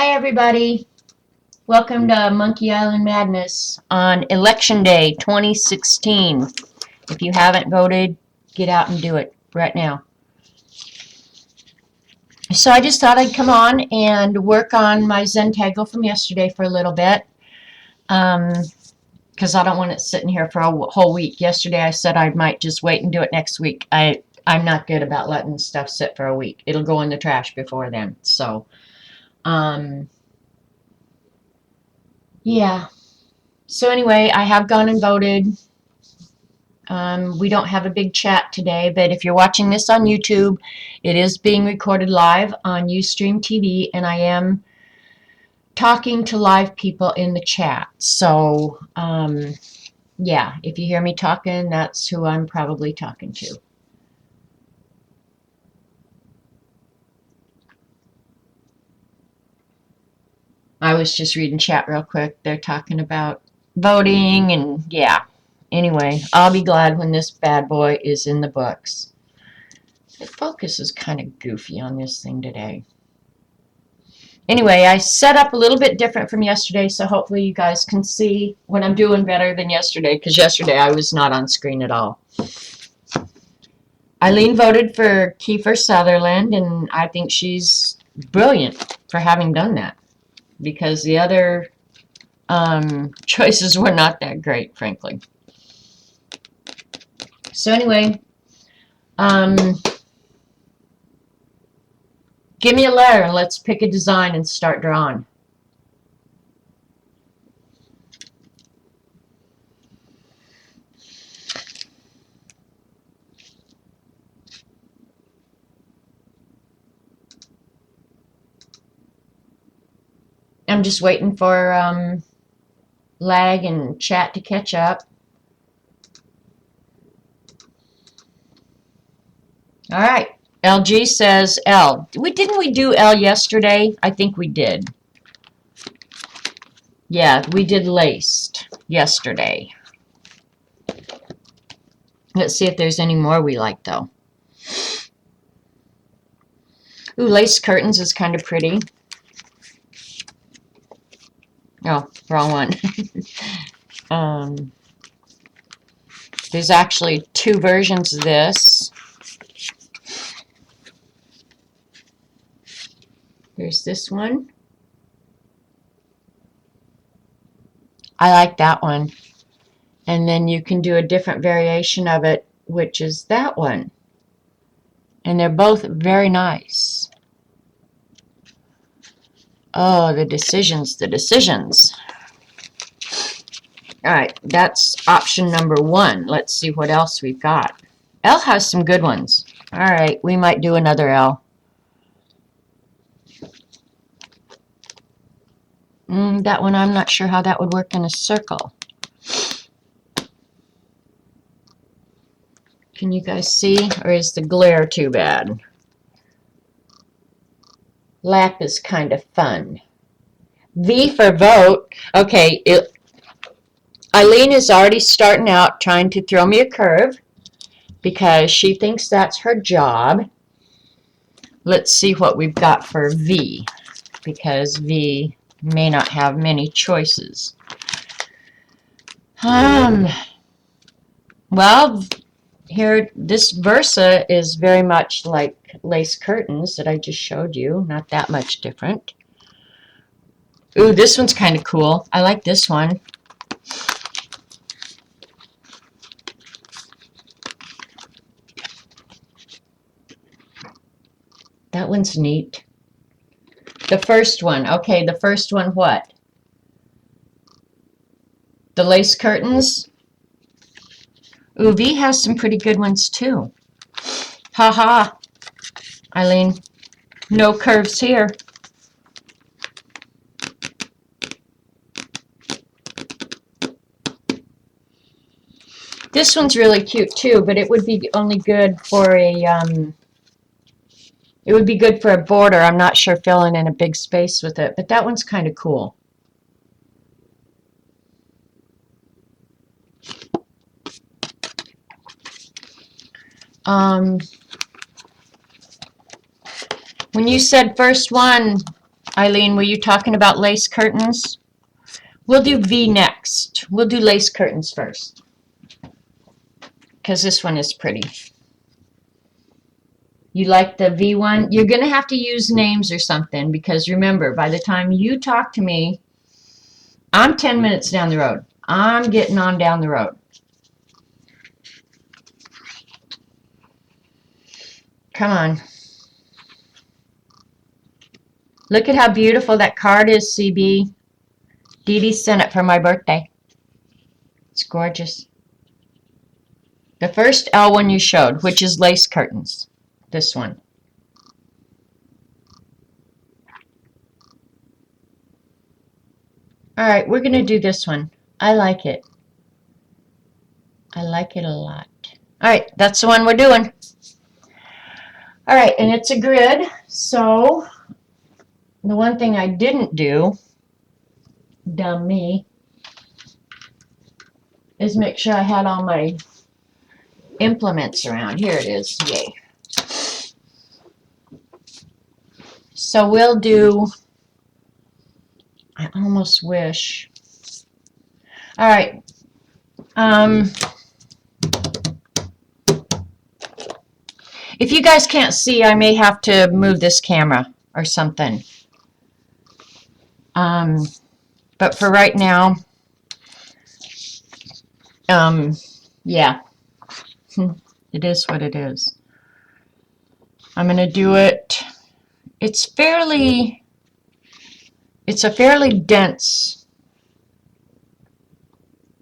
Hi, everybody. Welcome to Monkey Island Madness on Election Day 2016. If you haven't voted, get out and do it right now. So I just thought I'd come on and work on my Zentangle from yesterday for a little bit. Because I don't want it sitting here for a whole week. Yesterday I said I might just wait and do it next week. I'm not good about letting stuff sit for a week. It'll go in the trash before then. So, yeah. So anyway, I have gone and voted. We don't have a big chat today, but if you're watching this on YouTube, it is being recorded live on Ustream TV, and I am talking to live people in the chat. So, yeah, if you hear me talking, that's who I'm probably talking to. I was just reading chat real quick. They're talking about voting, and yeah. Anyway, I'll be glad when this bad boy is in the books. The focus is kind of goofy on this thing today. Anyway, I set up a little bit different from yesterday, so hopefully you guys can see what I'm doing better than yesterday, because yesterday I was not on screen at all. Eileen voted for Kiefer Sutherland, and I think she's brilliant for having done that, because the other choices were not that great, frankly. So anyway, give me a letter and let's pick a design and start drawing. I'm just waiting for lag and chat to catch up. All right. LG says L. Didn't we do L yesterday? I think we did. Yeah, we did laced yesterday. Let's see if there's any more we like, though. Ooh, lace curtains is kind of pretty. Oh, wrong one. There's actually two versions of this. There's this one. I like that one. And then you can do a different variation of it, which is that one. And they're both very nice. Oh, the decisions, the decisions. All right, that's option number one. Let's see what else we've got. L has some good ones. All right, we might do another L. That one, I'm not sure how that would work in a circle. Can you guys see, or is the glare too bad? Lap is kind of fun. V for vote. Okay, Eileen is already starting out trying to throw me a curve because she thinks that's her job. Let's see what we've got for V, because V may not have many choices. Well, here, this Versa is very much like lace curtains that I just showed you. Not that much different. Ooh, this one's kind of cool. I like this one. That one's neat. The first one. Okay, the first one what? The lace curtains. Ooh, V has some pretty good ones too. Haha. Eileen, no curves here. This one's really cute too, but it would be only good for a it would be good for a border. I'm not sure filling in a big space with it, but that one's kind of cool. When you said first one, Eileen, were you talking about lace curtains? We'll do V next. We'll do lace curtains first, because this one is pretty. You like the V one? You're going to have to use names or something, because remember, by the time you talk to me, I'm 10 minutes down the road. I'm getting on down the road. Come on. Look at how beautiful that card is, CB. Dee Dee sent it for my birthday. It's gorgeous. The first L one you showed, which is lace curtains. This one. All right, we're going to do this one. I like it. I like it a lot. All right, that's the one we're doing. All right, and it's a grid, so the one thing I didn't do, dumb me, is make sure I had all my implements around. Here it is, yay. So we'll do, I almost wish, all right, if you guys can't see, I may have to move this camera or something. But for right now, yeah, it is what it is. I'm going to do it. It's a fairly dense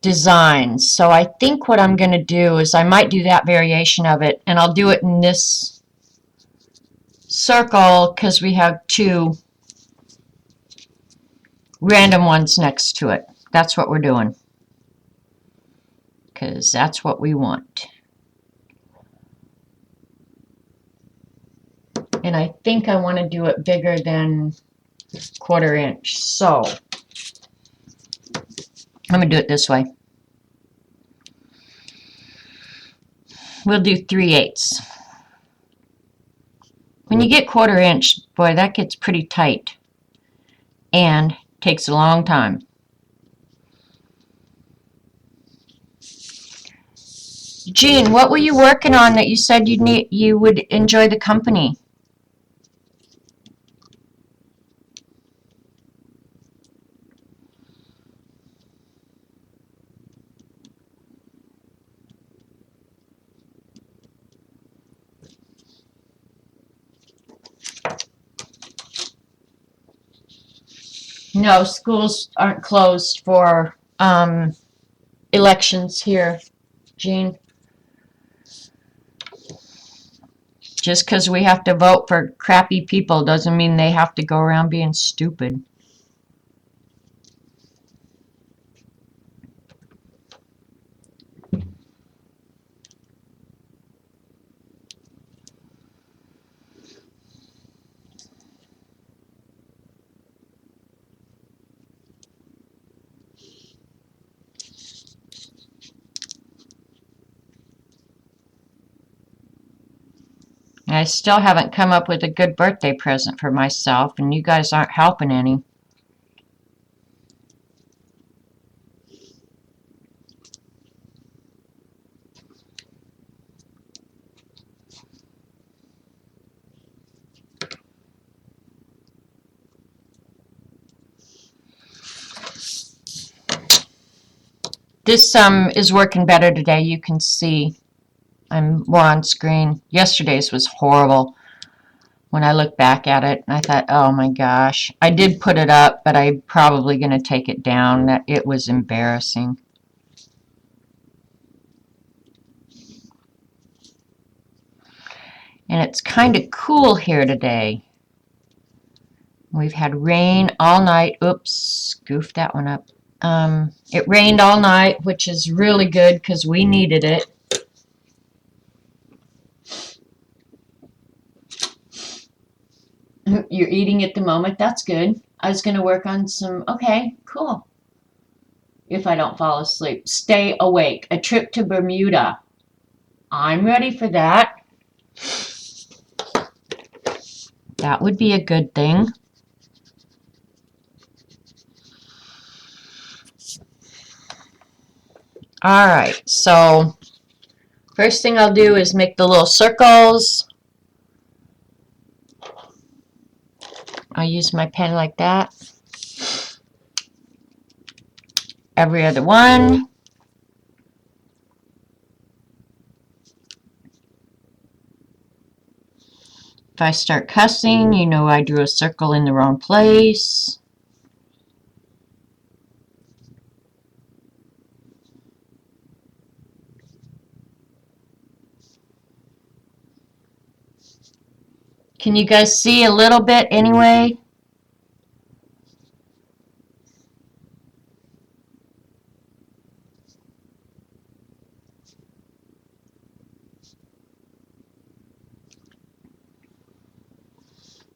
design. So I think what I'm going to do is I might do that variation of it, and I'll do it in this circle because we have two random ones next to it. That's what we're doing, because that's what we want. And I think I want to do it bigger than 1/4 inch. So I'm going to do it this way. We'll do 3/8. When you get 1/4 inch, boy, that gets pretty tight and takes a long time. Jean, what were you working on that you said you would enjoy the company? No, schools aren't closed for elections here, Jean. Just because we have to vote for crappy people doesn't mean they have to go around being stupid. I still haven't come up with a good birthday present for myself, and you guys aren't helping any. This is working better today. You can see I'm more on screen. Yesterday's was horrible. When I look back at it, I thought, oh my gosh. I did put it up, but I'm probably going to take it down. It was embarrassing. And it's kind of cool here today. We've had rain all night. Oops, goofed that one up. It rained all night, which is really good because we needed it. You're eating at the moment. That's good. I was going to work on some. Okay, cool. If I don't fall asleep. Stay awake. A trip to Bermuda. I'm ready for that. That would be a good thing. Alright, so first thing I'll do is make the little circles. I'll use my pen like that. Every other one. If I start cussing, you know I drew a circle in the wrong place. Can you guys see a little bit anyway?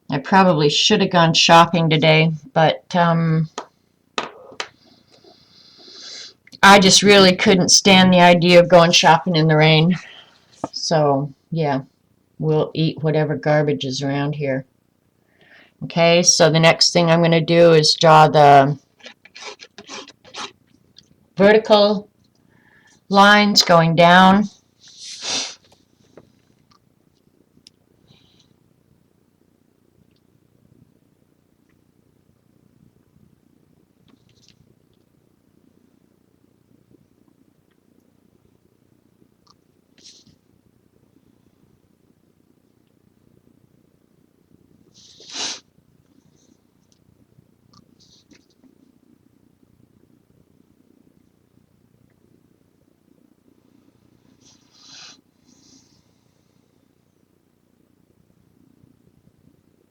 I probably should have gone shopping today, but I just really couldn't stand the idea of going shopping in the rain. So, yeah, we'll eat whatever garbage is around here. Okay, so the next thing I'm going to do is draw the vertical lines going down.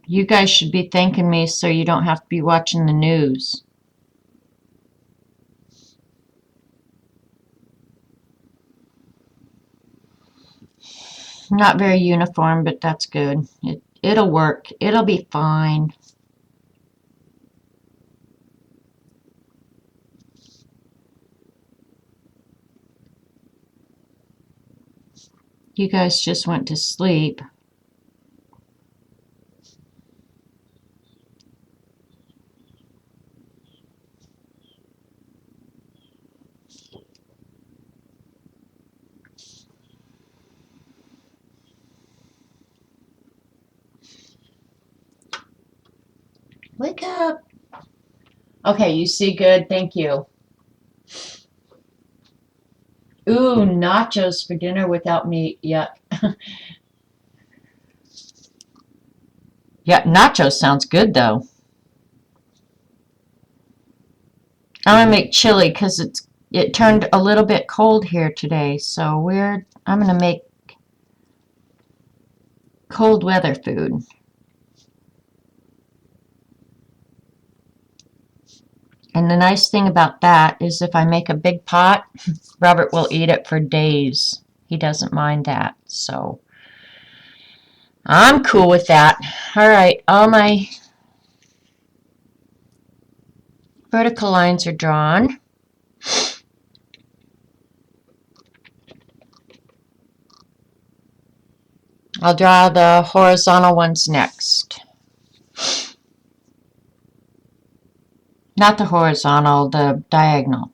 You guys should be thanking me so you don't have to be watching the news. Not very uniform, but that's good. It'll work. It'll be fine. You guys just went to sleep. Wake up. Okay, you see good. Thank you. Ooh, nachos for dinner without meat. Yuck. Yeah, nachos sounds good though. I'm gonna make chili because it turned a little bit cold here today, so I'm gonna make cold weather food. And the nice thing about that is if I make a big pot, Robert will eat it for days. He doesn't mind that, so I'm cool with that. All right, all my vertical lines are drawn. I'll draw the horizontal ones next. Not the horizontal, the diagonal.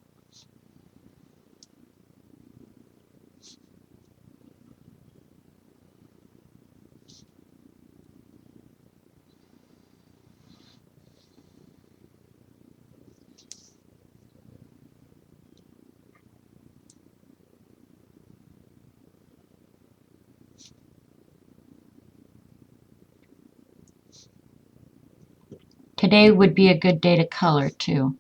Today would be a good day to color too.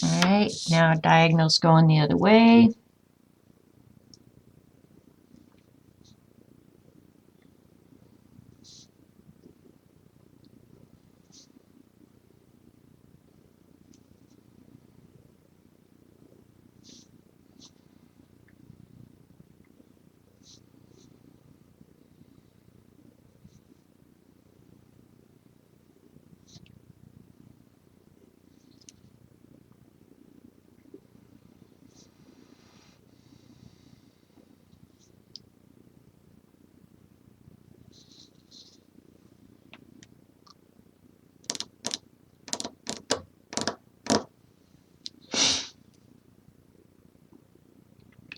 Alright, now diagonals going the other way.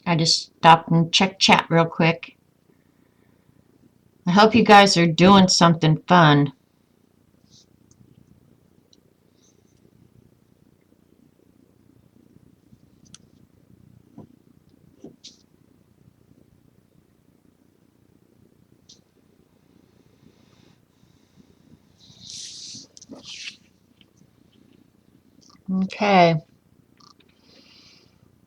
I just stopped and checked chat real quick. I hope you guys are doing something fun. Okay.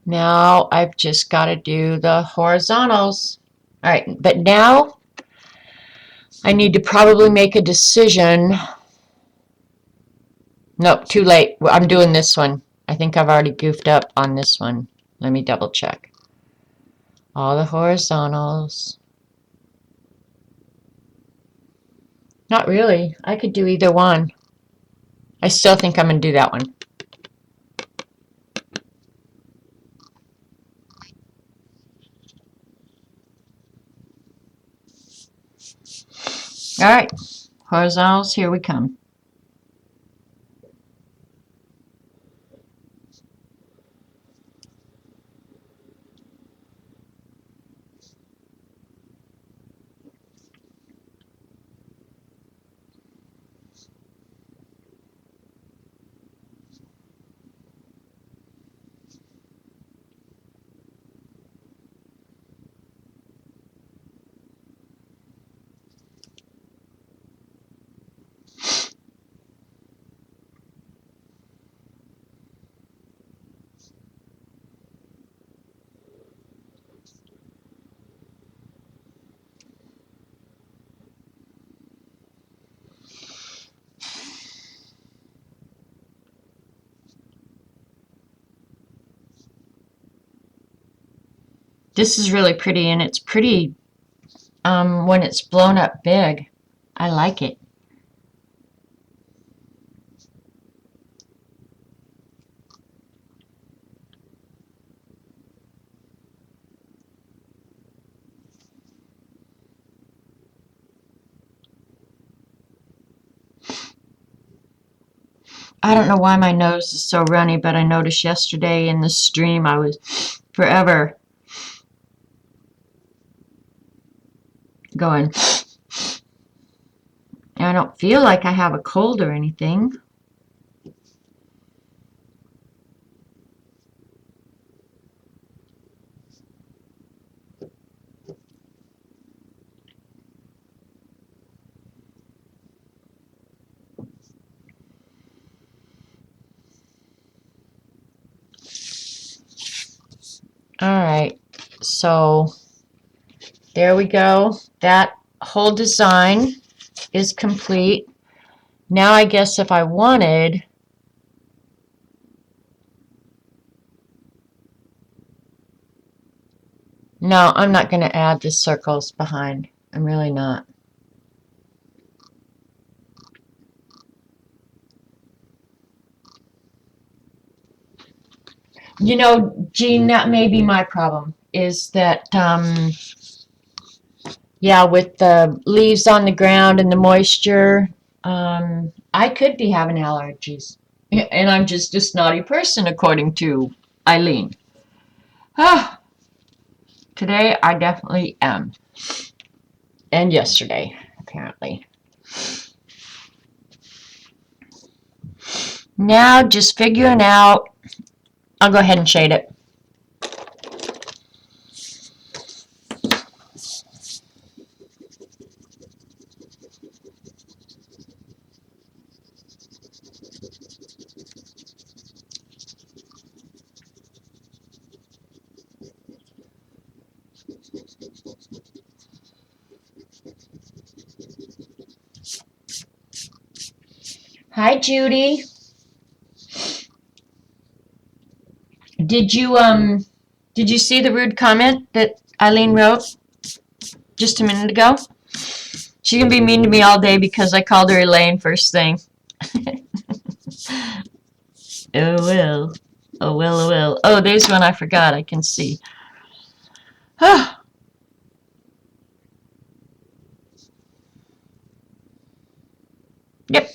Now I've just got to do the horizontals. All right, but now I need to probably make a decision. Nope, too late. I'm doing this one. I think I've already goofed up on this one. Let me double check. All the horizontals. Not really. I could do either one. I still think I'm going to do that one. All right, horizontals, here we come. This is really pretty, and it's pretty when it's blown up big. I like it. I don't know why my nose is so runny, but I noticed yesterday in the stream I was forever going. I don't feel like I have a cold or anything. All right, so there we go. That whole design is complete. Now I guess if I wanted, no, I'm not going to add the circles behind. I'm really not. You know, Jean, that may be my problem, is that, yeah, with the leaves on the ground and the moisture, I could be having allergies. And I'm just a snotty person, according to Eileen. Ah, today I definitely am. And yesterday, apparently. Now, just figuring out, I'll go ahead and shade it. Hi, Judy. Did you see the rude comment that Eileen wrote just a minute ago? She's gonna be mean to me all day because I called her Elaine first thing. Oh well. Oh well, oh well. Oh, there's one I forgot. I can see. Ah. Yep.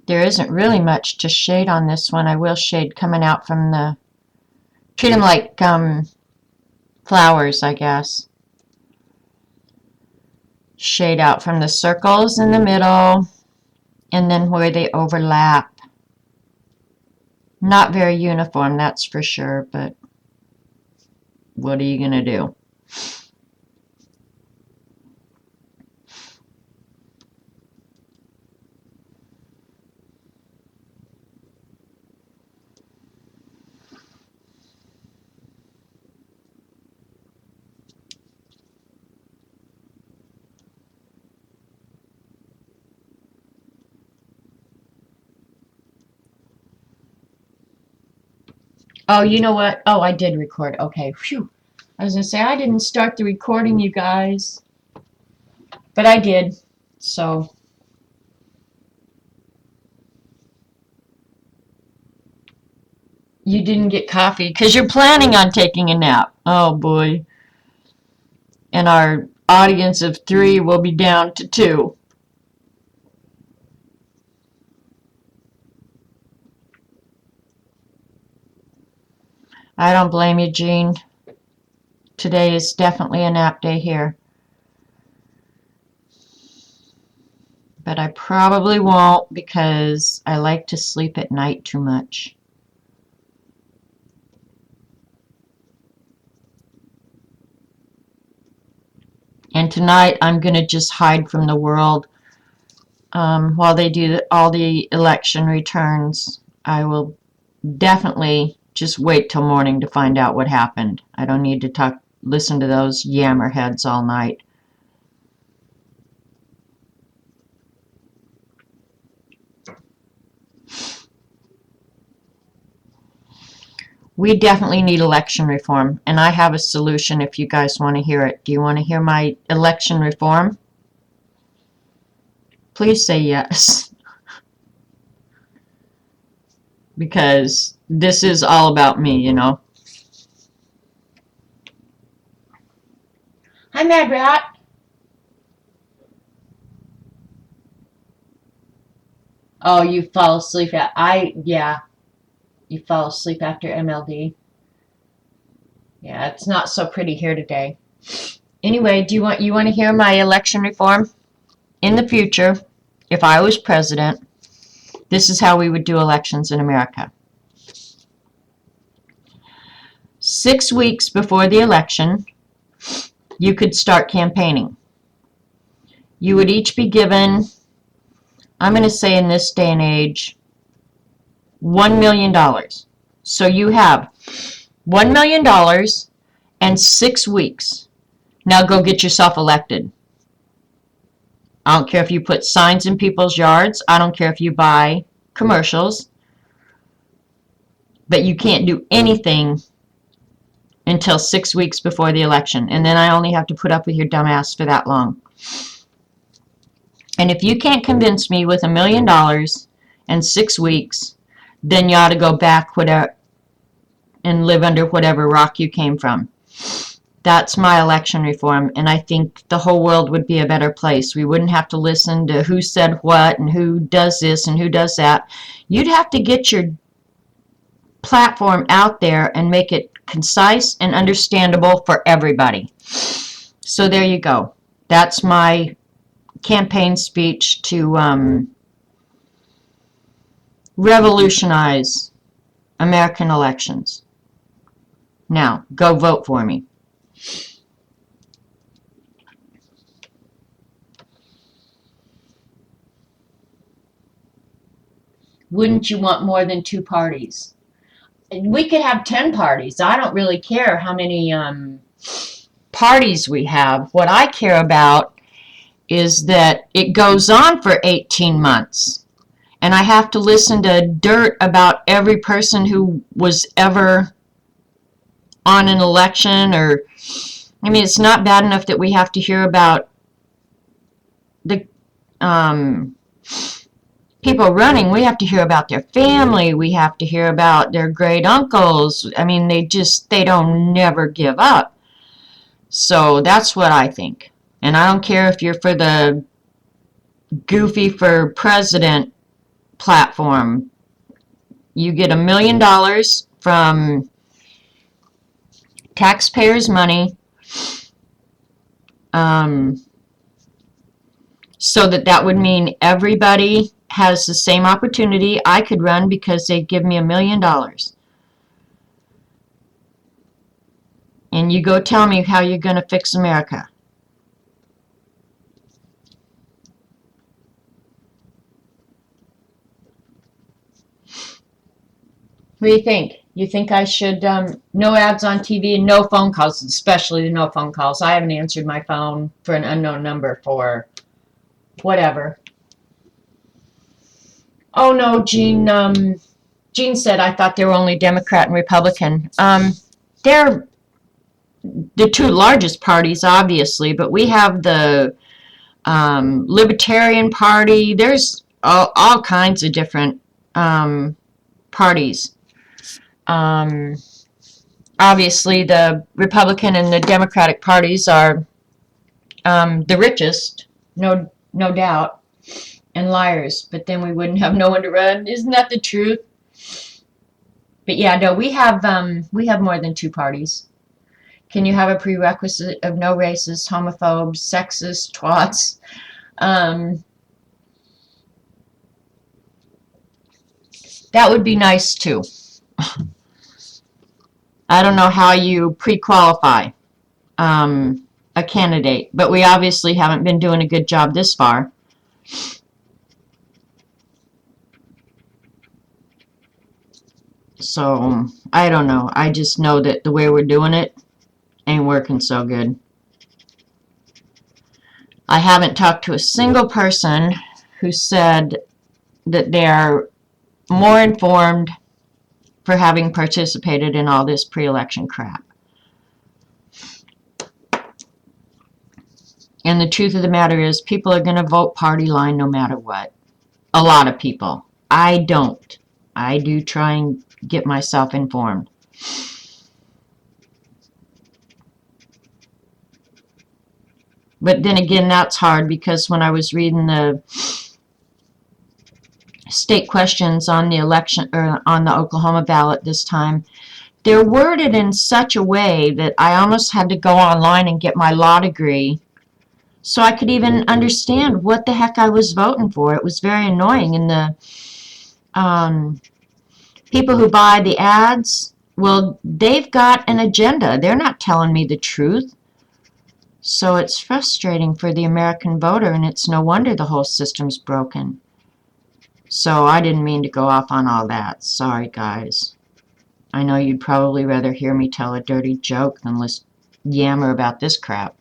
There isn't really much to shade on this one. I will shade coming out from the, treat them like flowers, I guess. Shade out from the circles in the middle, and then where they overlap. Not very uniform, that's for sure, but what are you going to do? Oh, you know what? Oh, I did record. Okay, phew. I was going to say, I didn't start the recording, you guys. But I did, so. You didn't get coffee because you're planning on taking a nap. Oh, boy. And our audience of 3 will be down to 2. I don't blame you, Jean. Today is definitely a nap day here. But I probably won't because I like to sleep at night too much. And tonight I'm going to just hide from the world while they do all the election returns. I will definitely just wait till morning to find out what happened. I don't need to listen to those yammerheads all night. We definitely need election reform, and I have a solution if you guys want to hear it. Do you want to hear my election reform? Please say yes. Because this is all about me, you know. Hi, Mad Rat. Oh, you fall asleep yeah. You fall asleep after MLD. Yeah, it's not so pretty here today. Anyway, you want to hear my election reform? In the future, if I was president, this is how we would do elections in America. 6 weeks before the election, you could start campaigning. You would each be given, I'm going to say in this day and age, $1 million. So you have $1 million and 6 weeks. Now go get yourself elected. I don't care if you put signs in people's yards. I don't care if you buy commercials. But you can't do anything until 6 weeks before the election. And then I only have to put up with your dumb ass for that long. And if you can't convince me with $1 million and 6 weeks, then you ought to go back and live under whatever rock you came from. That's my election reform, and I think the whole world would be a better place. We wouldn't have to listen to who said what and who does this and who does that. You'd have to get your platform out there and make it concise and understandable for everybody. So there you go. That's my campaign speech to revolutionize American elections. Now, go vote for me. Wouldn't you want more than 2 parties? We could have 10 parties. I don't really care how many parties we have. What I care about is that it goes on for 18 months. And I have to listen to dirt about every person who was ever on an election. Or, I mean, it's not bad enough that we have to hear about the people running. We have to hear about their family. We have to hear about their great uncles. I mean, they don't never give up. So that's what I think. And I don't care if you're for the goofy for president platform. You get $1 million from taxpayers' money, so that would mean everybody has the same opportunity. I could run because they give me $1 million. And you go tell me how you're going to fix America. What do you think? You think I should, no ads on TV and no phone calls, especially no phone calls. I haven't answered my phone for an unknown number for whatever. Oh no, Jean said I thought they were only Democrat and Republican. They're the two largest parties, obviously, but we have the Libertarian Party. There's all kinds of different parties. Obviously, the Republican and the Democratic parties are the richest, no doubt, and liars. But then we wouldn't have no one to run. Isn't that the truth? But yeah, no, we have more than two parties. Can you have a prerequisite of no racist, homophobes, sexist, twats? That would be nice too. I don't know how you pre-qualify a candidate, but we obviously haven't been doing a good job this far. So, I don't know. I just know that the way we're doing it ain't working so good. I haven't talked to a single person who said that they're more informed for having participated in all this pre-election crap. And the truth of the matter is, people are going to vote party line no matter what. A lot of people. I don't. I do try and get myself informed. But then again, that's hard because when I was reading the state questions on the election or on the Oklahoma ballot this time, they're worded in such a way that I almost had to go online and get my law degree so I could even understand what the heck I was voting for. It was very annoying. And the people who buy the ads, well, they've got an agenda. They're not telling me the truth. So it's frustrating for the American voter, and it's no wonder the whole system's broken. So I didn't mean to go off on all that. Sorry, guys. I know you'd probably rather hear me tell a dirty joke than yammer about this crap.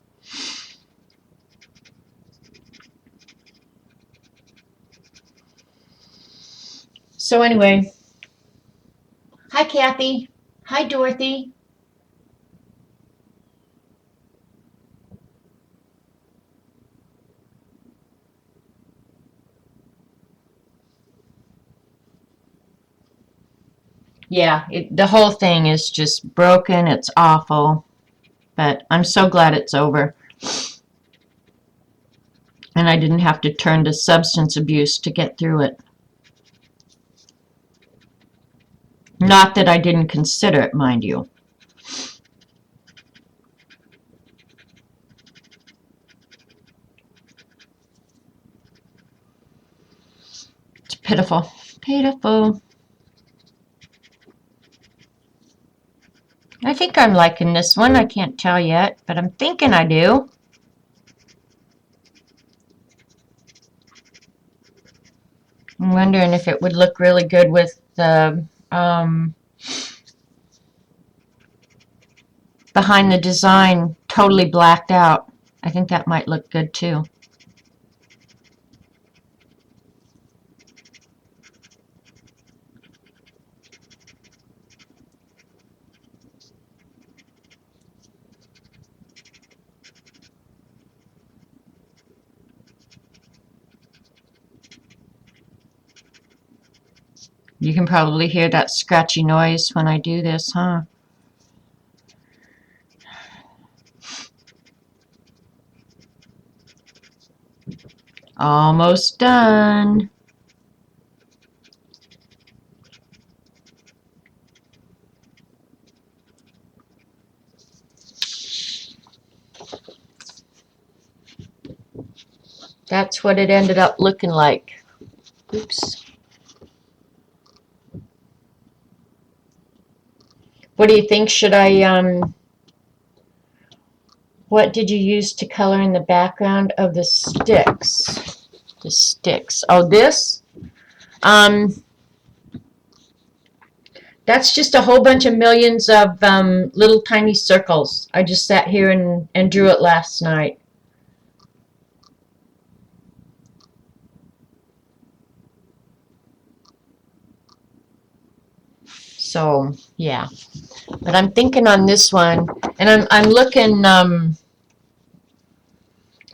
So anyway, hi Kathy. Hi Dorothy. Yeah, the whole thing is just broken. It's awful. But I'm so glad it's over. And I didn't have to turn to substance abuse to get through it. Not that I didn't consider it, mind you. It's pitiful. Pitiful. I think I'm liking this one. I can't tell yet, but I'm thinking I do. I'm wondering if it would look really good with the behind the design totally blacked out. I think that might look good too. You can probably hear that scratchy noise when I do this, huh? Almost done. that's what it ended up looking like. Oops. What do you think? Should I, what did you use to color in the background of the sticks? The sticks. Oh, this? That's just a whole bunch of millions of little tiny circles. I just sat here and drew it last night. So, yeah. But I'm thinking on this one, and I'm looking, I'm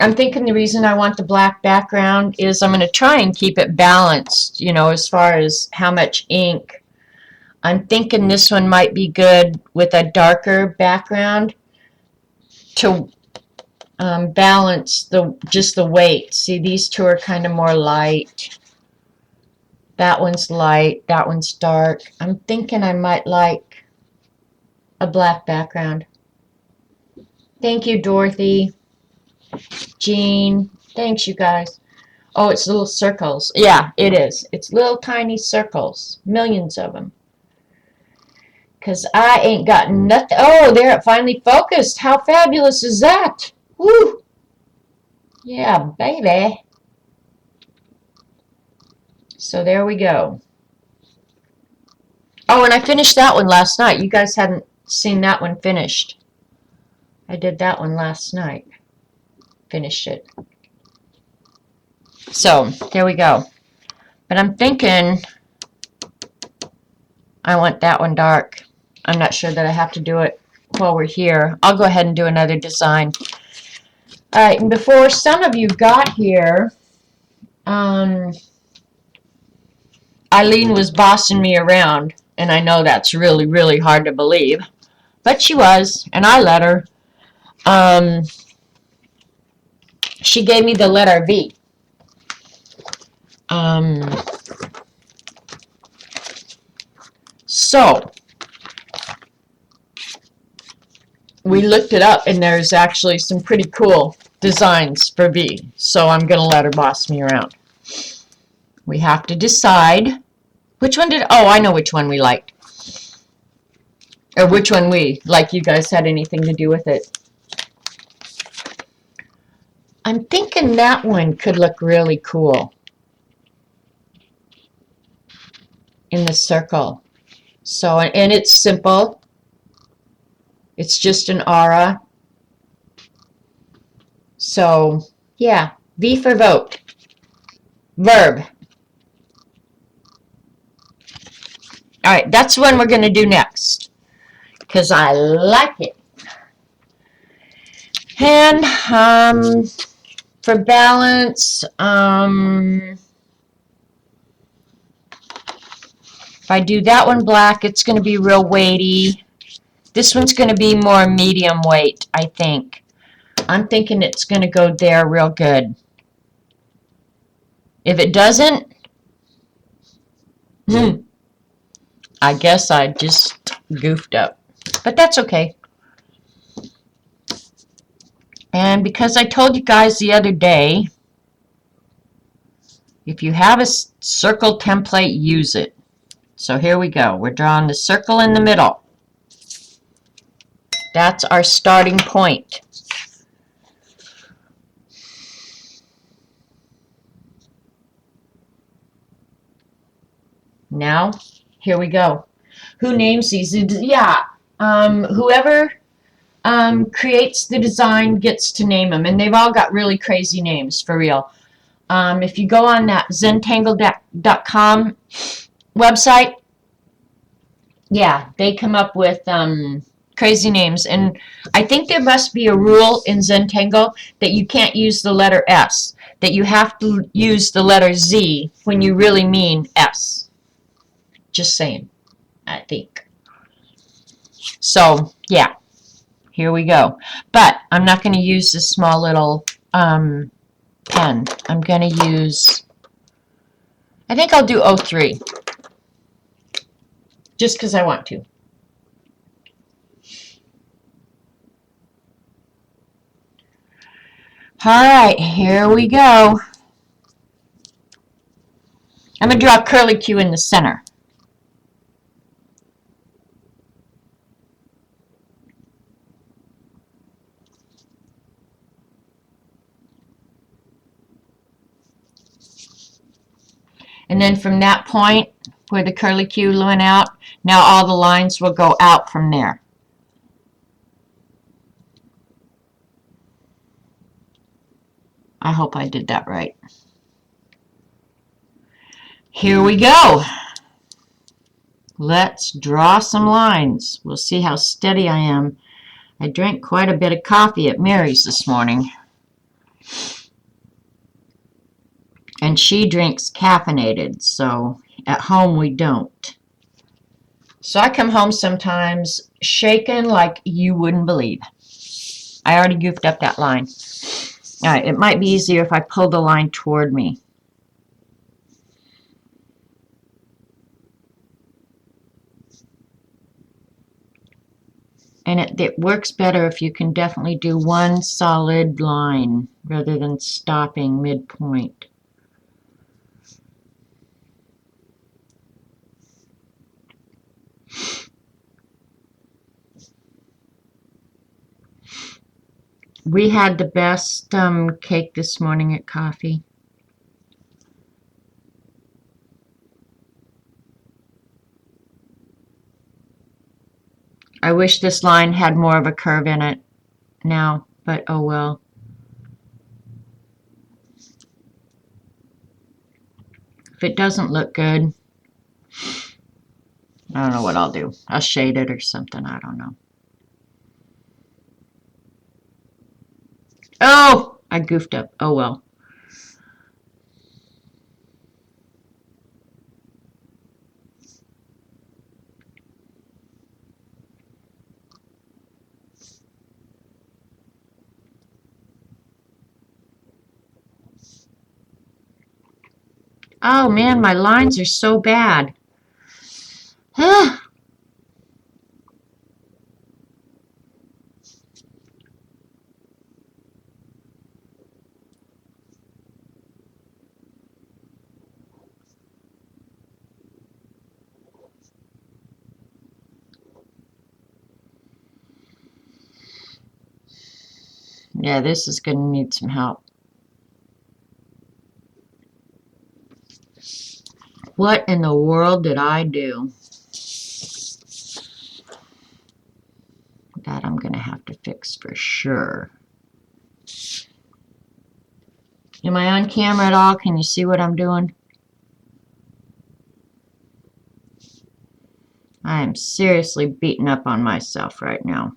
thinking the reason I want the black background is I'm going to try and keep it balanced, you know, as far as how much ink. I'm thinking this one might be good with a darker background to balance just the weight. See, these two are kind of more light. That one's light, that one's dark. I'm thinking I might like a black background. Thank you, Dorothy. Jean. Thanks, you guys. Oh, it's little circles. Yeah, it is. It's little tiny circles. Millions of them. Because I ain't got nothing. Oh, there, it finally focused. How fabulous is that? Woo! Yeah, baby. So there we go. Oh, and I finished that one last night. You guys hadn't seen that one finished. I did that one last night. Finished it. So, there we go. But I'm thinking I want that one dark. I'm not sure that I have to do it while we're here. I'll go ahead and do another design. Alright, and before some of you got here, Eileen was bossing me around, and I know that's really, really hard to believe, but she was, and I let her. She gave me the letter V. So, we looked it up, and there's actually some pretty cool designs for V, so I'm going to let her boss me around. We have to decide which one oh, I know which one we liked. Or which one like you guys had anything to do with it. I'm thinking that one could look really cool in the circle. So, and it's simple. It's just an aura. So, yeah, V for vote. Verb. Alright, that's one we're going to do next. Because I like it. And, for balance, if I do that one black, it's going to be real weighty. This one's going to be more medium weight, I think. I'm thinking it's going to go there real good. If it doesn't, I guess I just goofed up. But that's okay. And because I told you guys the other day, if you have a circle template, use it. So here we go. We're drawing the circle in the middle. That's our starting point. Now, here we go. Who names these? Yeah, whoever creates the design gets to name them, and they've all got really crazy names, for real. If you go on that Zentangle.com website, yeah, they come up with crazy names, and I think there must be a rule in Zentangle that you can't use the letter S, that you have to use the letter Z when you really mean S. Just saying, I think. So, yeah, here we go. But I'm not going to use this small little pen. I'm going to use, I think I'll do 03. Just because I want to. Alright, here we go. I'm going to draw a curly Q in the center. And then from that point where the curly Q went out, now all the lines will go out from there. I hope I did that right. Here we go. Let's draw some lines. We'll see how steady I am. I drank quite a bit of coffee at Mary's this morning. And she drinks caffeinated, so at home we don't. So I come home sometimes shaken like you wouldn't believe. I already goofed up that line. All right, it might be easier if I pull the line toward me. And it works better if you can definitely do one solid line rather than stopping midpoint. We had the best cake this morning at coffee. I wish this line had more of a curve in it now, but oh well. If it doesn't look good, I don't know what I'll do. I'll shade it or something. I don't know. Oh, I goofed up. Oh well. Oh man, my lines are so bad. Yeah, this is going to need some help. What in the world did I do? That I'm going to have to fix for sure. Am I on camera at all? Can you see what I'm doing? I am seriously beating up on myself right now.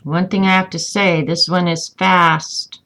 One thing I have to say, this one is fast.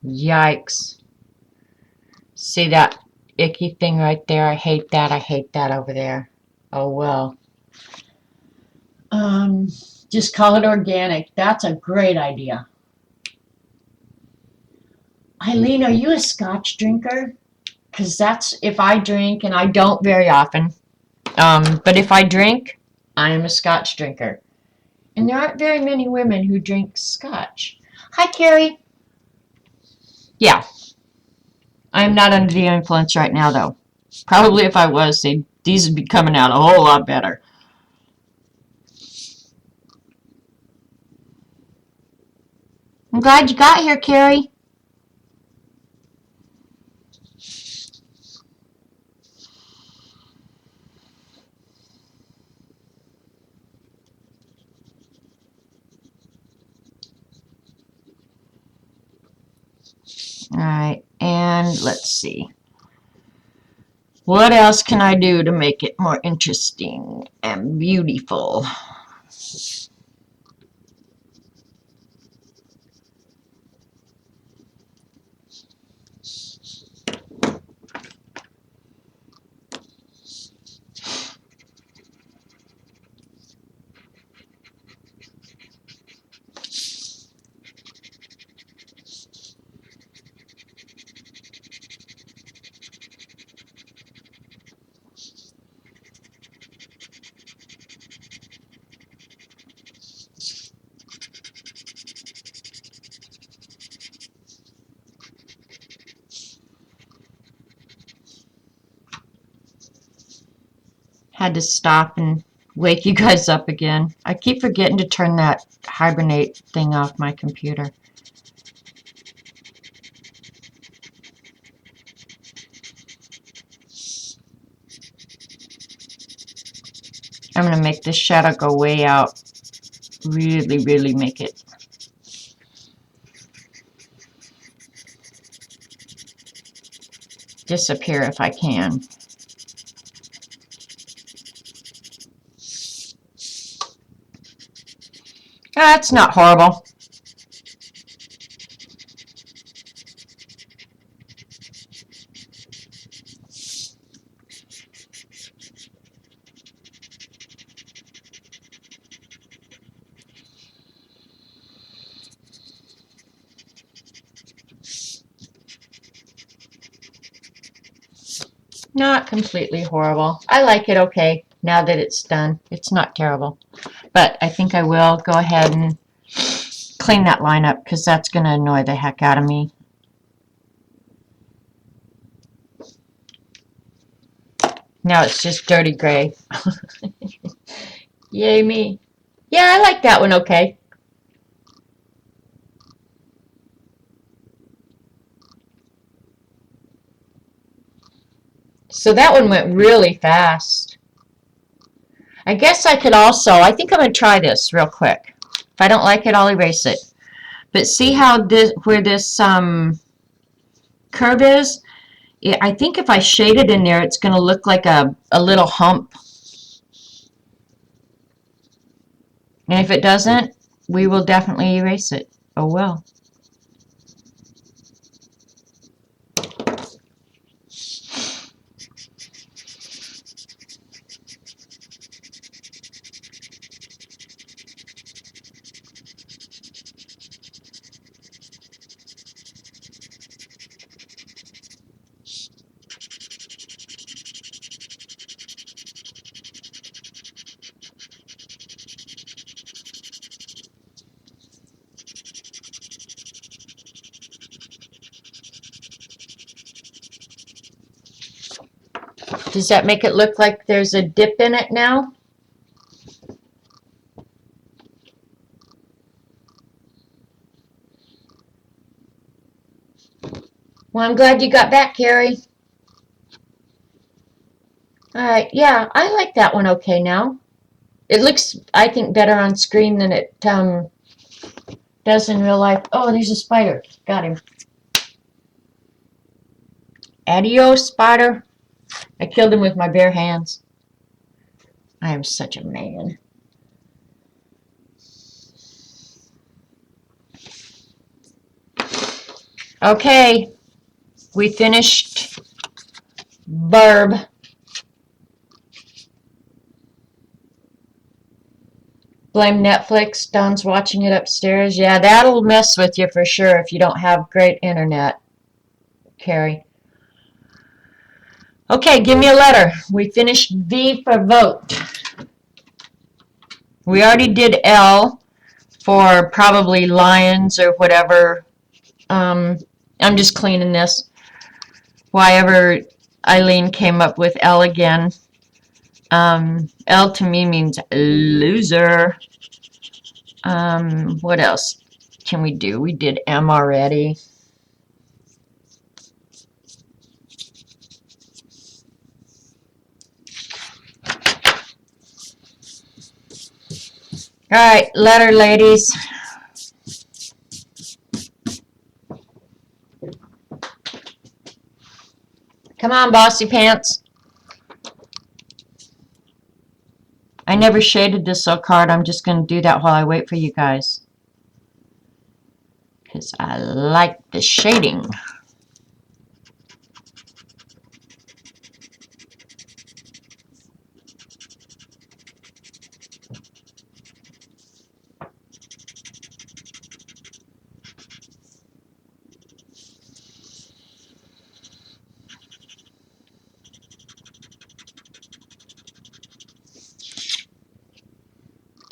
Yikes. See that icky thing right there? I hate that. I hate that over there. Oh well. Just call it organic. That's a great idea. Eileen, are you a scotch drinker? Because that's if I drink, and I don't very often. But if I drink, I am a scotch drinker. And there aren't very many women who drink scotch. Hi, Carrie. Yeah, I'm not under the influence right now, though. Probably if I was, these would be coming out a whole lot better. I'm glad you got here, Carrie. Alright, and let's see. What else can I do to make it more interesting and beautiful? Had to stop and wake you guys up again. I keep forgetting to turn that hibernate thing off my computer. I'm going to make this shadow go way out. Really, really make it. Disappear if I can. That's not horrible. Not completely horrible. I like it okay now that it's done. It's not terrible. But I think I will go ahead and clean that line up because that's going to annoy the heck out of me. Now it's just dirty gray. Yay me. Yeah, I like that one okay. So that one went really fast. I guess I could also, I think I'm going to try this real quick. If I don't like it, I'll erase it. But see how this, where this curve is? I think if I shade it in there, it's going to look like a little hump. And if it doesn't, we will definitely erase it. Oh well. Does that make it look like there's a dip in it now? Well, I'm glad you got back, Carrie. Alright, yeah, I like that one okay now. It looks, I think, better on screen than it does in real life. Oh, there's a spider. Got him. Adios, spider. I killed him with my bare hands. I am such a man. Okay, we finished Barb. Blame Netflix. Don's watching it upstairs. Yeah, that'll mess with you for sure if you don't have great internet, Carrie. Okay, give me a letter. We finished V for vote. We already did L for probably lions or whatever. I'm just cleaning this. Why ever Eileen came up with L again. L to me means loser. What else? can we do? We did M already. All right, letter ladies. Come on, bossy pants. I never shaded this silk card. I'm just going to do that while I wait for you guys, because I like the shading.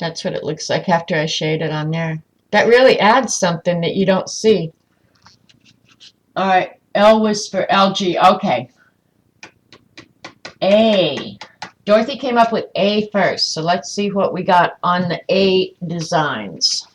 That's what it looks like after I shade it on there. That really adds something that you don't see. All right, L was for LG. Okay. A. Dorothy came up with A first, so let's see what we got on the A designs.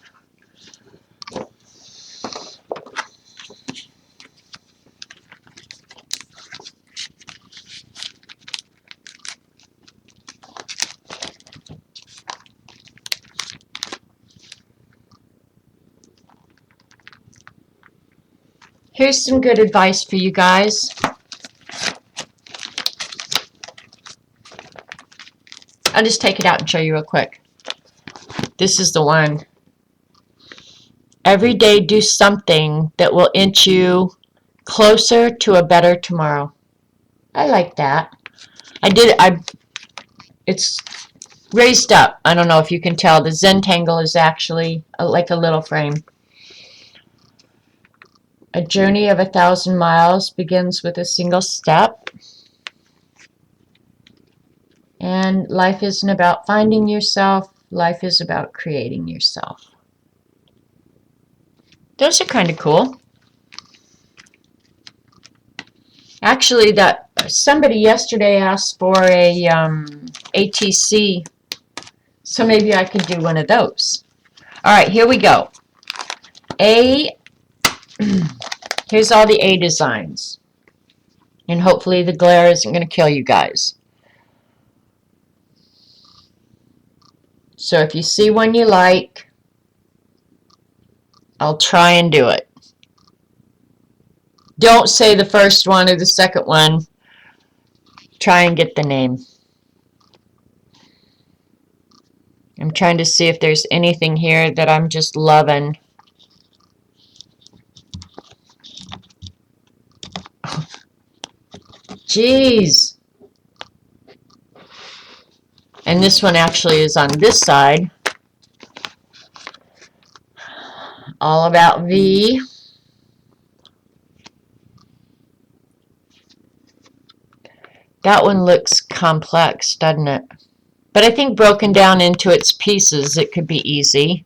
Here's some good advice for you guys. I'll just take it out and show you real quick. This is the one. Every day do something that will inch you closer to a better tomorrow. I like that. It's raised up. I don't know if you can tell. The Zentangle is actually like a little frame. A journey of 1,000 miles begins with a single step. And life isn't about finding yourself. Life is about creating yourself. Those are kind of cool. Actually, somebody yesterday asked for a ATC, so maybe I could do one of those. All right, here we go. Here's all the A designs. And hopefully the glare isn't going to kill you guys. So if you see one you like, I'll try and do it. Don't say the first one or the second one. Try and get the name. I'm trying to see if there's anything here that I'm just loving. Jeez. And this one actually is on this side. All about V. That one looks complex, doesn't it? But I think broken down into its pieces, it could be easy.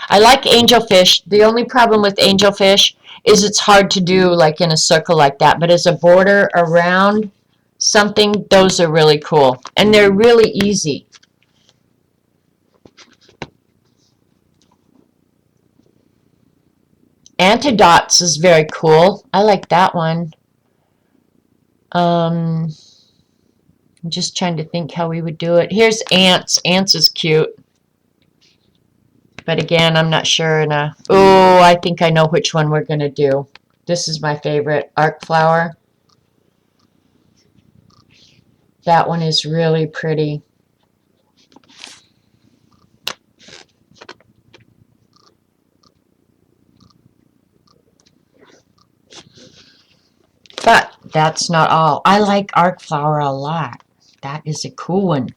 I like angelfish. The only problem with angelfish is it's hard to do like in a circle like that. But as a border around something, those are really cool. And they're really easy. Antidotes is very cool. I like that one. I'm just trying to think how we would do it. Here's ants. Ants is cute. But again, I'm not sure. Oh, I think I know which one we're going to do. This is my favorite, arc flower. That one is really pretty. But that's not all. I like arc flower a lot. That is a cool one.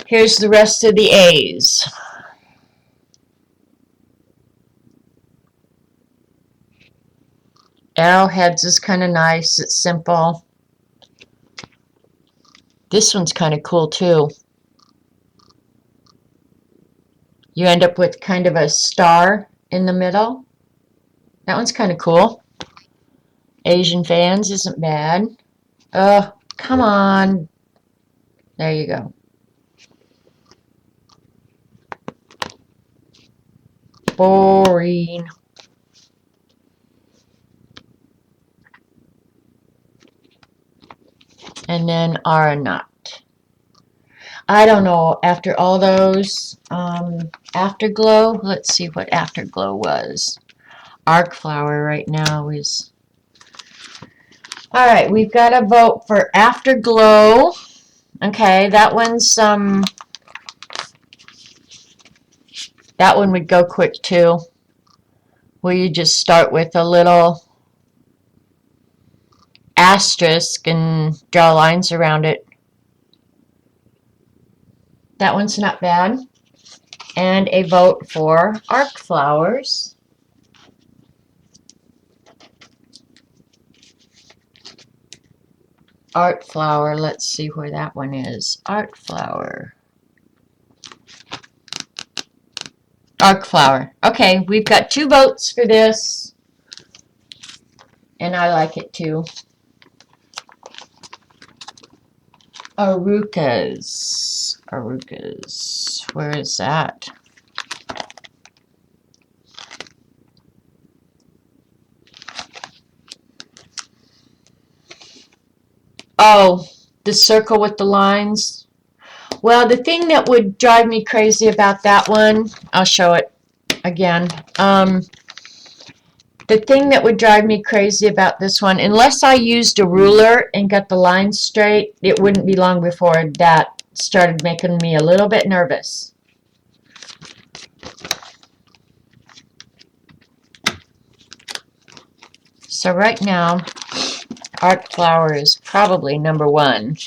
Here's the rest of the A's. Arrowheads is kind of nice. It's simple. This one's kind of cool too. You end up with kind of a star in the middle. That one's kind of cool. Asian fans isn't bad. Oh, come on. There you go. Boring. And then Aranut. I don't know, after all those, Afterglow, let's see what Afterglow was. Arc Flower right now is... Alright, we've got to vote for Afterglow. Okay, that one's, that one would go quick too. Where you just start with a little asterisk and draw lines around it. That one's not bad. And a vote for Arc Flowers. Art Flower, let's see where that one is. Art Flower. Arc Flower. Okay, we've got 2 votes for this. And I like it too. Arucas. Arucas. Where is that? Oh, the circle with the lines. Well, the thing that would drive me crazy about that one, I'll show it again. The thing that would drive me crazy about this one, unless I used a ruler and got the lines straight, it wouldn't be long before that started making me a little bit nervous. So right now, Art Flower is probably number 1.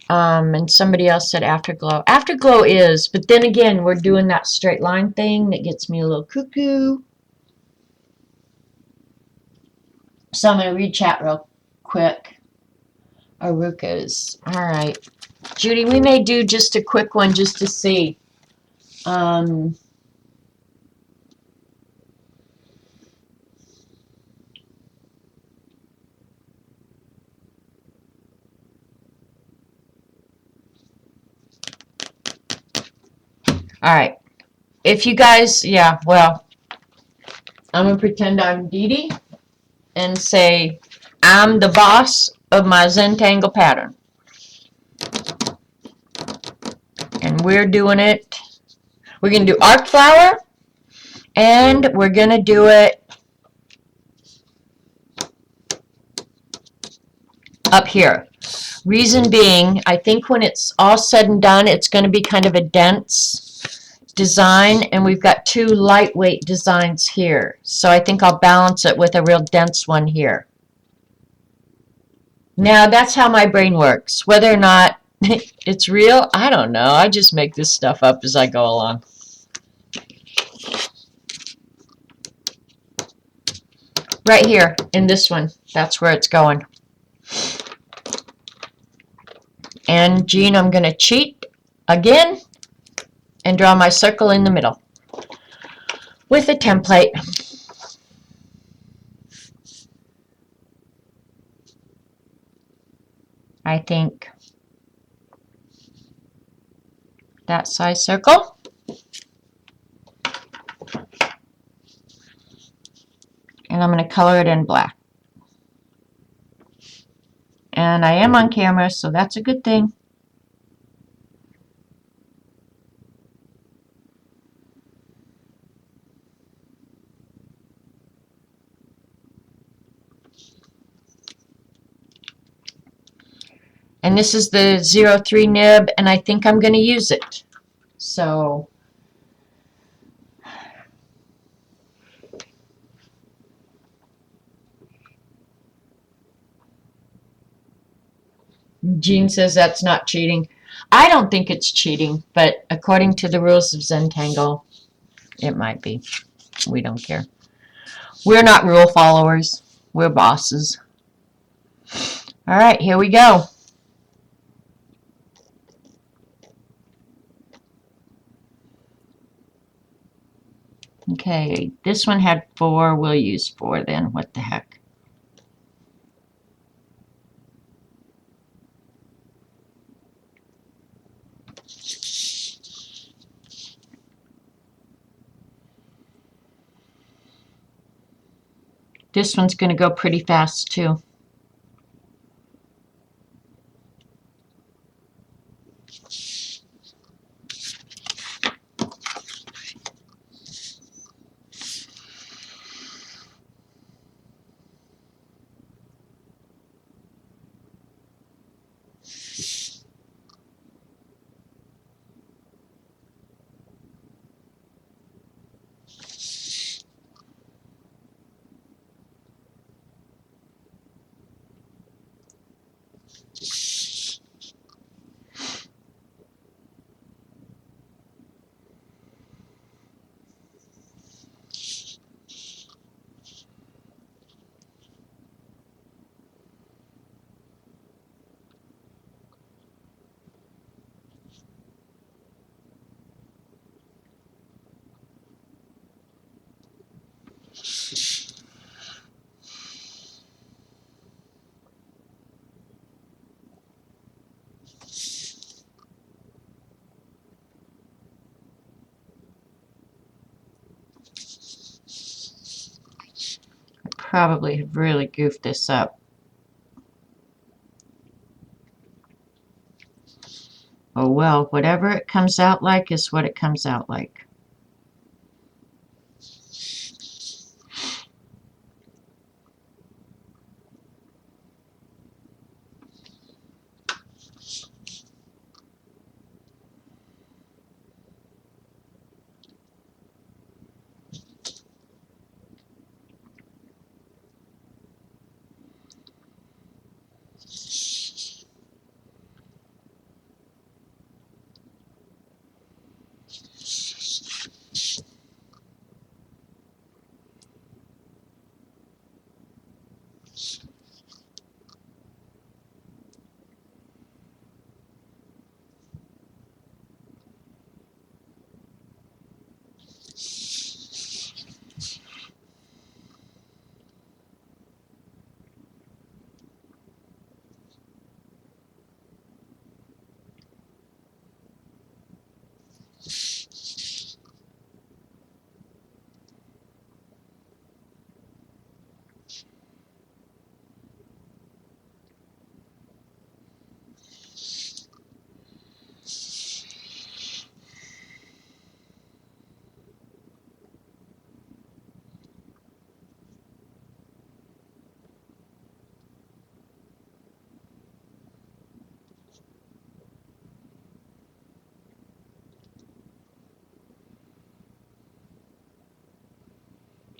And somebody else said Afterglow. Afterglow is, but then again, we're doing that straight line thing that gets me a little cuckoo. So I'm going to read chat real quick. Arucas. All right. Judy, we may do just a quick one just to see. All right. If you guys, yeah, well, I'm going to pretend I'm Dee Dee and say I'm the boss of my Zentangle pattern. And we're doing it. We're going to do Arc Flower, and we're going to do it up here. Reason being, I think when it's all said and done, it's going to be kind of a dense design, and we've got 2 lightweight designs here. So I think I'll balance it with a real dense one here. Now, that's how my brain works. Whether or not it's real, I don't know. I just make this stuff up as I go along. Right here, in this one, that's where it's going. And Jean, I'm going to cheat again and draw my circle in the middle with a template. I think that size circle. And I'm going to color it in black. And I am on camera, so that's a good thing. And this is the 03 nib, and I think I'm going to use it. So Jean says that's not cheating. I don't think it's cheating, but according to the rules of Zentangle, it might be. We don't care. We're not rule followers. We're bosses. All right, here we go. Okay, this one had 4. We'll use 4 then. What the heck? This one's going to go pretty fast too. Probably have really goofed this up. Oh well, whatever it comes out like is what it comes out like.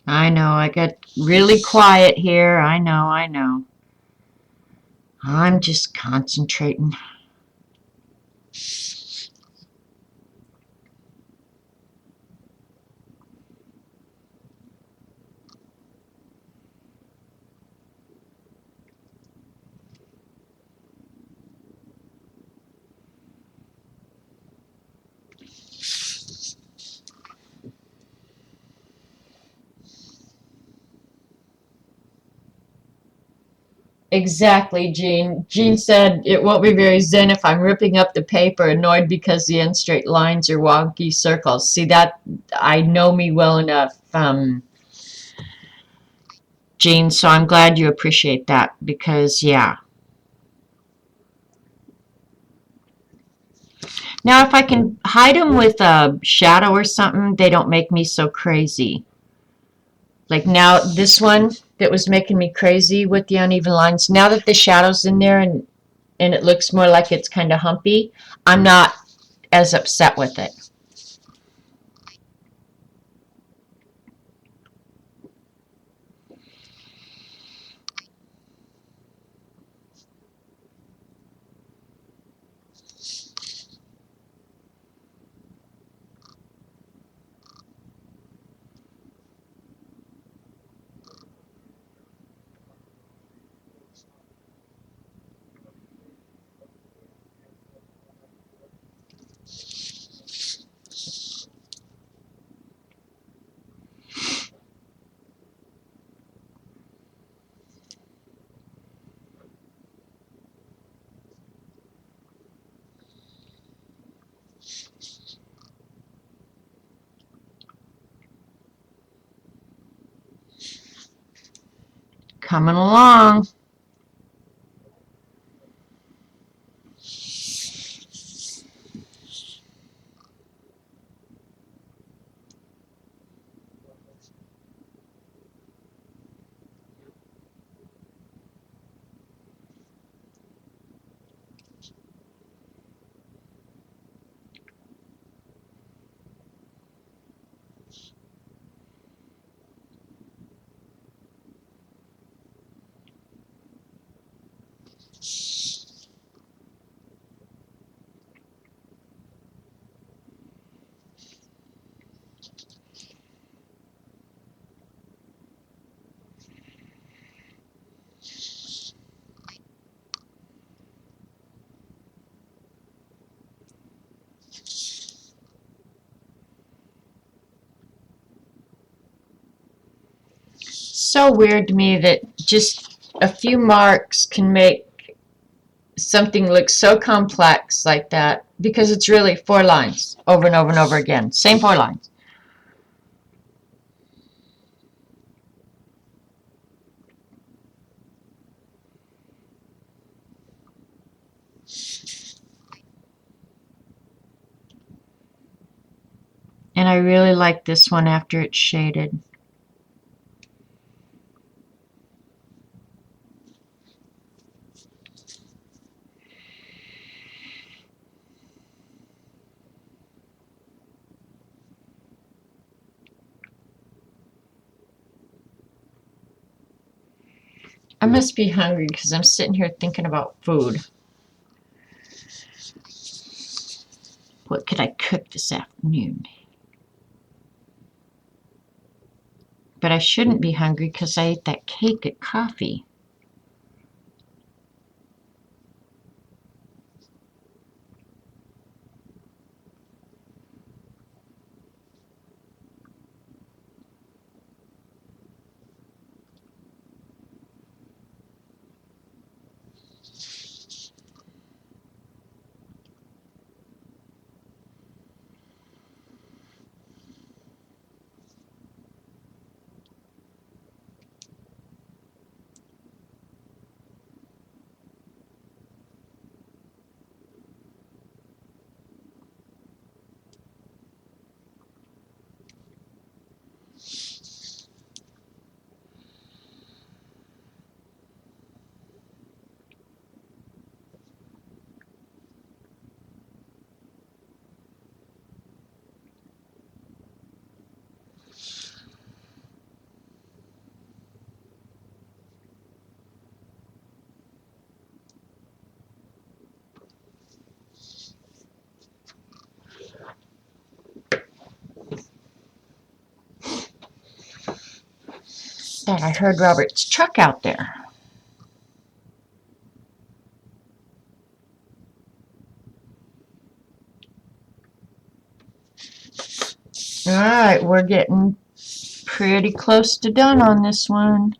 I know, I get really quiet here. I know. I'm just concentrating. Exactly, Jean. Jean said it won't be very zen if I'm ripping up the paper, annoyed because the end straight lines are wonky circles. See that? I know me well enough, Jean, so I'm glad you appreciate that because, yeah. Now, if I can hide them with a shadow or something, they don't make me so crazy. Like now, this one that was making me crazy with the uneven lines, now that the shadow's in there and it looks more like it's kind of humpy, I'm not as upset with it. Coming along. So weird to me that just a few marks can make something look so complex like that, because it's really 4 lines over and over and over again. Same 4 lines. And I really like this one after it's shaded. I must be hungry because I'm sitting here thinking about food. What could I cook this afternoon? But I shouldn't be hungry because I ate that cake at coffee. Dad, I heard Robert's truck out there. Alright, we're getting pretty close to done on this one.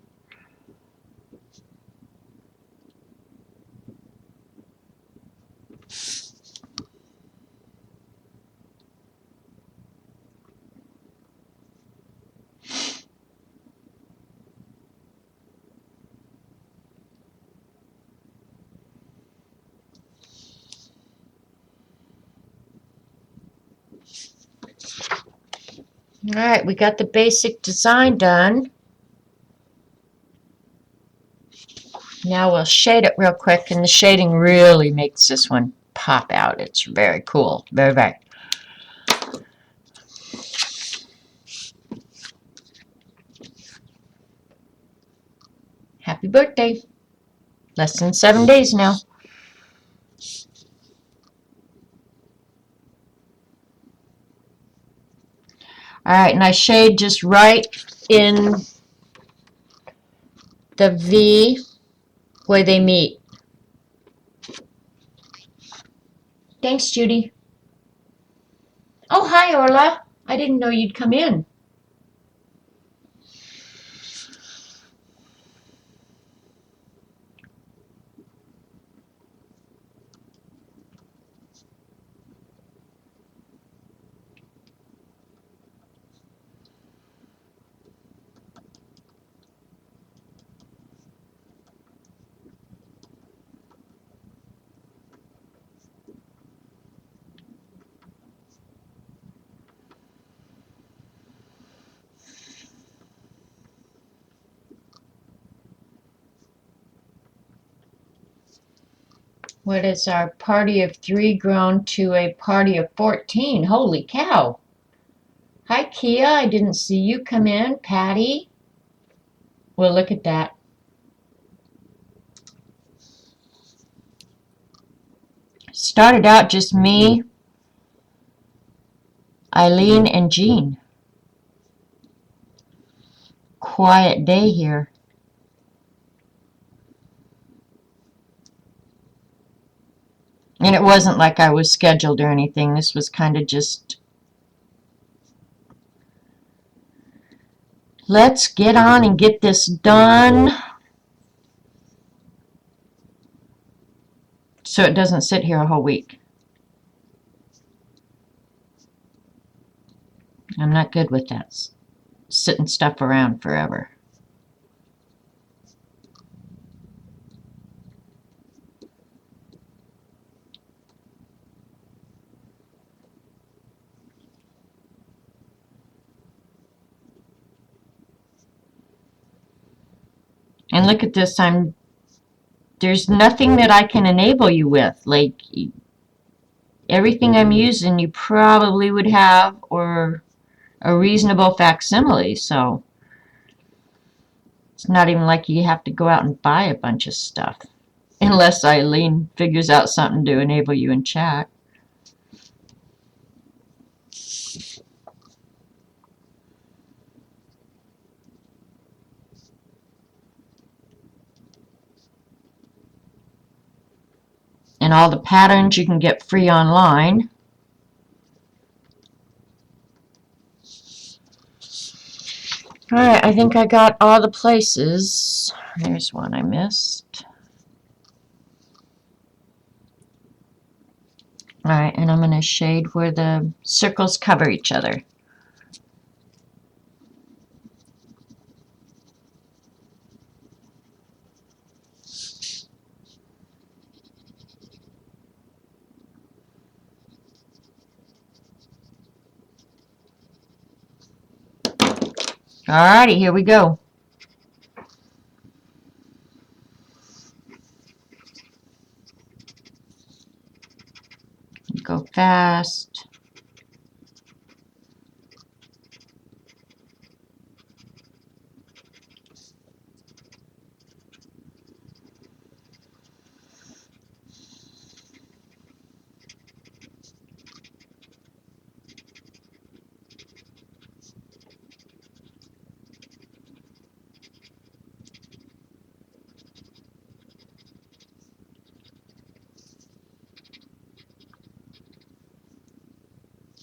Alright, we got the basic design done. Now we'll shade it real quick, and the shading really makes this one pop out. It's very cool. Very, very. Happy birthday. Less than 7 days now. Alright, and I shade just right in the V where they meet. Thanks, Judy. Oh, hi, Orla. I didn't know you'd come in. What is our party of 3 grown to a party of 14? Holy cow. Hi, Kia. I didn't see you come in. Patty. Well, look at that. Started out just me, Eileen, and Jean. Quiet day here. And it wasn't like I was scheduled or anything. This was kind of just, let's get on and get this done so it doesn't sit here a whole week. I'm not good with that, sitting stuff around forever. And look at this, there's nothing that I can enable you with. Like, everything I'm using you probably would have, or a reasonable facsimile, so it's not even like you have to go out and buy a bunch of stuff. Unless Eileen figures out something to enable you in chat. And all the patterns you can get free online. Alright, I think I got all the places. There's one I missed. Alright, and I'm going to shade where the circles cover each other. Alrighty, here we go. Go fast.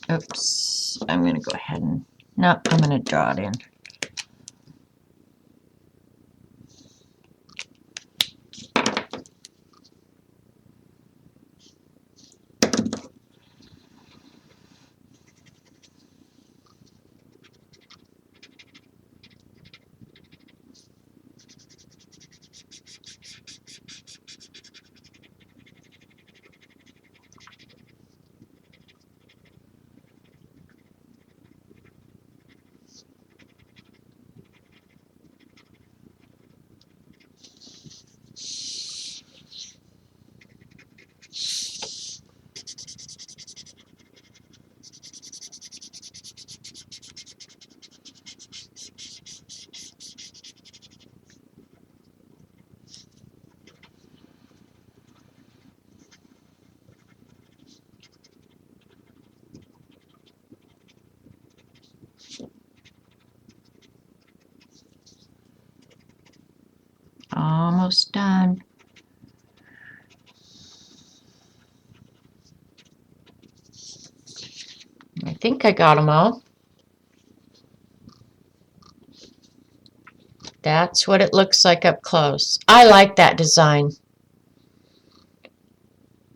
Oops, I'm going to go ahead and, no, I'm going to draw it in. Almost done. I think I got them all. That's what it looks like up close. I like that design.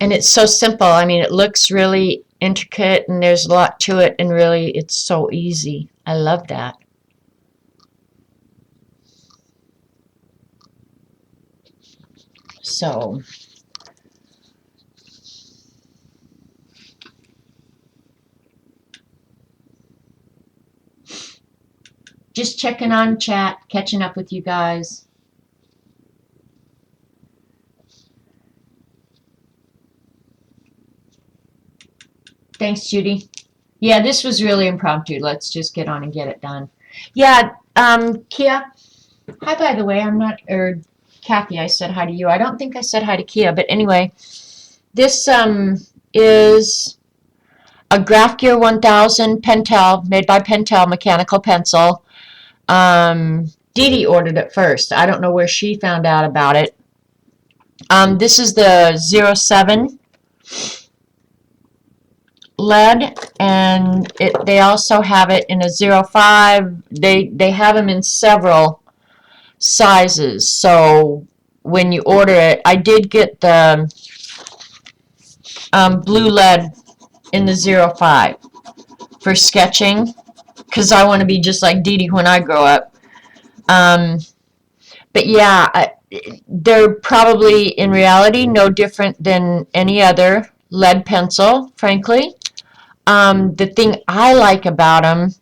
And it's so simple. I mean, it looks really intricate and there's a lot to it, and really it's so easy. I love that. So, just checking on chat, catching up with you guys. Thanks, Judy. Yeah, this was really impromptu. Let's just get on and get it done. Yeah, Kia. Hi, by the way. I'm not, or Kathy, I said hi to you. I don't think I said hi to Kia, but anyway, this is a Graph Gear 1000 Pentel, made by Pentel, mechanical pencil. Dee Dee ordered it first. I don't know where she found out about it. This is the 07 lead, and they also have it in a 05. They have them in several sizes. So when you order it, I did get the blue lead in the 05 for sketching, because I want to be just like Dee Dee when I grow up. But yeah, they're probably in reality no different than any other lead pencil, frankly. The thing I like about them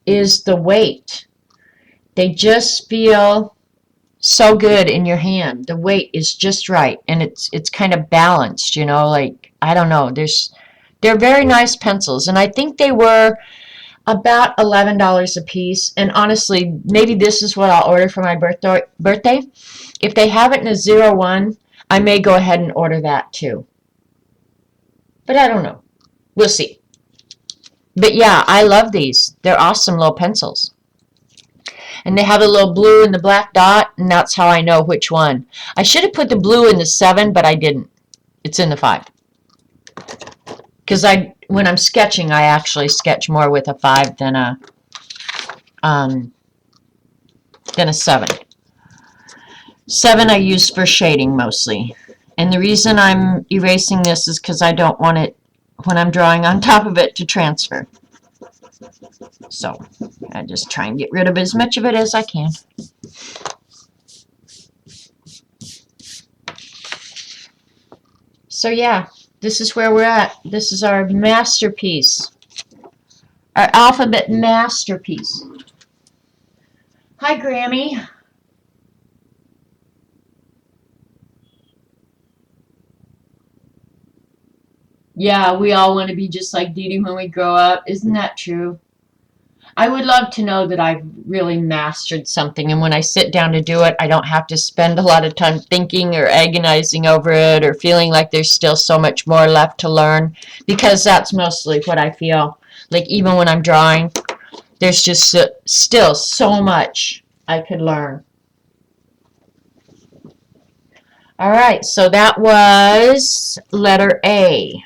is the weight. They just feel so good in your hand. The weight is just right, and it's kind of balanced, you know, like, I don't know. They're very nice pencils, and I think they were about $11 a piece. And honestly, maybe this is what I'll order for my birthday. If they have it in a 01, I may go ahead and order that too. But I don't know. We'll see. But yeah, I love these. They're awesome little pencils. And they have a little blue and the black dot, and that's how I know which one. I should have put the blue in the 7, but I didn't. It's in the 5. Because when I'm sketching, I actually sketch more with a 5 than a 7. 7 I use for shading mostly. And the reason I'm erasing this is because I don't want it, when I'm drawing on top of it, to transfer. So I just try and get rid of as much of it as I can. So yeah, this is where we're at. This is our masterpiece. Our alphabet masterpiece. Hi, Grammy. Yeah, we all want to be just like Dee Dee when we grow up. Isn't that true? I would love to know that I've really mastered something, and when I sit down to do it, I don't have to spend a lot of time thinking or agonizing over it or feeling like there's still so much more left to learn, because that's mostly what I feel. Like, even when I'm drawing, there's just still so much I could learn. All right, so that was letter A.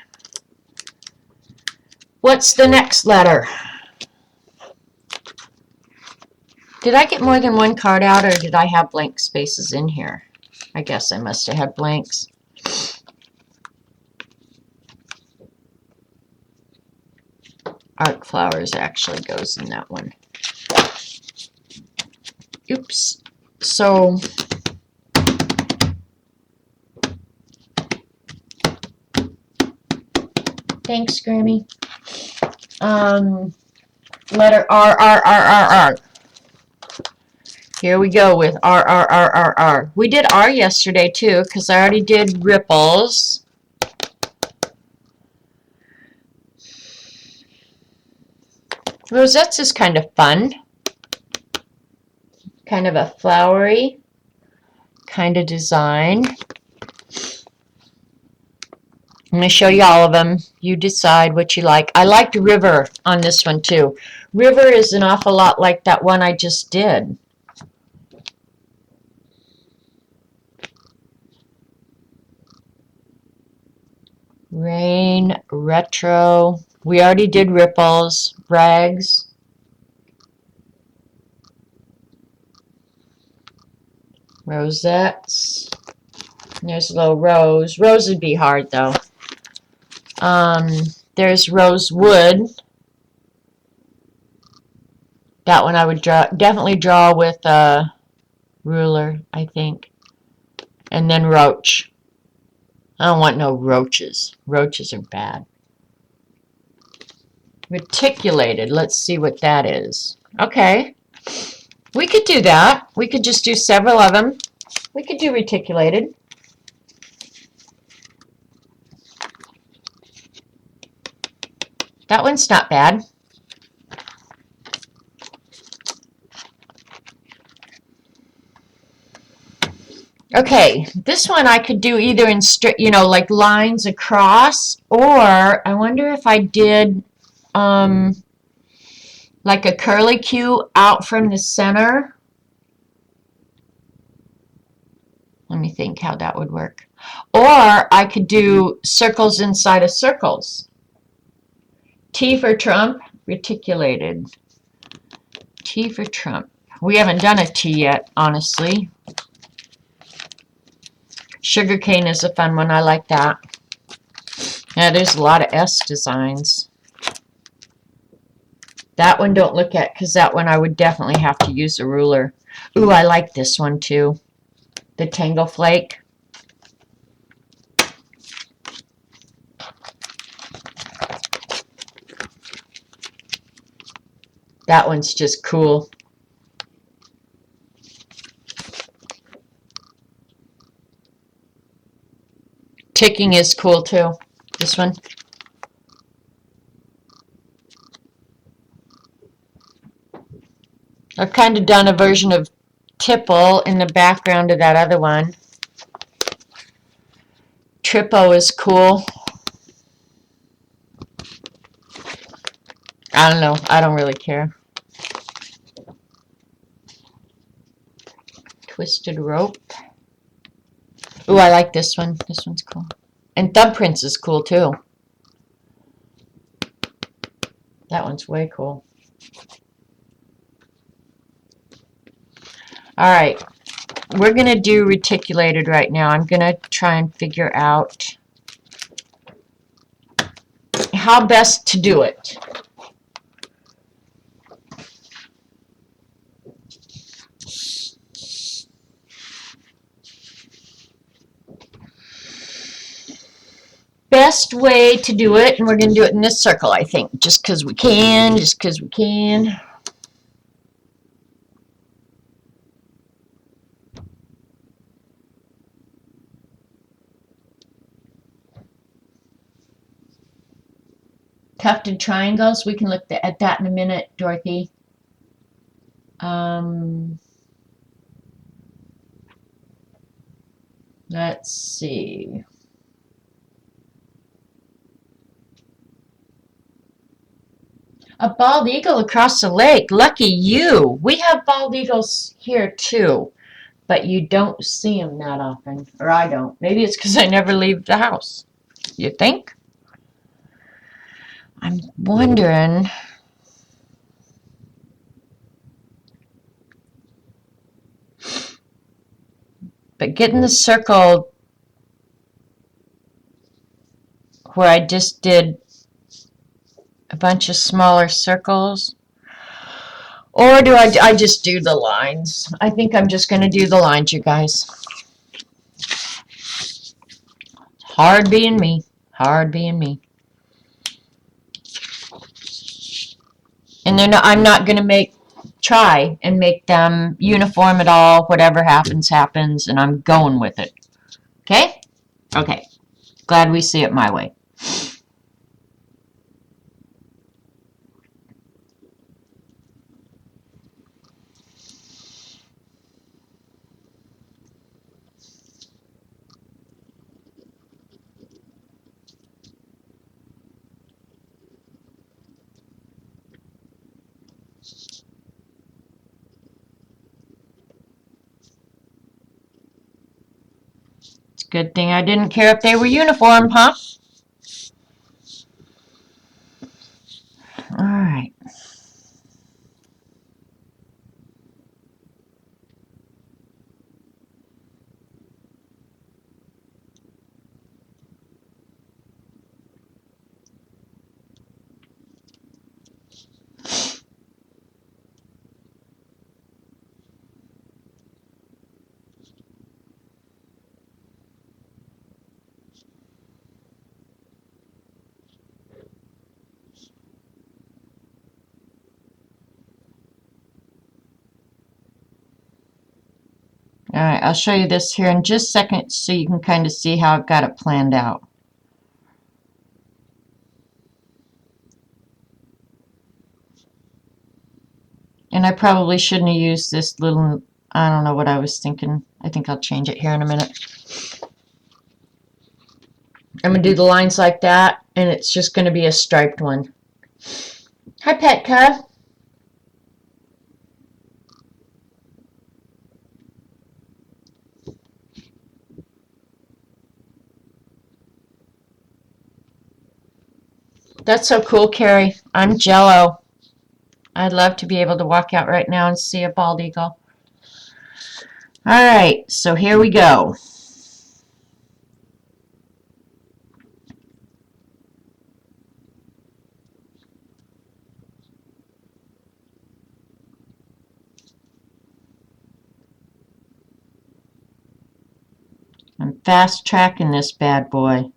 What's the next letter? Did I get more than one card out, or did I have blank spaces in here? I guess I must have had blanks. Arc flowers actually goes in that one. Oops. So thanks, Grammy. Letter R. Here we go with R. We did R yesterday too, because I already did ripples. Rosettes is kind of fun. Kind of a flowery kind of design. I'm going to show you all of them. You decide what you like. I liked River on this one too. River is an awful lot like that one I just did. Rain, retro. We already did ripples, rags. Rosettes. There's a little rose. Rose would be hard though. There's rosewood. That one I would definitely draw with a ruler, I think. And then roach. I don't want no roaches. Roaches are bad. Reticulated. Let's see what that is. Okay. We could do that. We could just do several of them. We could do reticulated. That one's not bad. Okay, this one I could do either in straight, you know, like lines across, or I wonder if I did like a curly Q out from the center. Let me think how that would work. Or I could do circles inside of circles. T for Trump, reticulated. T for Trump. We haven't done a T yet, honestly. Sugarcane is a fun one. I like that. Yeah, there's a lot of S designs. That one don't look at, because that one I would definitely have to use a ruler. Ooh, I like this one too. The Tangle Flake. That one's just cool. Ticking is cool too. This one. I've kind of done a version of Tipple in the background of that other one. Trippo is cool. I don't know. I don't really care. Twisted Rope. Ooh, I like this one. This one's cool. And Thumbprints is cool too. That one's way cool. Alright. We're going to do reticulated right now. I'm going to try and figure out how best to do it. Best way to do it, and we're going to do it in this circle, I think, just because we can, just because we can. Tufted triangles, we can look at that in a minute, Dorothy. Let's see. A bald eagle across the lake. Lucky you. We have bald eagles here too, but you don't see them that often, or I don't. Maybe it's because I never leave the house. You think? I'm wondering. But getting the circle where I just did a bunch of smaller circles, or do I just do the lines? I think I'm just going to do the lines, you guys. Hard being me. Hard being me. And then I'm not going to try and make them uniform at all. Whatever happens, happens, and I'm going with it. Okay? Okay. Glad we see it my way. Good thing I didn't care if they were uniform, huh? All right. All right, I'll show you this here in just a second so you can kind of see how I've got it planned out. I probably shouldn't have used this little, I don't know what I was thinking. I think I'll change it here in a minute. I'm going to do the lines like that, and it's just going to be a striped one. Hi, Petka. That's so cool, Carrie. I'm jello. I'd love to be able to walk out right now and see a bald eagle. All right, so here we go. I'm fast tracking this bad boy.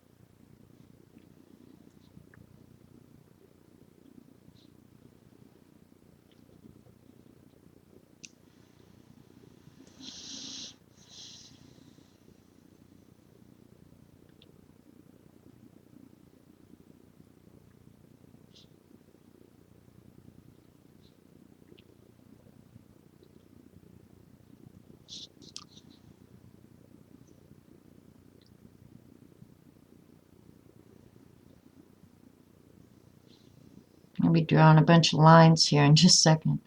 I'll be drawing a bunch of lines here in just a second.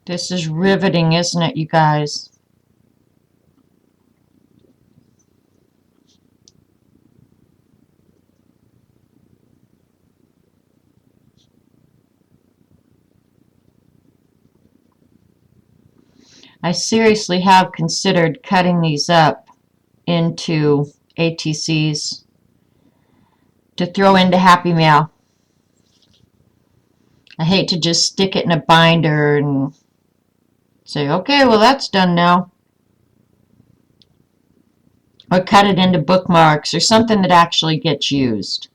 This is riveting, isn't it, you guys? I seriously have considered cutting these up into ATCs to throw into Happy Mail. I hate to just stick it in a binder and say, okay, well, that's done now. Or cut it into bookmarks or something that actually gets used.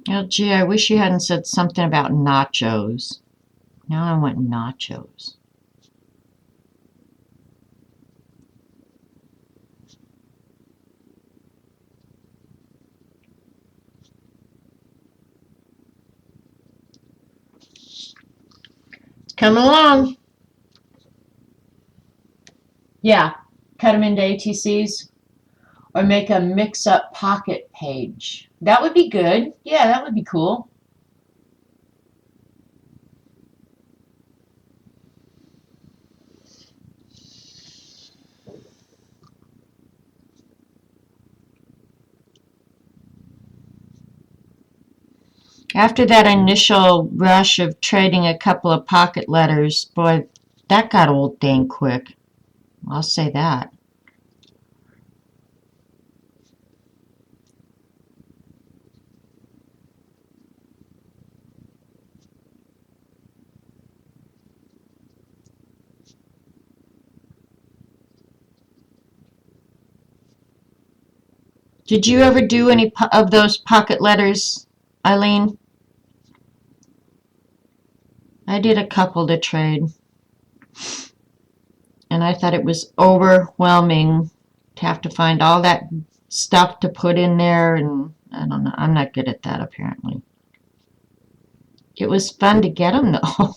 Oh, gee, I wish you hadn't said something about nachos. Now I want nachos. It's coming along. Yeah, cut them into ATCs or make a mix-up pocket page. That would be good. Yeah, that would be cool. After that initial rush of trading a couple of pocket letters, boy, that got old dang quick. I'll say that. Did you ever do any of those pocket letters, Eileen? I did a couple to trade, and I thought it was overwhelming to have to find all that stuff to put in there, and I don't know. I'm not good at that, apparently. It was fun to get them, though.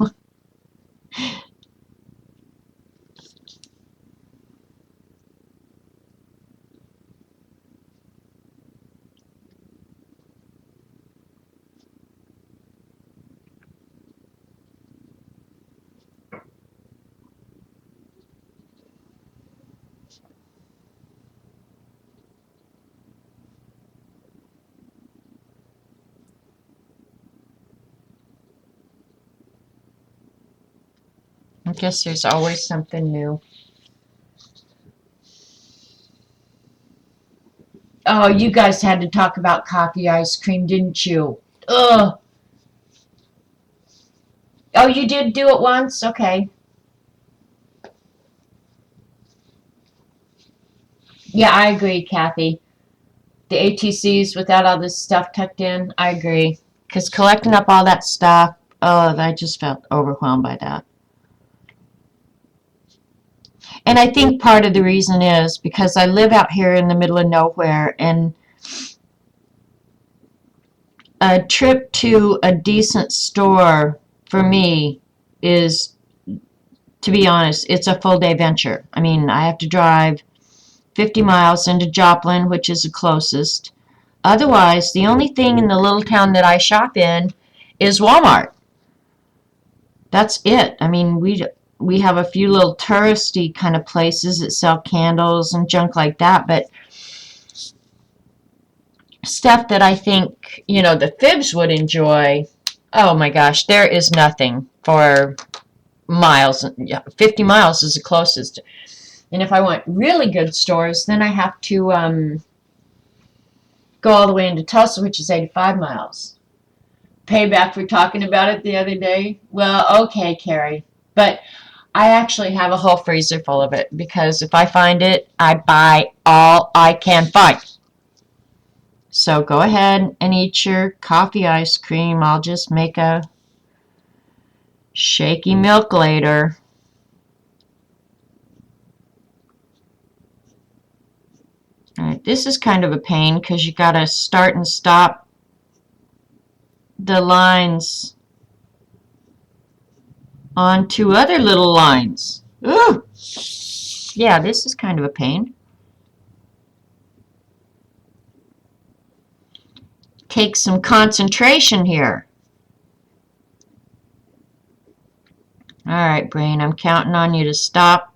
I guess there's always something new. Oh, you guys had to talk about coffee ice cream, didn't you? Ugh. Oh, you did do it once? Okay. Yeah, I agree, Kathy. The ATCs without all this stuff tucked in, I agree. Because collecting up all that stuff, oh, I just felt overwhelmed by that. And I think part of the reason is because I live out here in the middle of nowhere, and a trip to a decent store for me is, to be honest, it's a full day venture. I mean, I have to drive 50 miles into Joplin, which is the closest. Otherwise, the only thing in the little town that I shop in is Walmart. That's it. I mean, we have a few little touristy kind of places that sell candles and junk like that, but stuff that I think, the Fibs would enjoy, oh my gosh, there is nothing for miles. Yeah, 50 miles is the closest. And if I want really good stores, then I have to go all the way into Tulsa, which is 85 miles. Payback for talking about it the other day. Well, okay, Carrie. But I actually have a whole freezer full of it because if I find it, I buy all I can find. So go ahead and eat your coffee ice cream. I'll just make a shaky milk later. All right, this is kind of a pain because you got to start and stop the lines on two other little lines. Ooh! Yeah, this is kind of a pain. Take some concentration here. All right, brain, I'm counting on you to stop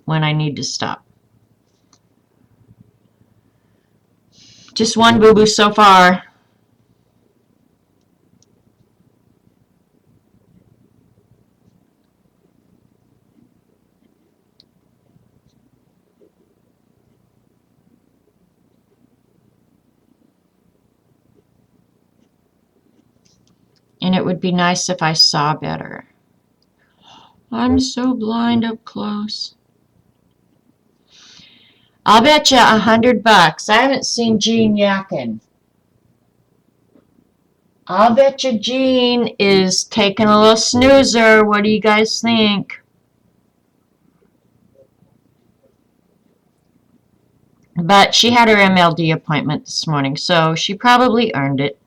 when I need to stop. Just one boo-boo so far. And it would be nice if I saw better. I'm so blind up close. I'll bet you $100. I haven't seen Gene yakking. I'll bet you Jean is taking a little snoozer. What do you guys think? But she had her MLD appointment this morning, so she probably earned it.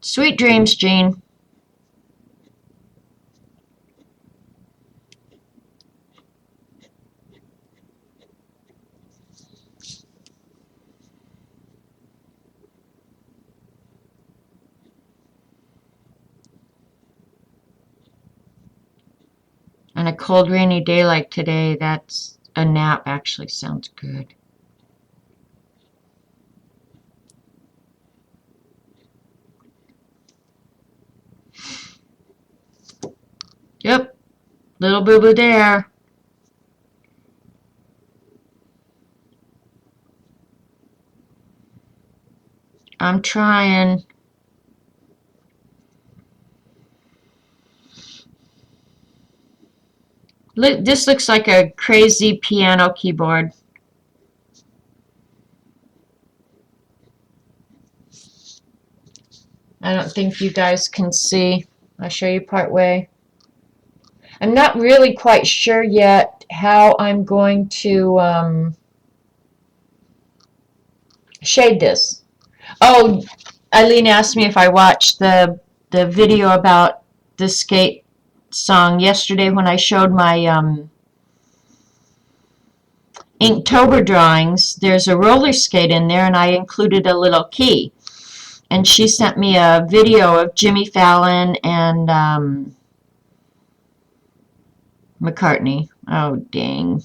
Sweet dreams, Jean. On a cold, rainy day like today, that's a nap actually sounds good. Yep, little boo-boo there. I'm trying. Look, this looks like a crazy piano keyboard. I don't think you guys can see. I'll show you part way. I'm not really quite sure yet how I'm going to shade this. Oh, Eileen asked me if I watched the video about the skate song yesterday when I showed my Inktober drawings. There's a roller skate in there, and I included a little key. And she sent me a video of Jimmy Fallon and McCartney. Oh, dang.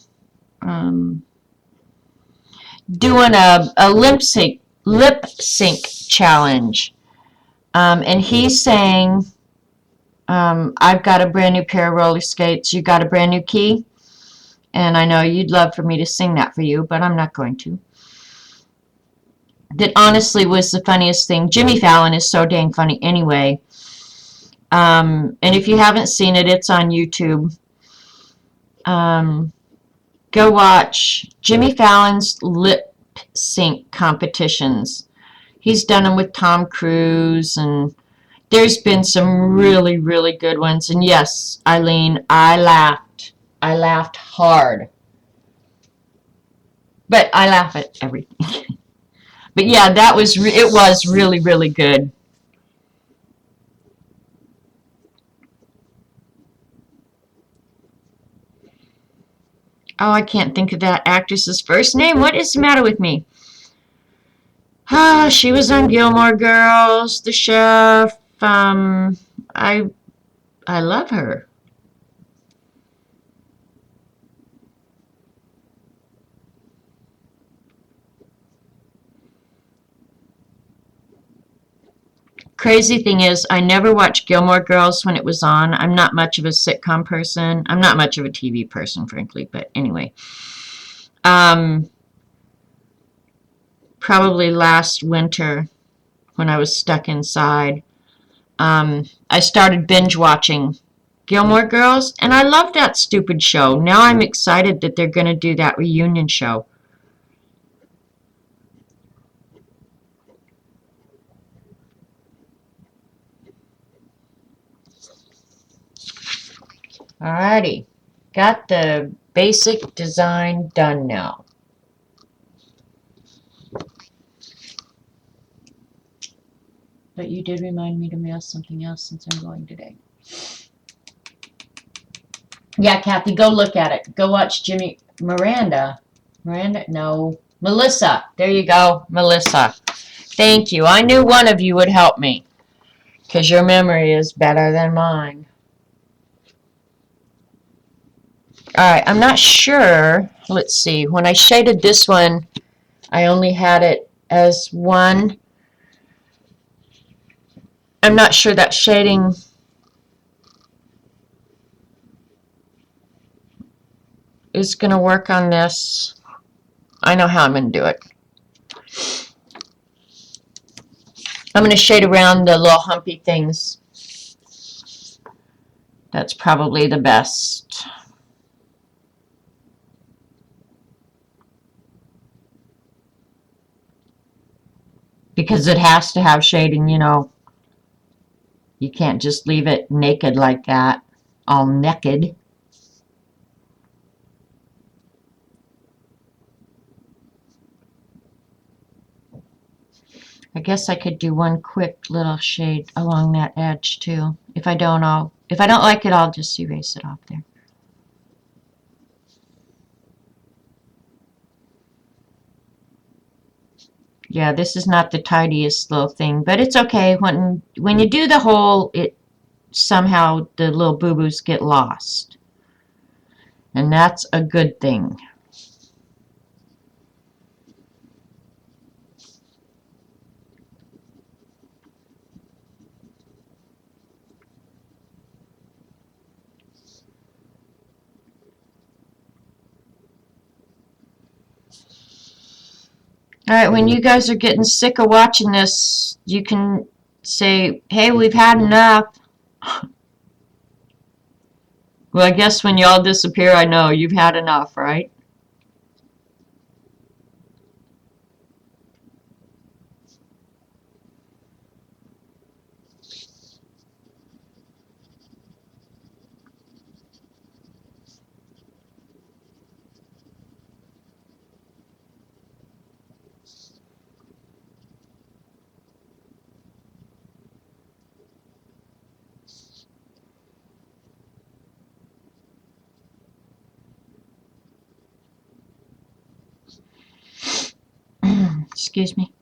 Doing a lip sync challenge. And he's saying, I've got a brand new pair of roller skates. You got a brand new key? And I know you'd love for me to sing that for you, but I'm not going to. That honestly was the funniest thing. Jimmy Fallon is so dang funny anyway. And if you haven't seen it, it's on YouTube. Go watch Jimmy Fallon's lip sync competitions. He's done them with Tom Cruise, and there's been some really, really good ones. And yes, Eileen, I laughed. I laughed hard. But I laugh at everything. But yeah, it was really, really good. Oh, I can't think of that actress's first name. What is the matter with me? Ah, she was on Gilmore Girls, The Chef. I I love her. Crazy thing is, I never watched Gilmore Girls when it was on. I'm not much of a sitcom person. I'm not much of a TV person, frankly. But anyway, um, probably last winter when I was stuck inside, I started binge watching Gilmore Girls, and I love that stupid show. Now I'm excited that they're going to do that reunion show. Alrighty, got the basic design done now. But you did remind me to mail something else since I'm going today. Yeah, Kathy, go look at it. Go watch Jimmy Miranda. Miranda? No. Melissa. There you go. Melissa. Thank you. I knew one of you would help me because your memory is better than mine. Alright, I'm not sure. Let's see. When I shaded this one, I only had it as one. I'm not sure that shading is going to work on this. I know how I'm going to do it. I'm going to shade around the little humpy things. That's probably the best. Because it has to have shading, you know. You can't just leave it naked like that, all naked. I guess I could do one quick little shade along that edge too. If I don't like it, I'll just erase it off there. Yeah, this is not the tidiest little thing, but it's okay. When you do the whole, it somehow the little boo-boos get lost. And that's a good thing. Alright, when you guys are getting sick of watching this, you can say, hey, we've had enough. Well, I guess when y'all disappear, I know you've had enough, right? Excuse me.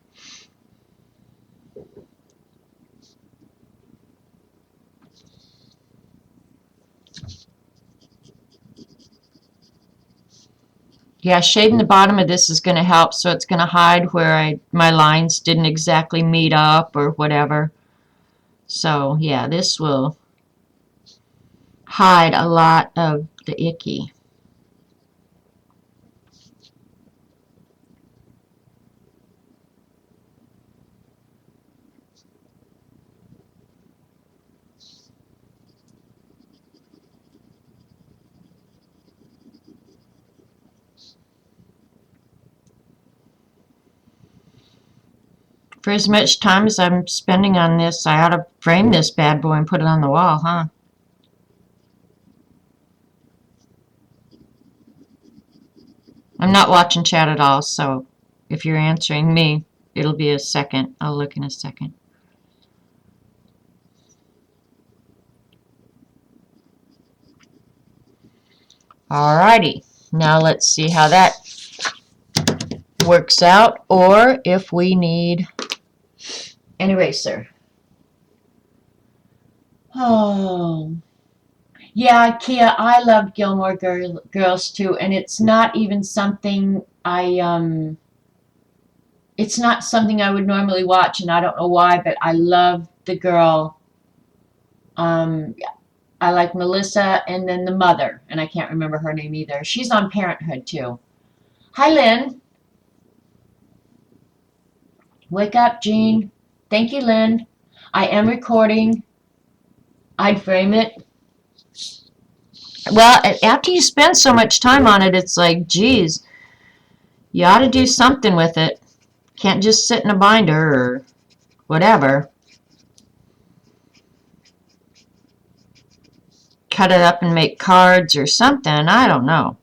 Yeah, shading the bottom of this is going to help, so it's going to hide where my lines didn't exactly meet up or whatever. So, yeah, this will hide a lot of the icky. For as much time as I'm spending on this, I ought to frame this bad boy and put it on the wall, huh? I'm not watching chat at all, so if you're answering me, it'll be a second. I'll look in a second. Alrighty, now let's see how that works out, or if we need an eraser. Oh, yeah, Kia, I love Gilmore Girls too, and it's not even something it's not something I would normally watch, and I don't know why, but I love the girl. Um, I like Melissa, and then the mother, and I can't remember her name either. She's on Parenthood too. Hi, Lynn. Wake up, Jean. Thank you, Lynn. I am recording. I'd frame it. Well, after you spend so much time on it, it's like, geez, you ought to do something with it. Can't just sit in a binder or whatever. Cut it up and make cards or something. I don't know.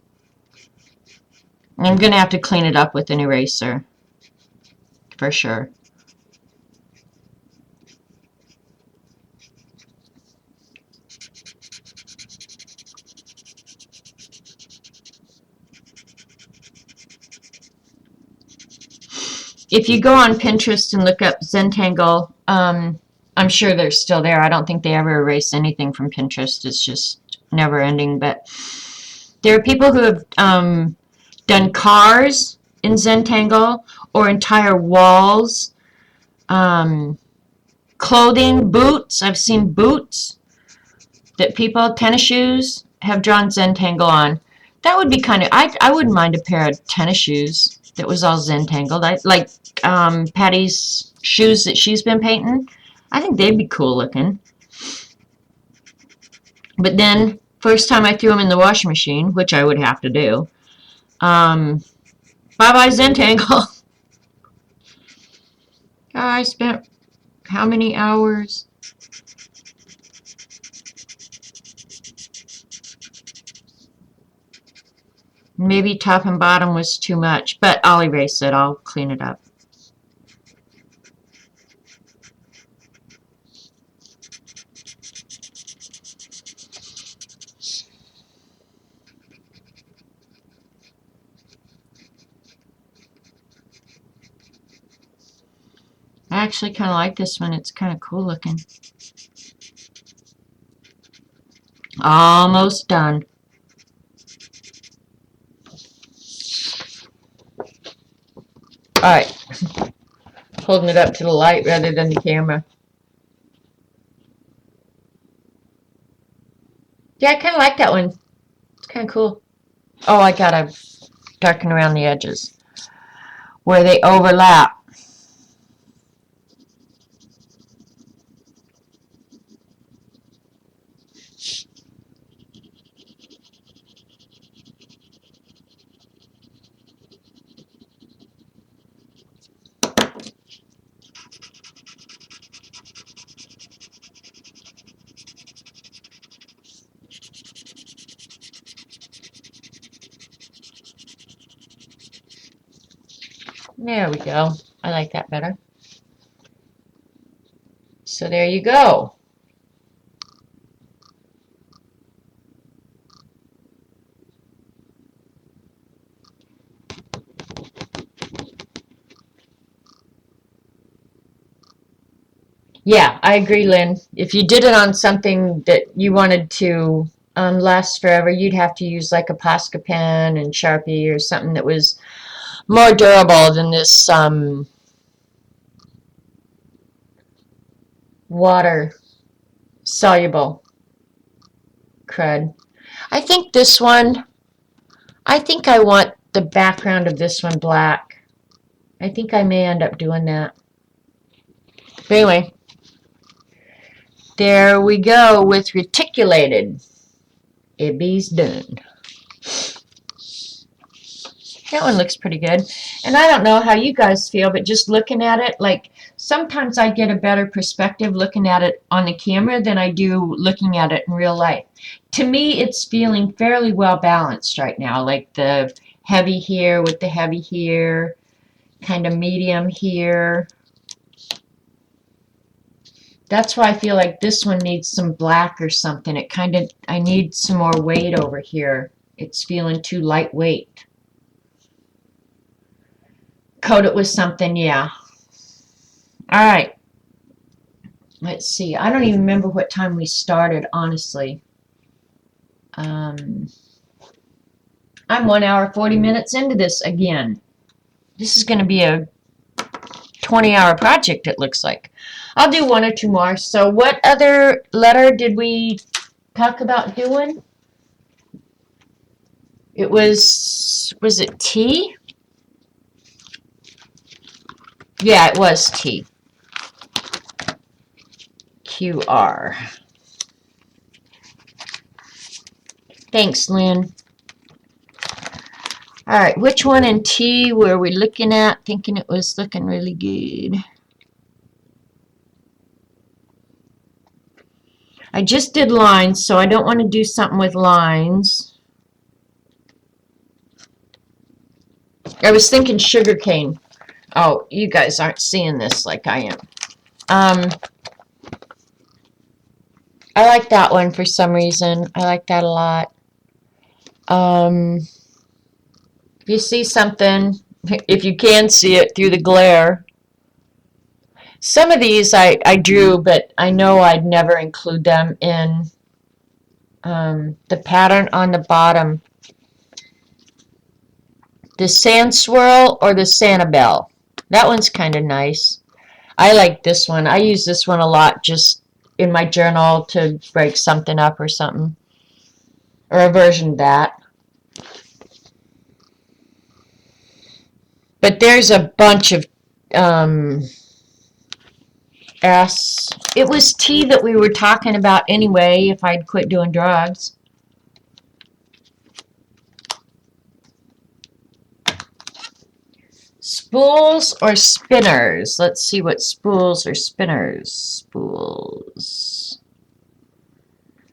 I'm going to have to clean it up with an eraser. For sure. If you go on Pinterest and look up Zentangle, I'm sure they're still there. I don't think they ever erase anything from Pinterest. It's just never ending. But there are people who have done cars in Zentangle or entire walls, clothing, boots. I've seen boots that people, tennis shoes, have drawn Zentangle on. That would be kind of, I wouldn't mind a pair of tennis shoes that was all Zentangled. Like Patty's shoes that she's been painting. I think they'd be cool looking. But then, first time I threw them in the washing machine, which I would have to do, bye-bye Zentangle. I spent how many hours? Maybe top and bottom was too much, but I'll erase it. I'll clean it up. I actually kind of like this one. It's kind of cool looking. Almost done. Alright. Holding it up to the light rather than the camera. Yeah, I kind of like that one. It's kind of cool. Oh, I gotta darken around the edges. where they overlap. There we go. I like that better. So there you go. Yeah, I agree, Lynn. If you did it on something that you wanted to last forever, you'd have to use like a Posca pen and Sharpie or something that was more durable than this water soluble crud. I think this one, I think I want the background of this one black. I think I may end up doing that. But anyway, there we go with reticulated. Ibby's done. That one looks pretty good. And I don't know how you guys feel, but just looking at it, like sometimes I get a better perspective looking at it on the camera than I do looking at it in real life. To me, it's feeling fairly well balanced right now, like the heavy here with the heavy here, kind of medium here. That's why I feel like this one needs some black or something. It kind of, I need some more weight over here. It's feeling too lightweight. Coat it with something, yeah. All right. Let's see. I don't even remember what time we started, honestly. I'm 1 hour, 40 minutes into this again. This is going to be a 20-hour project, it looks like. I'll do one or two more. So what other letter did we talk about doing? It was it T? Yeah, it was T. QR. Thanks, Lynn. All right, which one in T were we looking at, thinking it was looking really good? I just did lines, so I don't want to do something with lines. I was thinking sugarcane. Oh, you guys aren't seeing this like I am. I like that one for some reason. I like that a lot. If you see something, if you can see it through the glare. Some of these I drew, but I know I'd never include them in the pattern on the bottom. The Sand Swirl or the Sanibel. That one's kind of nice. I like this one. I use this one a lot just in my journal to break something up or something. Or a version of that. But there's a bunch of S. It was T that we were talking about anyway, if I'd quit doing drugs. Spools or spinners? Let's see what spools or spinners. Spools.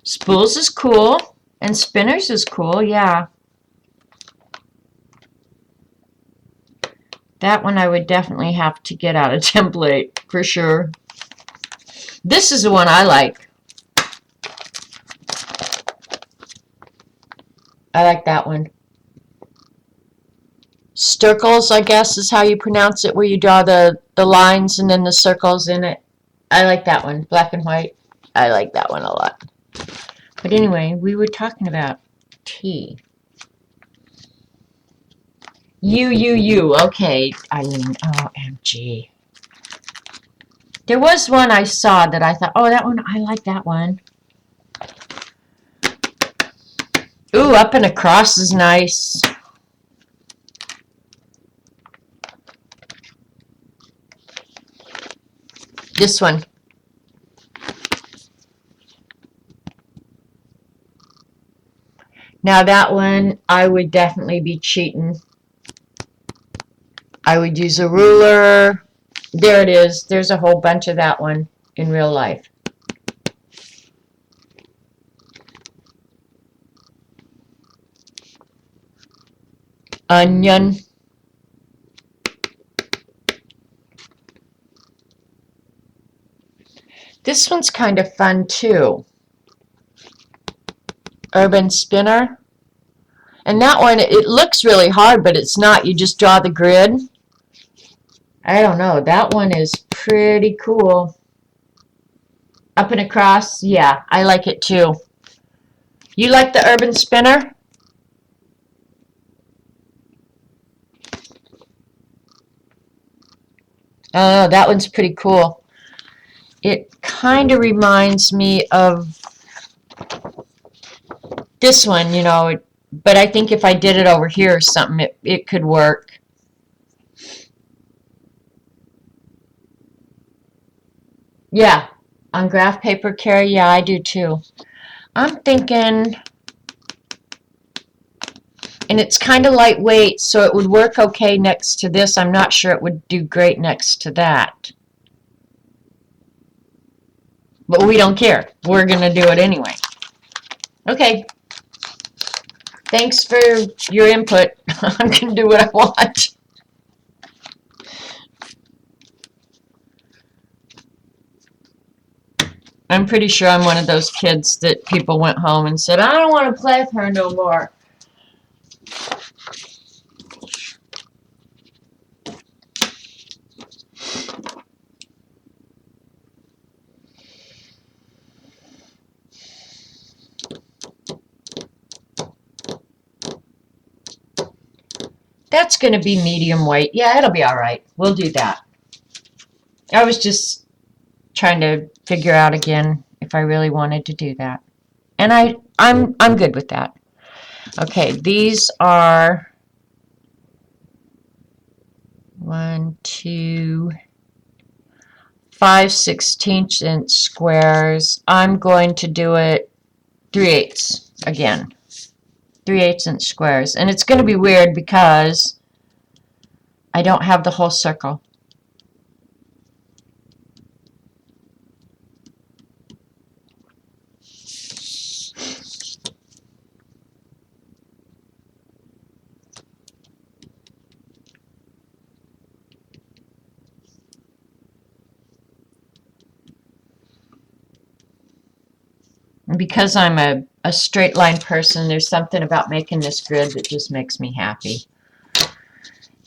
Spools is cool. And spinners is cool, yeah. That one I would definitely have to get out of template, for sure. This is the one I like. I like that one. Stirkles, I guess, is how you pronounce it, where you draw the lines and then the circles in it. I like that one. Black and white. I like that one a lot. But anyway, we were talking about T. U. Okay, Eileen. OMG. There was one I saw that I thought, oh, that one, I like that one. Ooh, up and across is nice. This one. Now that one, I would definitely be cheating. I would use a ruler. There it is. There's a whole bunch of that one in real life. Onion. This one's kind of fun too. Urban spinner. And that one, it looks really hard, but it's not. You just draw the grid. I don't know. That one is pretty cool. Up and across. Yeah, I like it too. You like the urban spinner? Oh, that one's pretty cool. It kind of reminds me of this one, you know, but I think if I did it over here or something, it could work. Yeah, on graph paper, Carrie, yeah, I do too. I'm thinking, and it's kind of lightweight, so it would work okay next to this. I'm not sure it would do great next to that. But we don't care. We're going to do it anyway. Okay. Thanks for your input. I'm going to do what I want. I'm pretty sure I'm one of those kids that people went home and said, I don't want to play with her no more. That's going to be medium weight. Yeah, it'll be all right. We'll do that. I was just trying to figure out again if I really wanted to do that. And I'm good with that. Okay, these are 1, 2, 5/16" squares. I'm going to do it 3/8 again. 3/8" squares. And it's going to be weird because I don't have the whole circle. And because I'm a straight line person, there's something about making this grid that just makes me happy.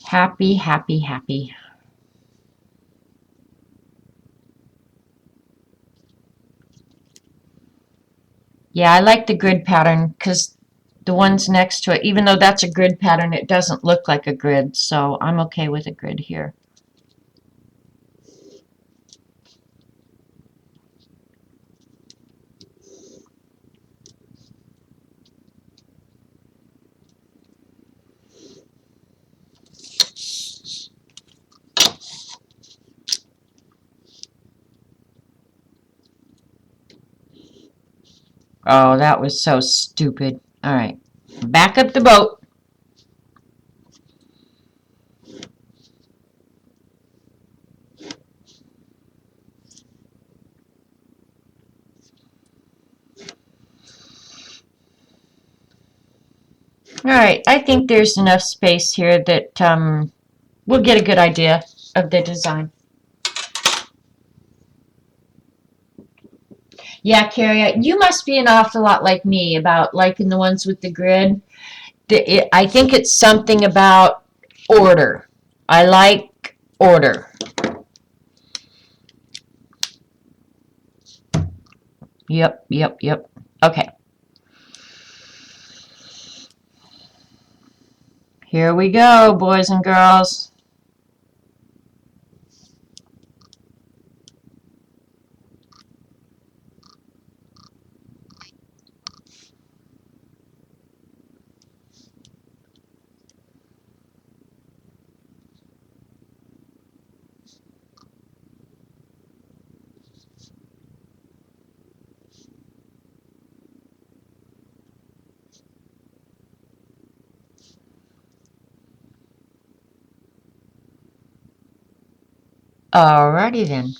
Happy, happy, happy. Yeah, I like the grid pattern because the ones next to it, even though that's a grid pattern, it doesn't look like a grid, so I'm okay with a grid here. Oh, that was so stupid. All right, back up the boat. All right, I think there's enough space here that we'll get a good idea of the design. Yeah, Carrie, you must be an awful lot like me about liking the ones with the grid. I think it's something about order. I like order. Yep, yep, yep. Okay. Here we go, boys and girls. Alrighty then.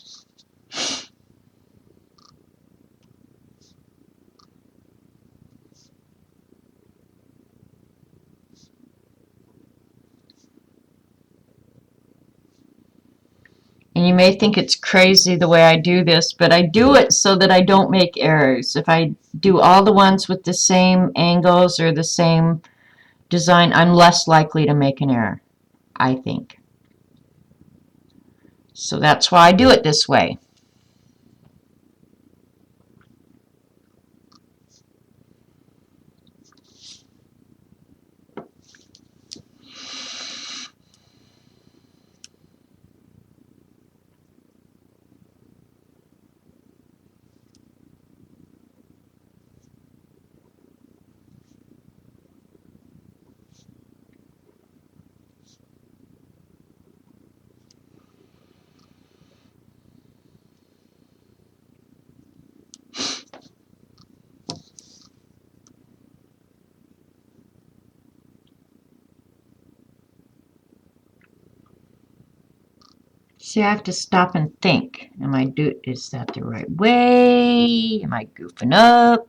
And you may think it's crazy the way I do this, but I do it so that I don't make errors. If I do all the ones with the same angles or the same design, I'm less likely to make an error, I think. So that's why I do it this way. See, I have to stop and think. Is that the right way? Am I goofing up?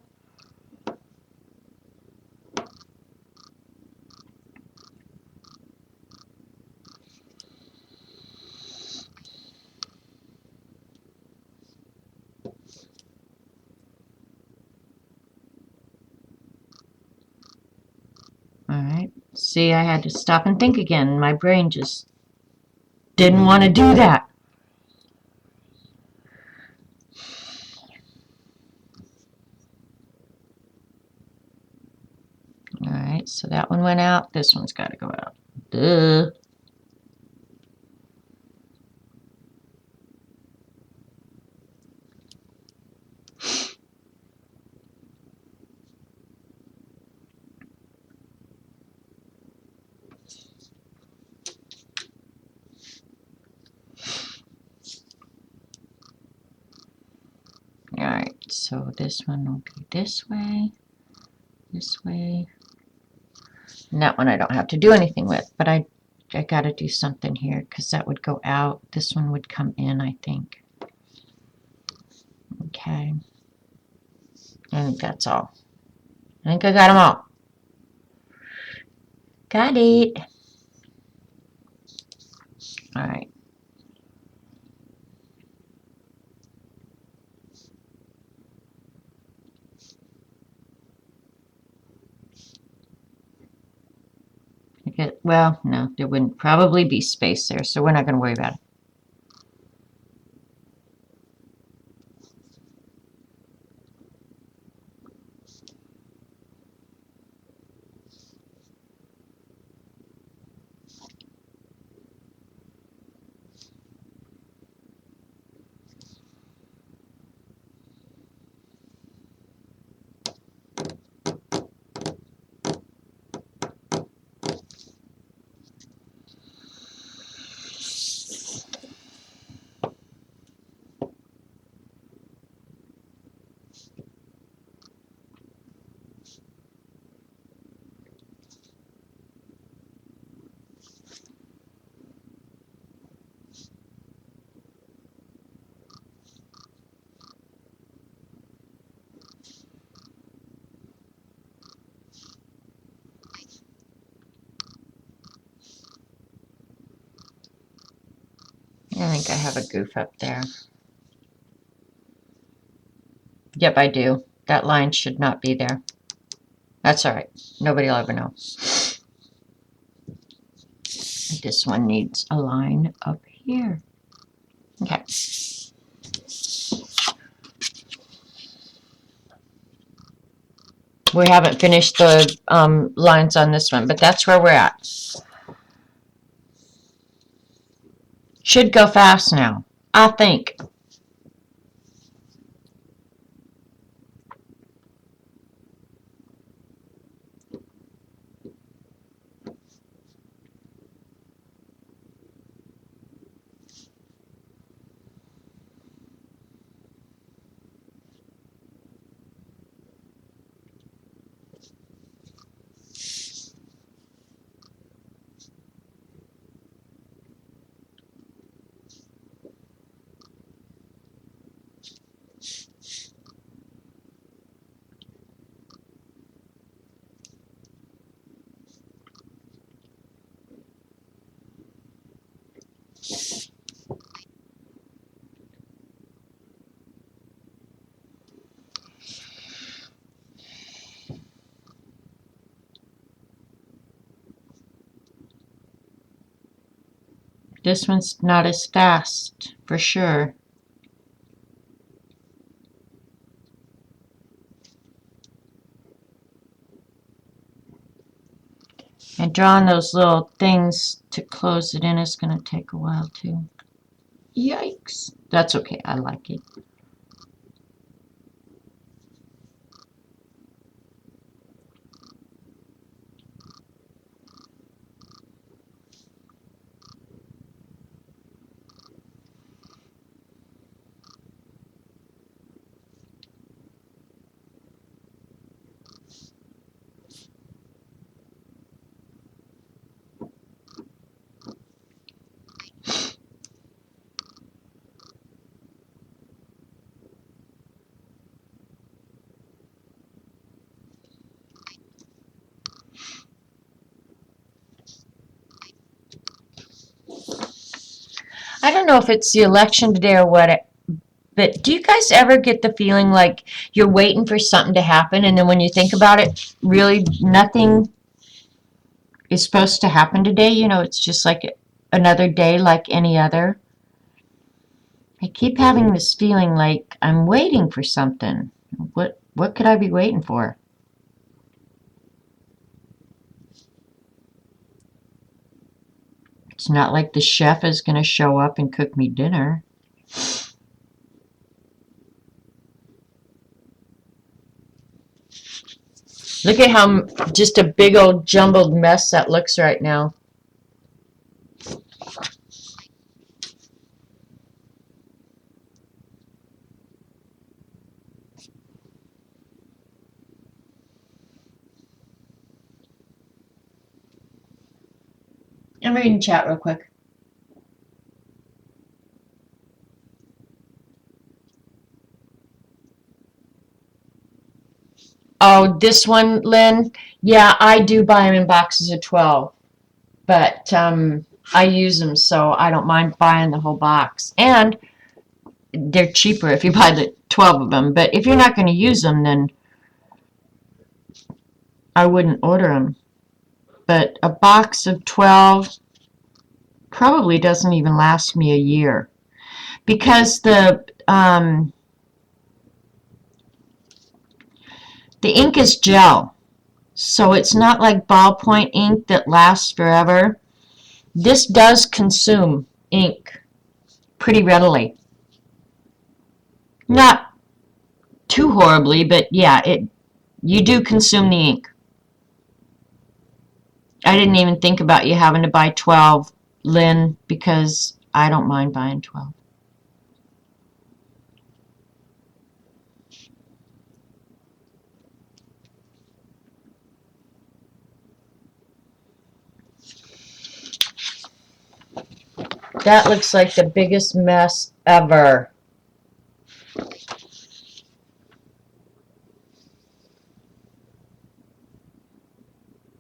Alright. See, I had to stop and think again. My brain just didn't want to do that. Alright, so that one went out. This one's got to go out. Duh. Alright, so this one will be this way, and that one I don't have to do anything with, but I got to do something here because that would go out. This one would come in, I think. Okay. I think that's all. I think I got them all. Got it. Alright. Well, no, there wouldn't probably be space there, so we're not going to worry about it. I think I have a goof up there. Yep, I do. That line should not be there. That's alright. Nobody will ever know. This one needs a line up here. Okay. We haven't finished the lines on this one, but that's where we're at. Should go fast now, I think. This one's not as fast, for sure. And drawing those little things to close it in is going to take a while, too. Yikes. That's okay. I like it. I don't know if it's the election today or what, but do you guys ever get the feeling like you're waiting for something to happen, and then when you think about it, really nothing is supposed to happen today? You know, it's just like another day like any other. I keep having this feeling like I'm waiting for something. What could I be waiting for? It's not like the chef is going to show up and cook me dinner. Look at how just a big old jumbled mess that looks right now. I'm reading chat real quick. Oh, this one, Lynn? Yeah, I do buy them in boxes of 12, but I use them, so I don't mind buying the whole box. And they're cheaper if you buy the 12 of them, but if you're not going to use them, then I wouldn't order them. But a box of 12 probably doesn't even last me a year because the ink is gel, so it's not like ballpoint ink that lasts forever. This does consume ink pretty readily. Not too horribly, but yeah, you do consume the ink. I didn't even think about you having to buy 12, Lynn, because I don't mind buying 12. That looks like the biggest mess ever.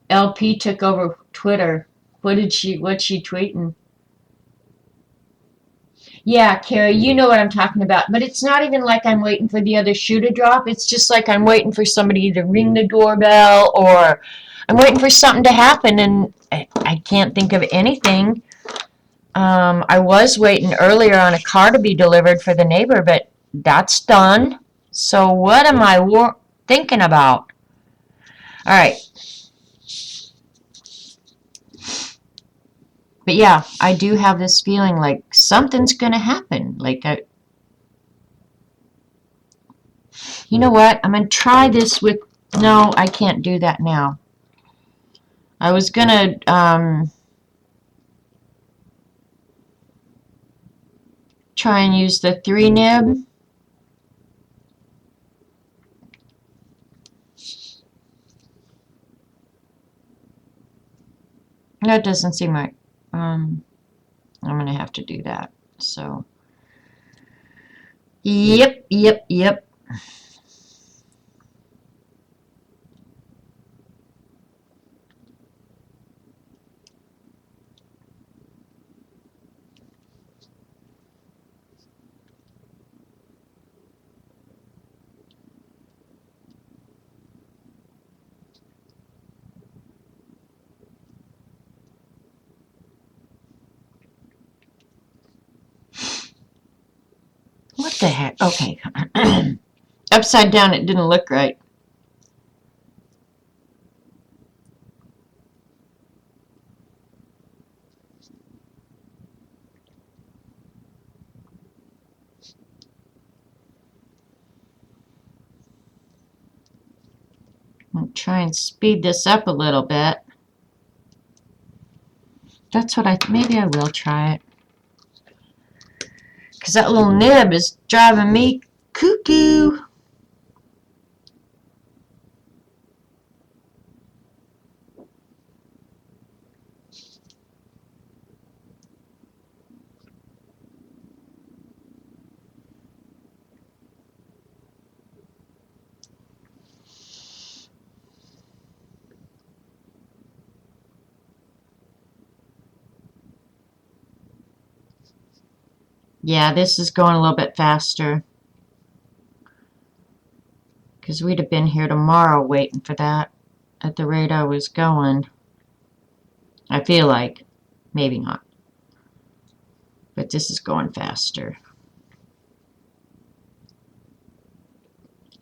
LP took over Twitter. What's she tweeting? Yeah, Carrie, you know what I'm talking about. But it's not even like I'm waiting for the other shoe to drop. It's just like I'm waiting for somebody to ring the doorbell or I'm waiting for something to happen and I can't think of anything. I was waiting earlier on a car to be delivered for the neighbor, but that's done. So what am I thinking about? All right. But yeah, I do have this feeling like something's going to happen. You know what? I'm going to try this with, no, I can't do that now. I was going to, try and use the 3-nib. That doesn't seem right. I'm going to have to do that. So, yep. the heck? Okay. Upside down, it didn't look right. I'll try and speed this up a little bit. That's what maybe I will try it. Because that little nib is driving me cuckoo. Yeah, this is going a little bit faster. Because we'd have been here tomorrow waiting for that at the rate I was going. I feel like. Maybe not. But this is going faster.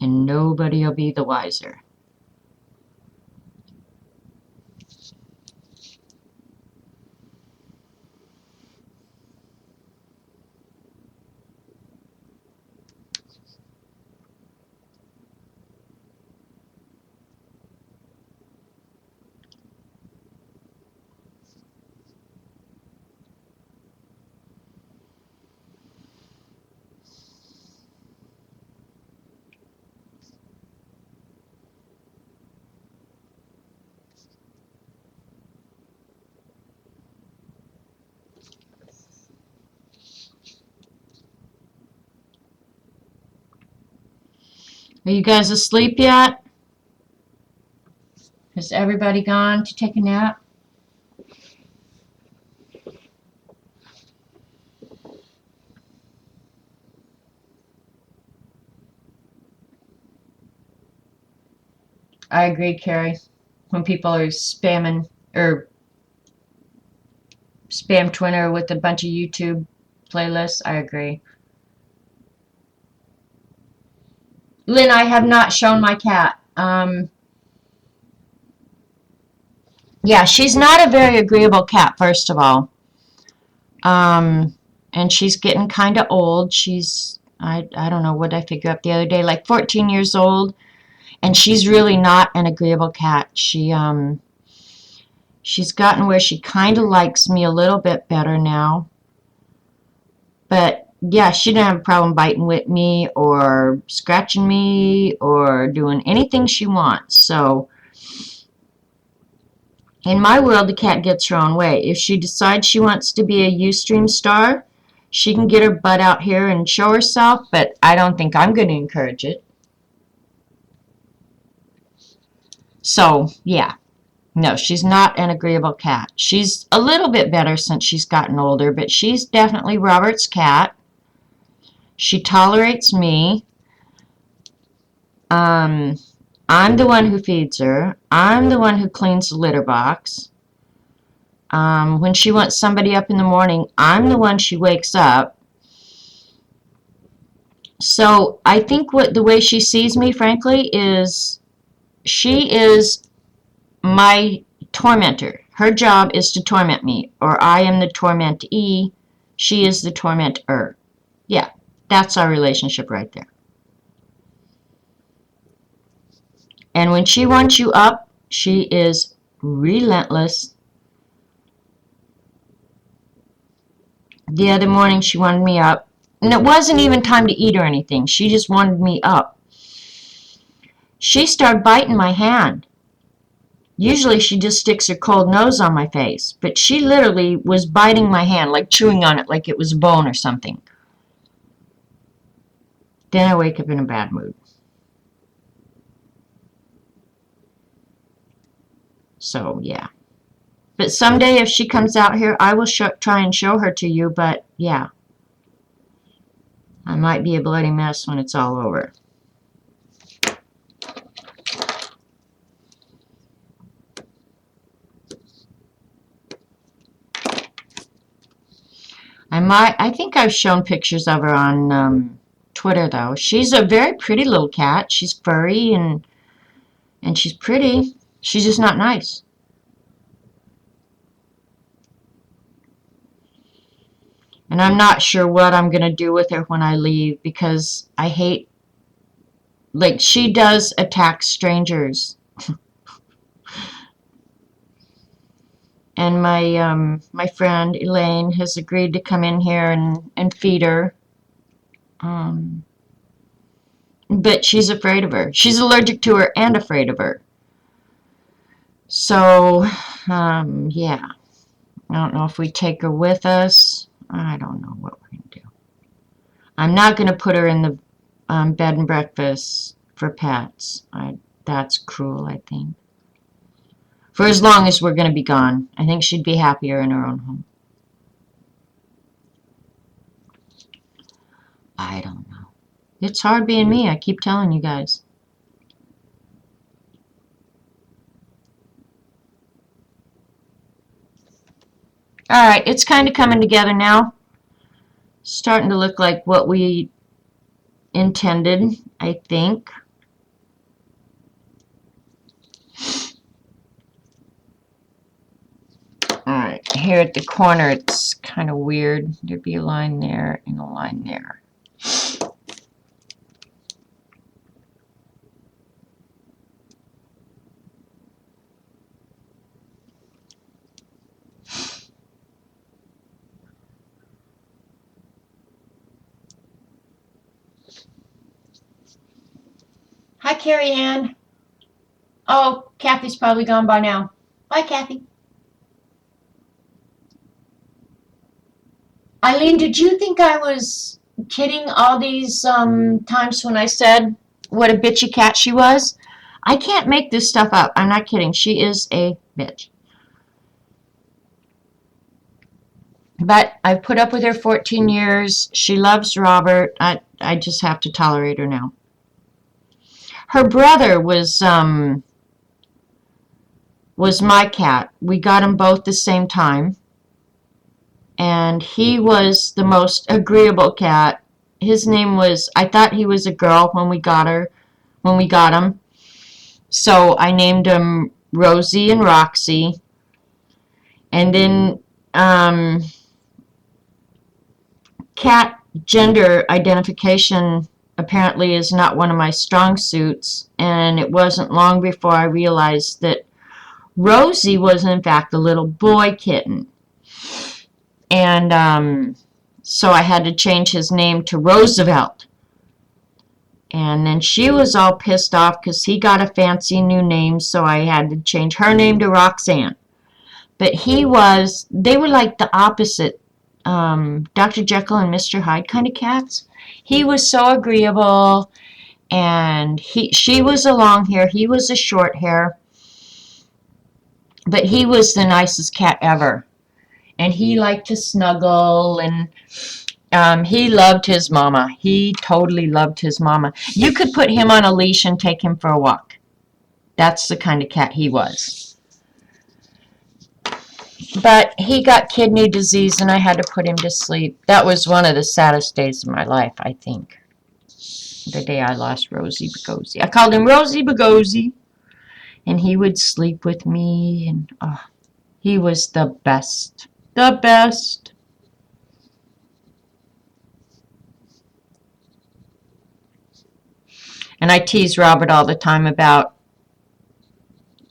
And nobody will be the wiser. Are you guys asleep yet? Has everybody gone to take a nap? I agree, Carrie. When people are spamming or spam Twitter with a bunch of YouTube playlists, I agree. Lynn, I have not shown my cat. Yeah, she's not a very agreeable cat, first of all. And she's getting kind of old. She's, I don't know what I figured up the other day, like 14 years old. And she's really not an agreeable cat. She's gotten where she kind of likes me a little bit better now. But yeah, she didn't have a problem biting with me or scratching me or doing anything she wants. So in my world, the cat gets her own way. If she decides she wants to be a Ustream star, she can get her butt out here and show herself, but I don't think I'm going to encourage it. So, yeah. No, she's not an agreeable cat. She's a little bit better since she's gotten older, but she's definitely Robert's cat. She tolerates me. I'm the one who feeds her. I'm the one who cleans the litter box. When she wants somebody up in the morning, I'm the one she wakes up. So I think the way she sees me, frankly, is she is my tormentor. Her job is to torment me, or I am the tormentee. She is the tormentor. Yeah, that's our relationship right there. And when she wants you up, she is relentless. The other morning she wanted me up, and it wasn't even time to eat or anything. She just wanted me up. She started biting my hand. Usually she just sticks her cold nose on my face, but she literally was biting my hand, like chewing on it like it was a bone or something. Then I wake up in a bad mood. So, yeah. But someday if she comes out here, I will try and show her to you, but yeah. I might be a bloody mess when it's all over. I think I've shown pictures of her on Twitter, though. She's a very pretty little cat. She's furry and she's pretty. She's just not nice. And I'm not sure what I'm going to do with her when I leave because I hate, like, she does attack strangers. And my friend Elaine has agreed to come in here and feed her. But she's afraid of her. She's allergic to her and afraid of her. So, yeah. I don't know if we take her with us. I don't know what we're going to do. I'm not going to put her in the bed and breakfast for pets. That's cruel, I think. For as long as we're going to be gone. I think she'd be happier in her own home. I don't know. It's hard being me, I keep telling you guys. Alright, it's kind of coming together now. Starting to look like what we intended, I think. Alright, here at the corner it's kind of weird. There'd be a line there and a line there. Hi, Carrie Ann. Oh, Kathy's probably gone by now. Bye, Kathy. Eileen, did you think I was kidding all these times when I said what a bitchy cat she was? I can't make this stuff up. I'm not kidding. She is a bitch. But I've put up with her 14 years. She loves Robert. I just have to tolerate her now. Her brother was my cat. We got them both the same time. And he was the most agreeable cat. His name was, I thought he was a girl when we got him. So I named him Rosie and Roxy. And then cat gender identification apparently is not one of my strong suits, and it wasn't long before I realized that Rosie was in fact a little boy kitten. And so I had to change his name to Roosevelt. And then she was all pissed off because he got a fancy new name, so I had to change her name to Roxanne. But they were like the opposite, Dr. Jekyll and Mr. Hyde kind of cats. He was so agreeable, and she was a long hair, he was a short hair, but he was the nicest cat ever. And he liked to snuggle, and he loved his mama. He totally loved his mama. You could put him on a leash and take him for a walk. That's the kind of cat he was. But he got kidney disease, and I had to put him to sleep. That was one of the saddest days of my life, I think. The day I lost Rosie Bagosi. I called him Rosie Bagosi, and he would sleep with me, and he was the best. The best. And I tease Robert all the time about,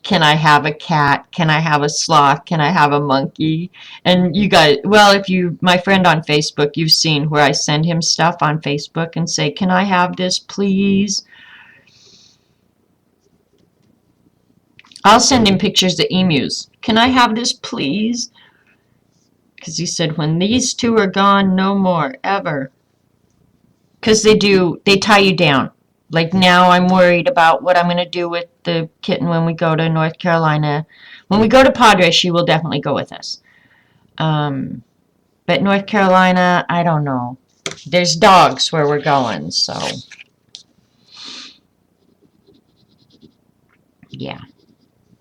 can I have a cat? Can I have a sloth? Can I have a monkey? And you guys, well, if you, my friend on Facebook, you've seen where I send him stuff on Facebook and say, can I have this, please? I'll send him pictures of emus. Can I have this, please? Because he said, when these two are gone, no more, ever. Because they tie you down. Like now I'm worried about what I'm going to do with the kitten when we go to North Carolina. When we go to Padre, she will definitely go with us. But North Carolina, I don't know. There's dogs where we're going, so. Yeah.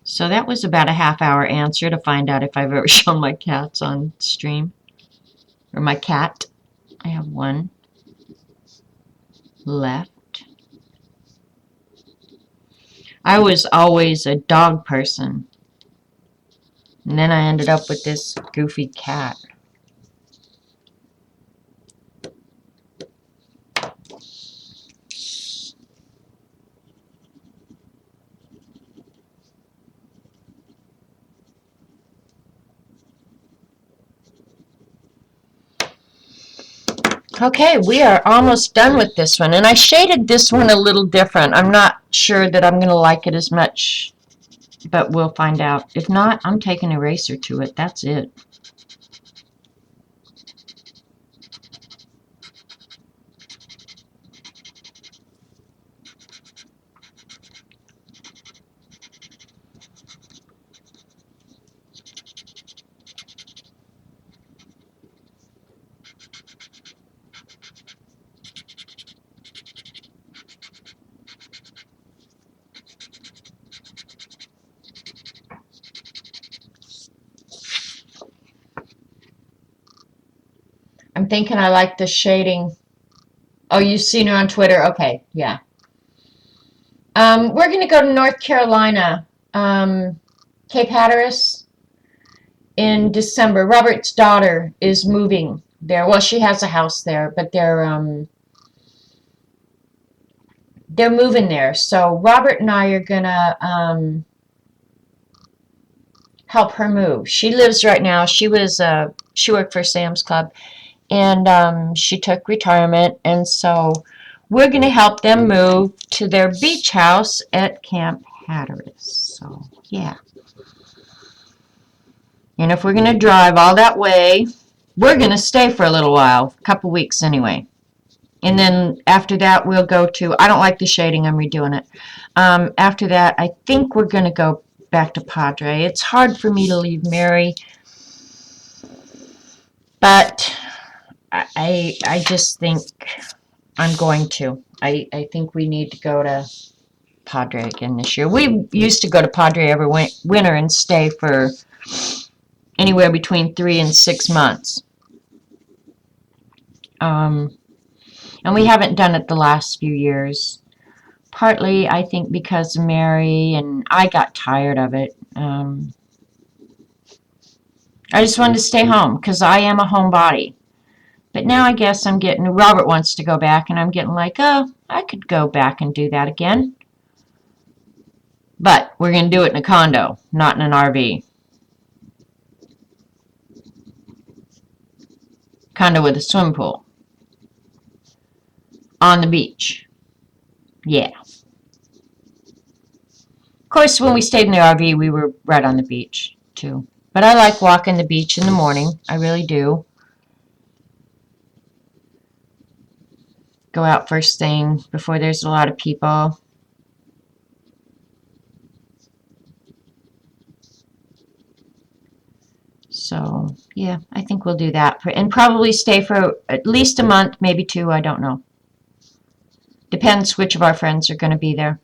So that was about a half-hour answer to find out if I've ever shown my cats on stream. Or my cat. I have one. left. I was always a dog person. And then I ended up with this goofy cat. Okay, we are almost done with this one. And I shaded this one a little different. I'm not sure that I'm going to like it as much, but we'll find out. If not, I'm taking an eraser to it. That's it. I'm thinking I like the shading. Oh, you've seen her on Twitter? Okay, yeah. We're going to go to North Carolina, Cape Hatteras, in December. Robert's daughter is moving there. Well, she has a house there, but they're moving there. So Robert and I are going to help her move. She lives right now. She worked for Sam's Club, and she took retirement, and so we're going to help them move to their beach house at Camp Hatteras. So, yeah. And if we're going to drive all that way, we're going to stay for a little while, a couple weeks anyway. And then after that, we'll go to, I don't like the shading, I'm redoing it. After that, I think we're going to go back to Padre. It's hard for me to leave Mary, but I just think I'm going to. I think we need to go to Padre again this year. We used to go to Padre every winter and stay for anywhere between 3 and 6 months. And we haven't done it the last few years. Partly, I think, because of Mary, and I got tired of it. I just wanted to stay home because I am a homebody. But now I guess I'm getting, Robert wants to go back, and I'm getting like, oh, I could go back and do that again. But we're going to do it in a condo, not in an RV. Condo with a swimming pool. On the beach. Yeah. Of course, when we stayed in the RV, we were right on the beach, too. But I like walking the beach in the morning. I really do. Go out first thing before there's a lot of people. So, yeah, I think we'll do that. And probably stay for at least a month, maybe 2, I don't know. Depends which of our friends are going to be there.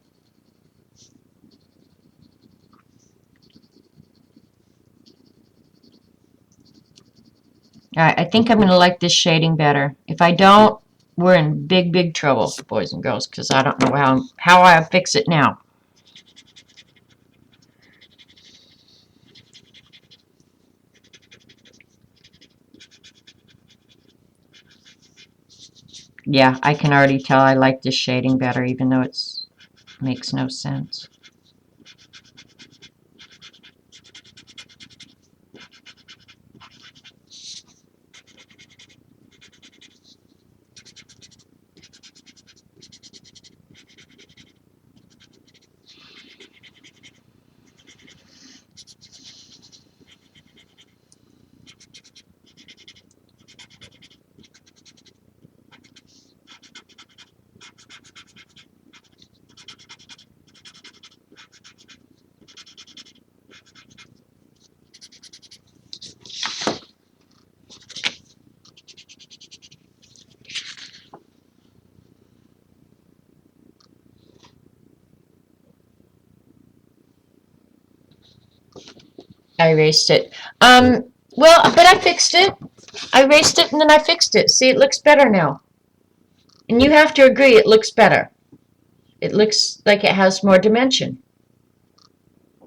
Alright, I think I'm going to like this shading better. If I don't, we're in big, big trouble, boys and girls, because I don't know how I fix it now. Yeah, I can already tell I like this shading better, even though it makes no sense. I erased it. Well, but I fixed it. I erased it and then I fixed it. See, it looks better now. And you have to agree it looks better. It looks like it has more dimension.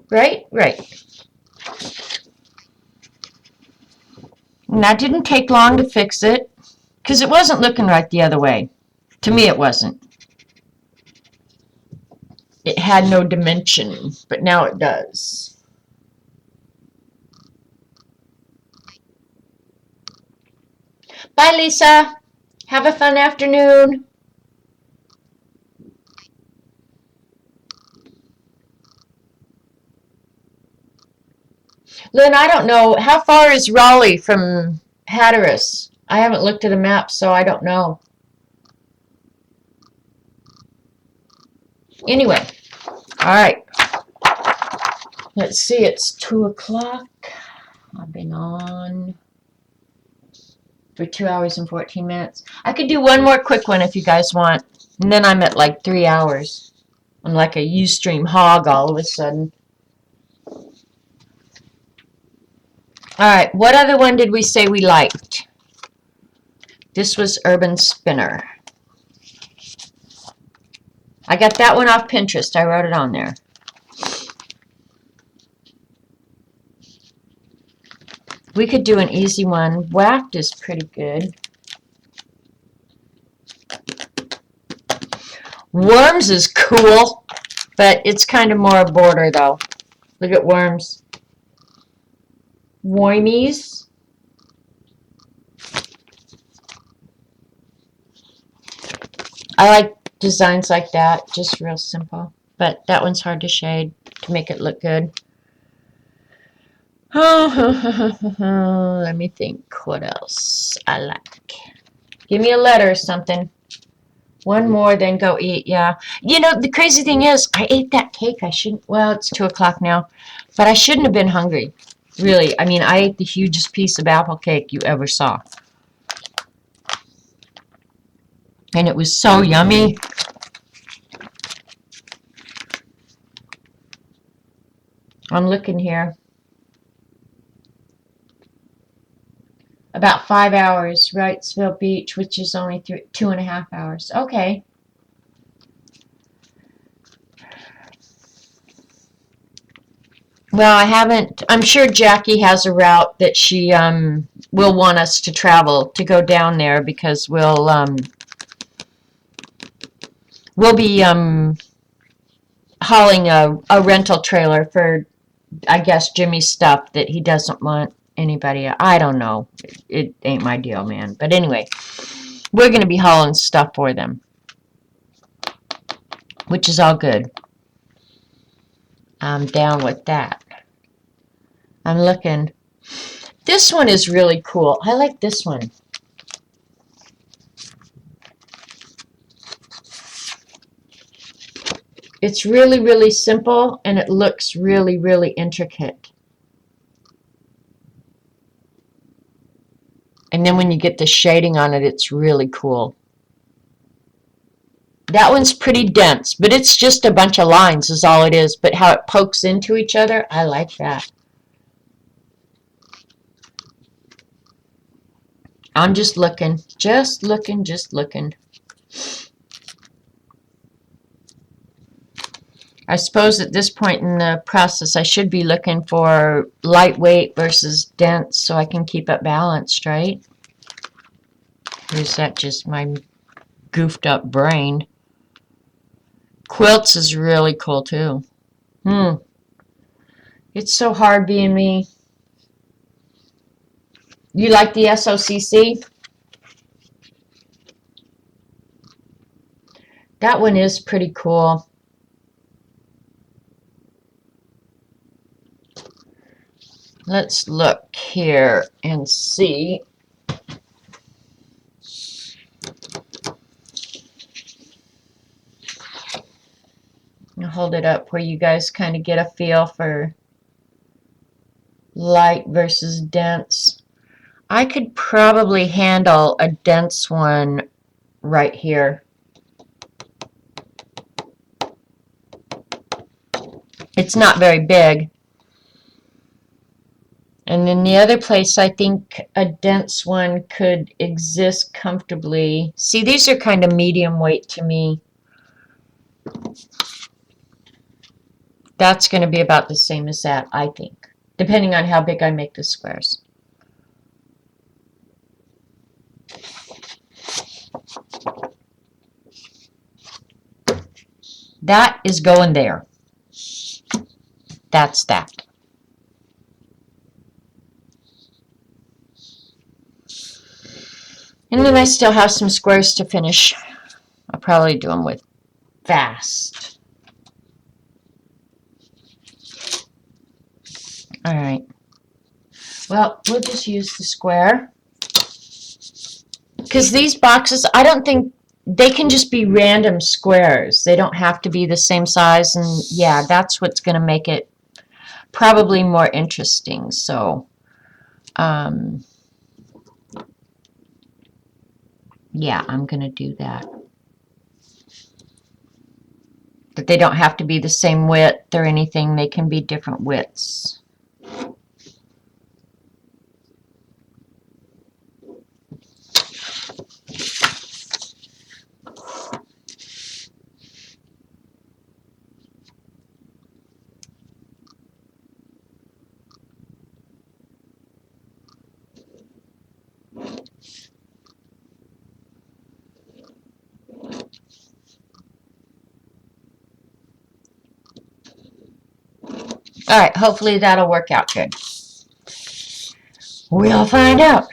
Right? Right. And that didn't take long to fix it because it wasn't looking right the other way. To me, it wasn't. It had no dimension, but now it does. Bye, Lisa. Have a fun afternoon. Lynn, I don't know. How far is Raleigh from Hatteras? I haven't looked at a map, so I don't know. Anyway, all right. Let's see, it's 2 o'clock. I've been on for 2 hours and 14 minutes. I could do one more quick one if you guys want. And then I'm at like 3 hours. I'm like a Ustream hog all of a sudden. Alright, what other one did we say we liked? This was Urban Spinner. I got that one off Pinterest. I wrote it on there. We could do an easy one. Whacked is pretty good. Worms is cool, but it's kind of more border though. Look at Worms. Wormies. I like designs like that, just real simple. But that one's hard to shade to make it look good. Let me think what else I like. Give me a letter or something. One more, then go eat, yeah. You know, the crazy thing is, I ate that cake. I shouldn't, well, it's 2 o'clock now, but I shouldn't have been hungry. Really, I mean, I ate the hugest piece of apple cake you ever saw. And it was so yummy. I'm looking here. About 5 hours, Wrightsville Beach, which is only 2.5 hours. Okay. Well, I haven't. I'm sure Jackie has a route that she will want us to travel to go down there because we'll be hauling a rental trailer for, I guess, Jimmy's stuff that he doesn't want anybody. I don't know. It ain't my deal, man. But anyway, we're going to be hauling stuff for them, which is all good. I'm down with that. I'm looking. This one is really cool. I like this one. It's really, really simple, and it looks really, really intricate. And then when you get the shading on it, it's really cool. That one's pretty dense, but it's just a bunch of lines is all it is. But how it pokes into each other, I like that. I'm just looking, just looking, just looking. I suppose at this point in the process, I should be looking for lightweight versus dense so I can keep it balanced, right? Or is that just my goofed up brain? Quilts is really cool too. It's so hard being me. You like the SOCC? That one is pretty cool. Let's look here and see. I'll hold it up where you guys kind of get a feel for light versus dense. I could probably handle a dense one right here. It's not very big. And then the other place, I think a dense one could exist comfortably. See, these are kind of medium weight to me. That's going to be about the same as that, I think, depending on how big I make the squares. That is going there. That's that. And then I still have some squares to finish. I'll probably do them with fast. All right. Well, we'll just use the square. Because these boxes, I don't think, they can just be random squares. They don't have to be the same size. And yeah, that's what's going to make it probably more interesting. So, yeah, I'm going to do that. But they don't have to be the same width or anything. They can be different widths. All right, hopefully that'll work out good. We'll find out.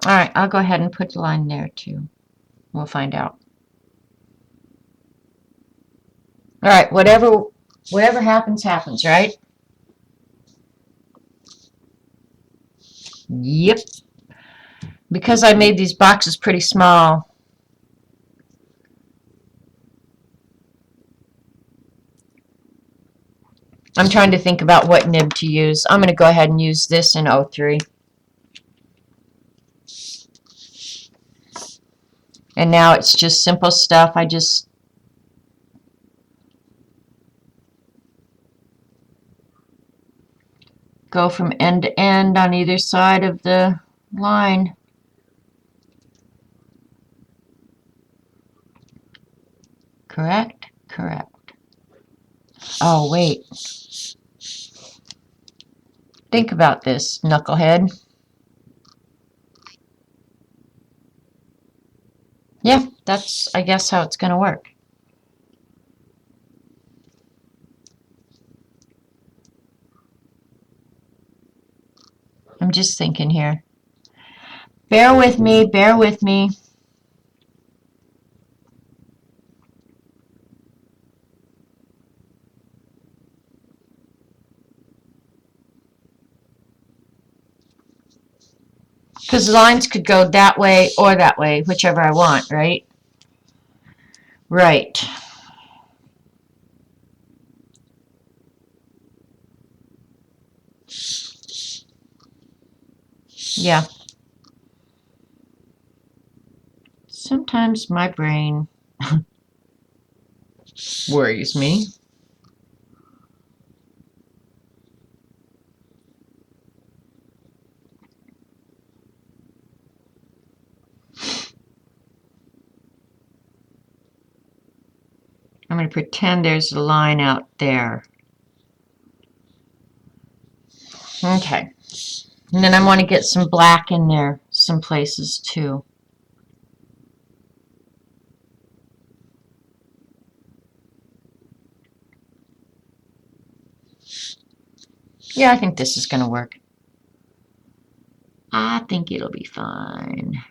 All right, I'll go ahead and put the line there too. We'll find out. All right, whatever happens, happens, right? Yep. Because I made these boxes pretty small, I'm trying to think about what nib to use. I'm going to go ahead and use this in 03. And now it's just simple stuff. I just go from end to end on either side of the line. Correct? Correct. Oh, wait. Think about this, knucklehead. Yeah, that's, I guess, how it's going to work. I'm just thinking here. Bear with me, bear with me. Because the lines could go that way or that way, whichever I want, right? Right. Yeah. Sometimes my brain worries me. I'm going to pretend there's a line out there. Okay. And then I want to get some black in there some places too. Yeah, I think this is going to work. I think it'll be fine.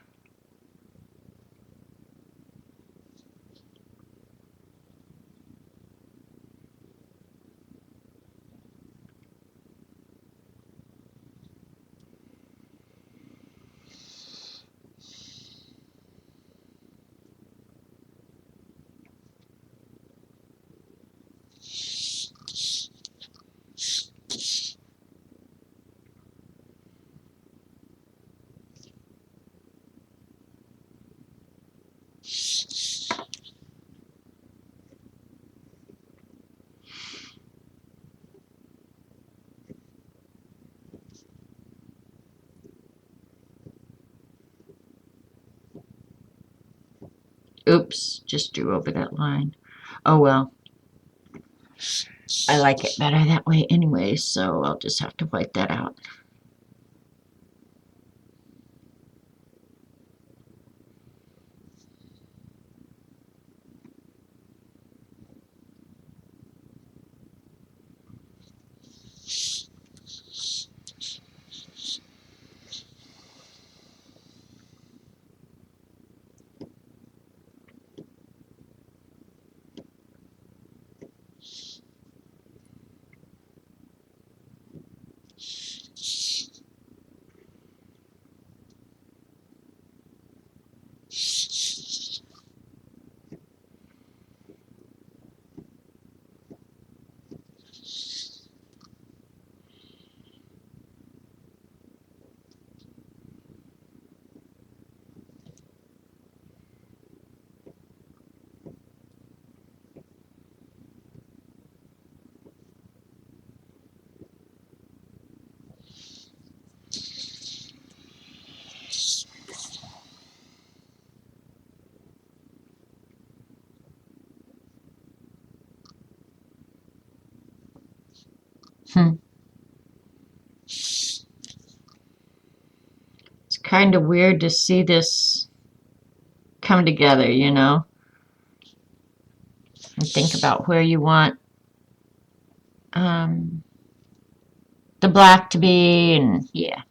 Oops, just drew over that line. Oh well. I like it better that way anyway, so I'll just have to wipe that out. Hmm. It's kind of weird to see this come together, you know, and think about where you want um, the black to be, and yeah.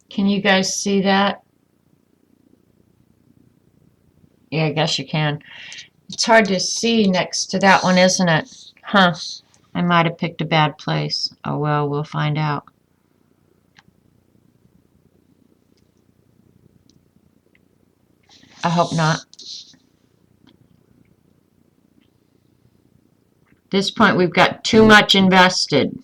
Can you guys see that? Yeah, I guess you can. It's hard to see next to that one, isn't it? Huh. I might have picked a bad place. Oh well, we'll find out. I hope not. At this point, we've got too much invested.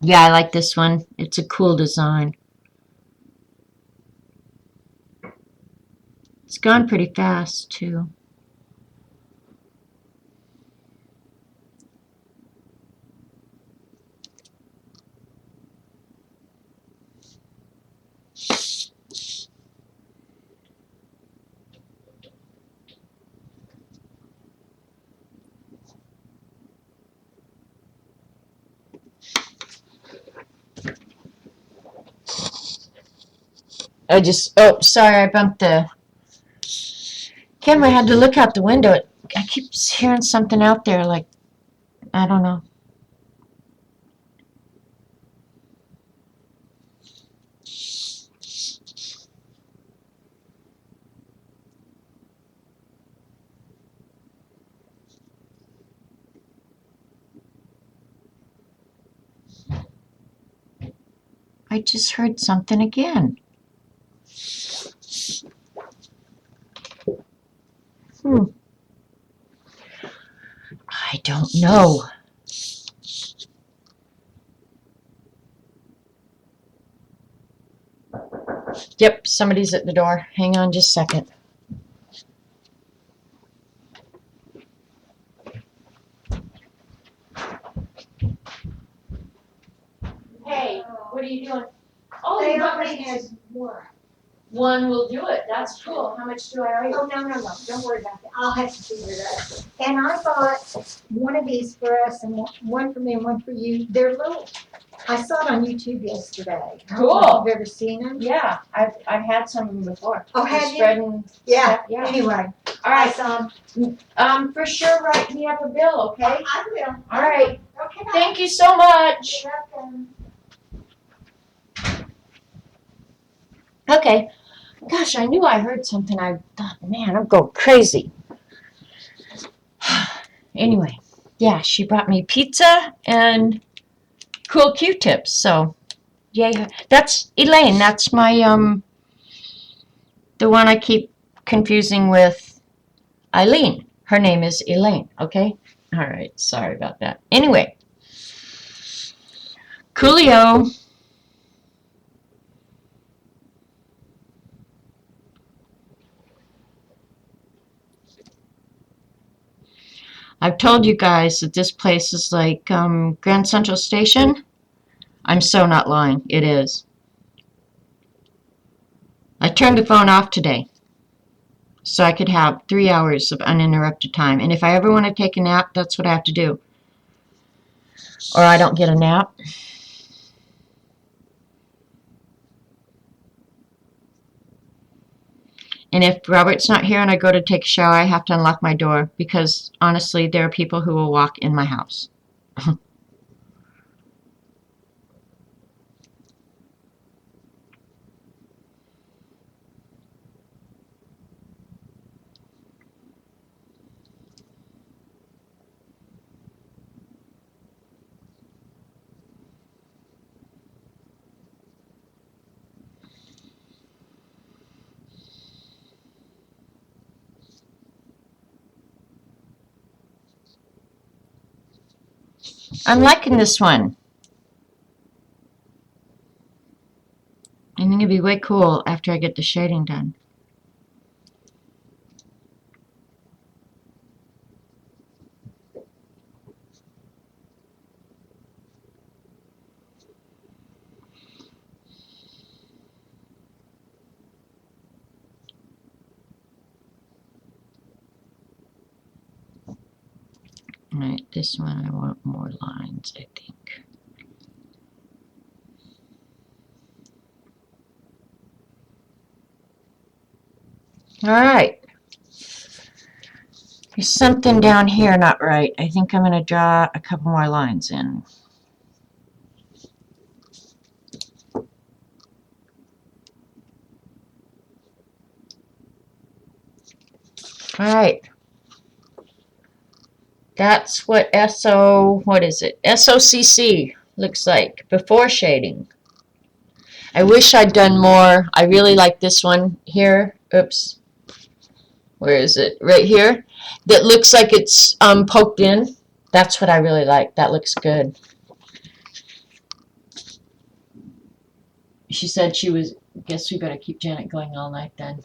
Yeah, I like this one. It's a cool design. It's gone pretty fast, too. Oh, sorry, I bumped the camera. I had to look out the window. I keep hearing something out there, like, I don't know. I just heard something again. I don't know. Yep, somebody's at the door. Hang on just a second. Hey, what are you doing? Oh, They you got only me. had one. One will do it. That's cool. How much do I owe you? Oh, no, don't worry about that. I'll have to figure it out. And I bought one of these for us and one for me and one for you. They're little, I saw it on YouTube yesterday. I don't know if Cool. you've ever seen them. Yeah, I've had some of them before. Oh, They're have you? spreading Yeah, stuff. Yeah. anyway. All I right. saw 'em. For sure, write me up a bill, okay? I will. All right. Okay, bye. Thank you so much. You're welcome. Okay. Gosh, I knew I heard something. I thought, man, I'm going crazy. Anyway, yeah, she brought me pizza and cool Q-tips. So, yay. That's Elaine. That's my, the one I keep confusing with Eileen. Her name is Elaine, okay? All right, sorry about that. Anyway, coolio. I've told you guys that this place is like Grand Central Station. I'm so not lying. It is. I turned the phone off today so I could have 3 hours of uninterrupted time. And if I ever want to take a nap, that's what I have to do. Or I don't get a nap. And if Robert's not here and I go to take a shower, I have to unlock my door because honestly, there are people who will walk in my house. I'm liking this one. I think it'd be way cool after I get the shading done. Alright, this one I want more lines, I think. Alright. There's something down here not right. I think I'm going to draw a couple more lines in. Alright. That's what what is it? SOCC looks like before shading. I wish I'd done more. I really like this one here. Oops. Where is it? Right here. That looks like it's poked in. That's what I really like. That looks good. She said she was, guess we better keep Janet going all night then.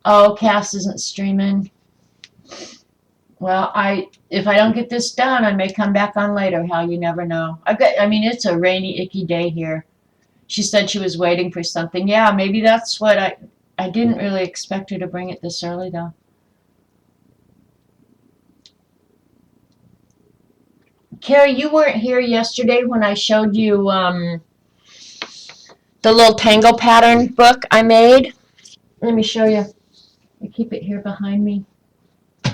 Oh, Cass isn't streaming. Well, if I don't get this done, I may come back on later, Hal. You never know. I mean, it's a rainy, icky day here. She said she was waiting for something. Yeah, maybe that's what I didn't really expect her to bring it this early, though. Carrie, you weren't here yesterday when I showed you the little tangle pattern book I made. Let me show you. I keep it here behind me.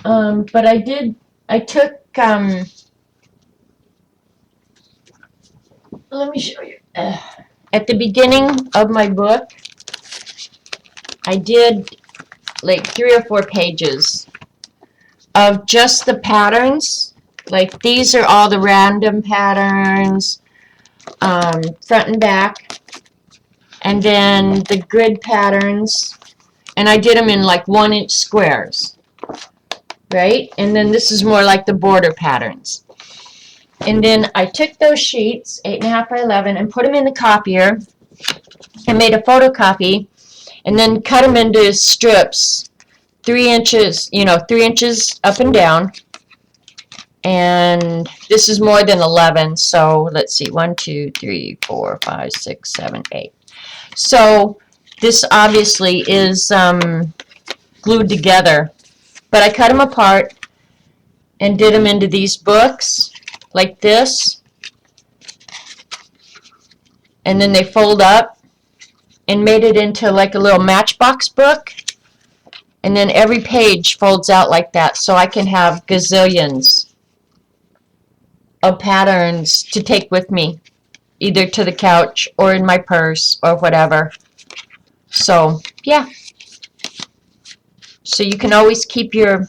But I took, let me show you. At the beginning of my book, I did like 3 or 4 pages of just the patterns. Like these are all the random patterns. front and back. And then the grid patterns, and I did them in like 1-inch squares, right? And then this is more like the border patterns. And then I took those sheets, 8.5 by 11, and put them in the copier and made a photocopy, and then cut them into strips, 3 inches, 3 inches up and down. And this is more than 11, so let's see, 1, 2, 3, 4, 5, 6, 7, 8. So this obviously is glued together, but I cut them apart and did them into these books like this, and then they fold up, and made it into like a little matchbox book, and then every page folds out like that, so I can have gazillions of patterns to take with me, either to the couch or in my purse or whatever. So yeah, so you can always keep your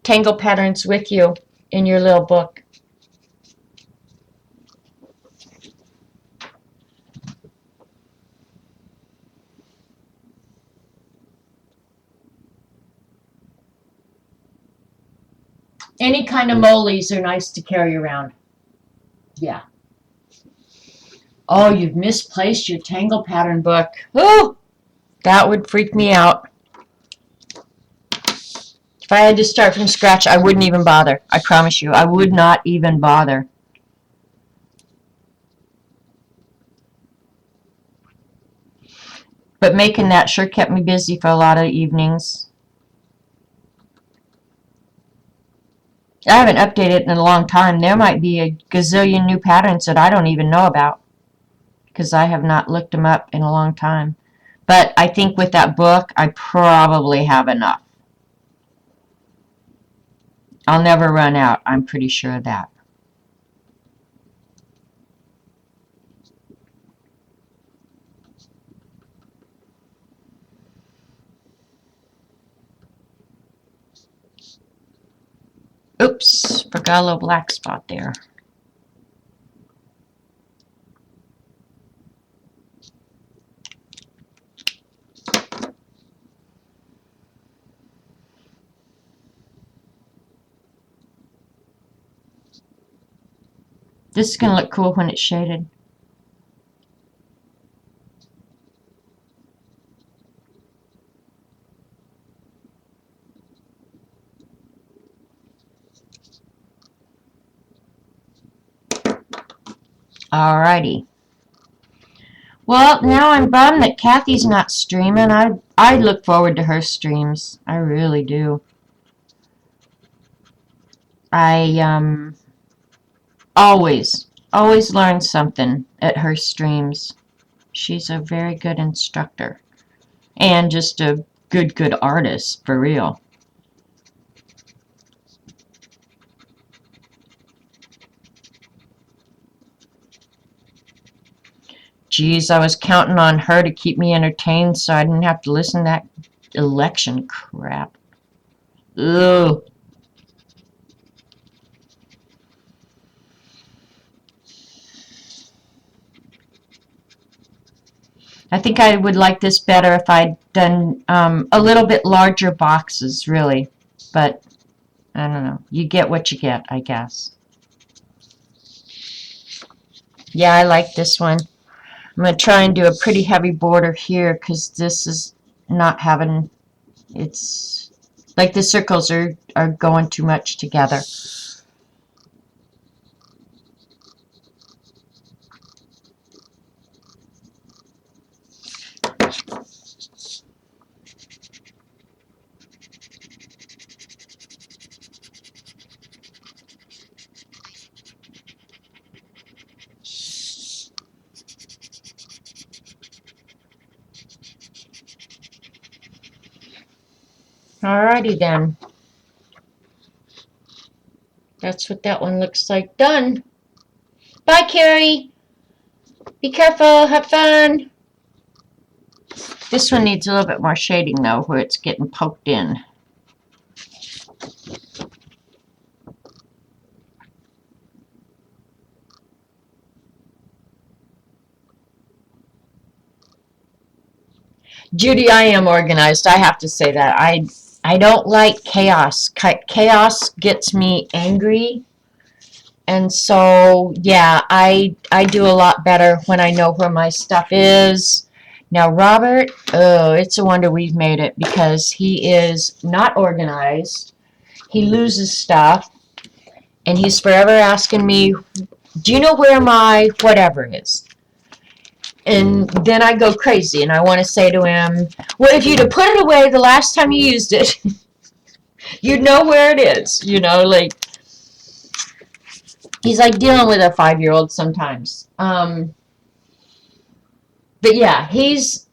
tangle patterns with you in your little book. Any kind of moles are nice to carry around. Yeah. Oh, you've misplaced your tangle pattern book. Oh, that would freak me out. If I had to start from scratch, I wouldn't even bother. I promise you, I would not even bother. But making that sure kept me busy for a lot of evenings. I haven't updated it in a long time. There might be a gazillion new patterns that I don't even know about, because I have not looked them up in a long time. But I think with that book, I probably have enough. I'll never run out. I'm pretty sure of that. Oops, forgot a little black spot there. This is going to look cool when it's shaded. Alrighty. Well, now I'm bummed that Kathy's not streaming. I look forward to her streams. I really do. I always learn something at her streams. She's a very good instructor and just a good artist for real. Geez, I was counting on her to keep me entertained so I didn't have to listen to that election crap. Ugh. I think I would like this better if I'd done a little bit larger boxes, really. But, I don't know. You get what you get, I guess. Yeah, I like this one. I'm going to try and do a pretty heavy border here because this is not having, it's like the circles are going too much together. Alrighty then. That's what that one looks like. Done. Bye, Carrie. Be careful. Have fun. This one needs a little bit more shading, though, where it's getting poked in. Judy, I am organized. I have to say that. I don't like chaos. Chaos gets me angry. And so, yeah, I do a lot better when I know where my stuff is. Now, Robert, oh, it's a wonder we've made it because he is not organized. He loses stuff, and he's forever asking me, do you know where my whatever is? And then I go crazy, and I want to say to him, well, if you'd have put it away the last time you used it, you'd know where it is. Like, he's like dealing with a 5-year-old sometimes. But yeah, he's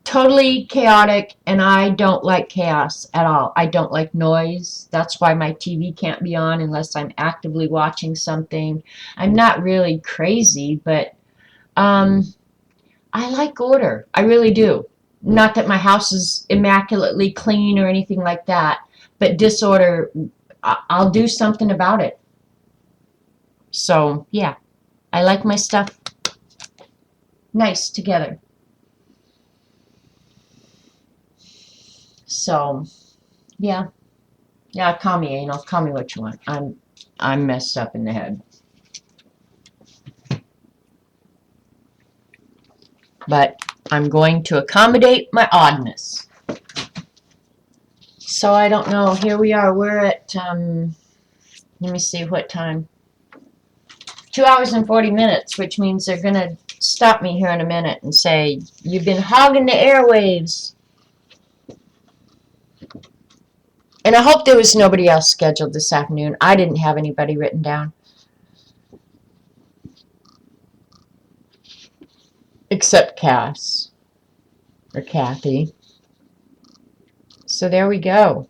totally chaotic, and I don't like chaos at all. I don't like noise. That's why my TV can't be on unless I'm actively watching something. I'm not really crazy, but I like order. I really do. Not that my house is immaculately clean or anything like that, but disorder, I'll do something about it. So, yeah, I like my stuff nice together. So, yeah. Yeah, call me anal. Call me what you want. I'm messed up in the head. But I'm going to accommodate my oddness. So I don't know. Here we are. We're at, let me see what time. 2 hours and 40 minutes, which means they're going to stop me here in a minute and say, you've been hogging the airwaves. And I hope there was nobody else scheduled this afternoon. I didn't have anybody written down. Except Cass. Or Kathy. So there we go.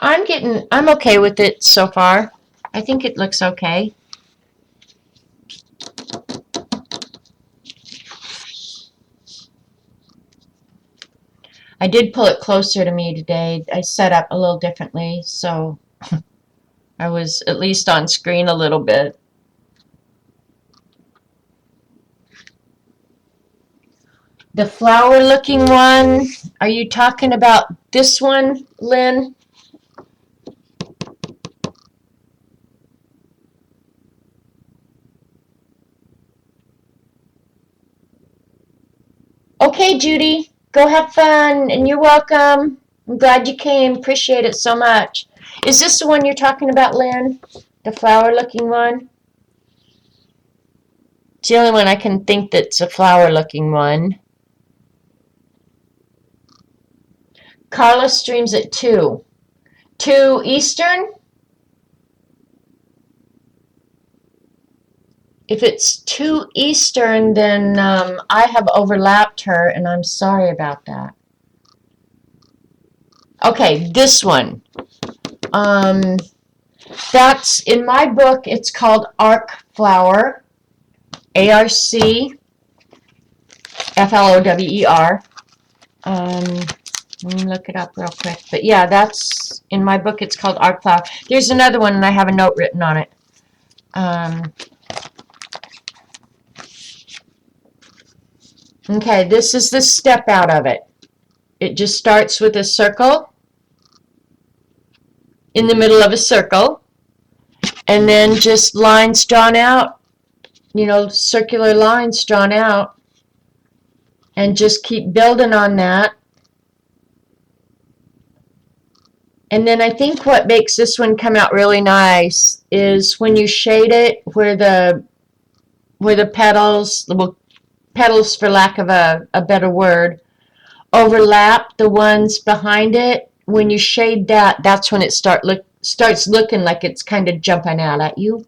I'm okay with it so far. I think it looks okay. I did pull it closer to me today. I set up a little differently, so I was at least on screen a little bit. The flower looking one, are you talking about this one, Lynn? Okay, Judy, go have fun, and you're welcome. I'm glad you came. Appreciate it so much. Is this the one you're talking about, Lynn? The flower-looking one? It's the only one I can think that's a flower-looking one. Carla streams at 2. 2 Eastern? If it's 2 Eastern, then I have overlapped her, and I'm sorry about that. Okay, this one. That's, in my book, it's called Arc Flower. A-R-C F-L-O-W-E-R. Let me look it up real quick. But yeah, that's, in my book, it's called Arc Flower. There's another one, and I have a note written on it. Okay, this is the step out of it. It just starts with a circle in the middle of a circle, and then just lines drawn out, circular lines drawn out, and just keep building on that. And then I think what makes this one come out really nice is when you shade it where the petals, well, petals for lack of a better word, overlap the ones behind it. When you shade that, that's when it starts looking like it's kind of jumping out at you,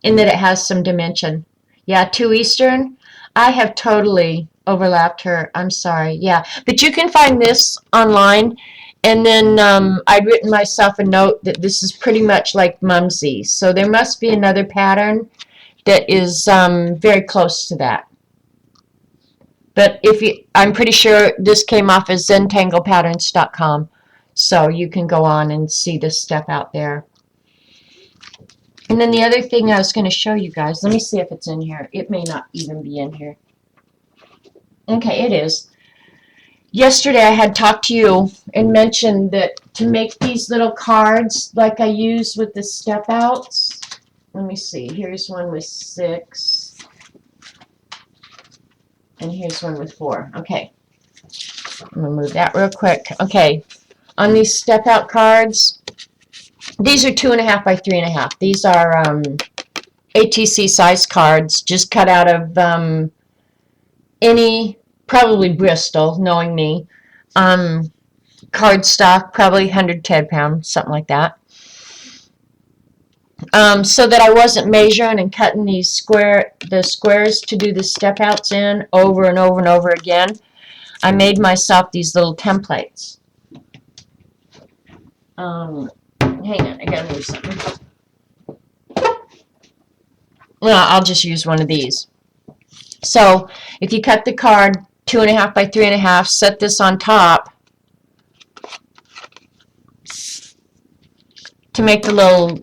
and that it has some dimension. Yeah, 2 Eastern. I have totally overlapped her. I'm sorry. Yeah, but you can find this online. And then I'd written myself a note that this is pretty much like Mumsy. So there must be another pattern that is very close to that. But I'm pretty sure this came off as zentanglepatterns.com. So you can go on and see this stuff out there. And then the other thing I was going to show you guys, let me see if it's in here. It may not even be in here. Okay, it is. Yesterday I had talked to you and mentioned that to make these little cards like I use with the step outs. Let me see. Here's one with 6. And here's one with 4. Okay. I'm going to move that real quick. Okay. On these step out cards, these are 2.5 by 3.5. These are ATC size cards, just cut out of any, probably Bristol, knowing me. Cardstock, probably 110 pounds, something like that. So that I wasn't measuring and cutting the squares to do the step outs in over and over and over again. I made myself these little templates. Hang on, I gotta move something. Well, I'll just use one of these. So if you cut the card 2.5 by 3.5, set this on top to make the little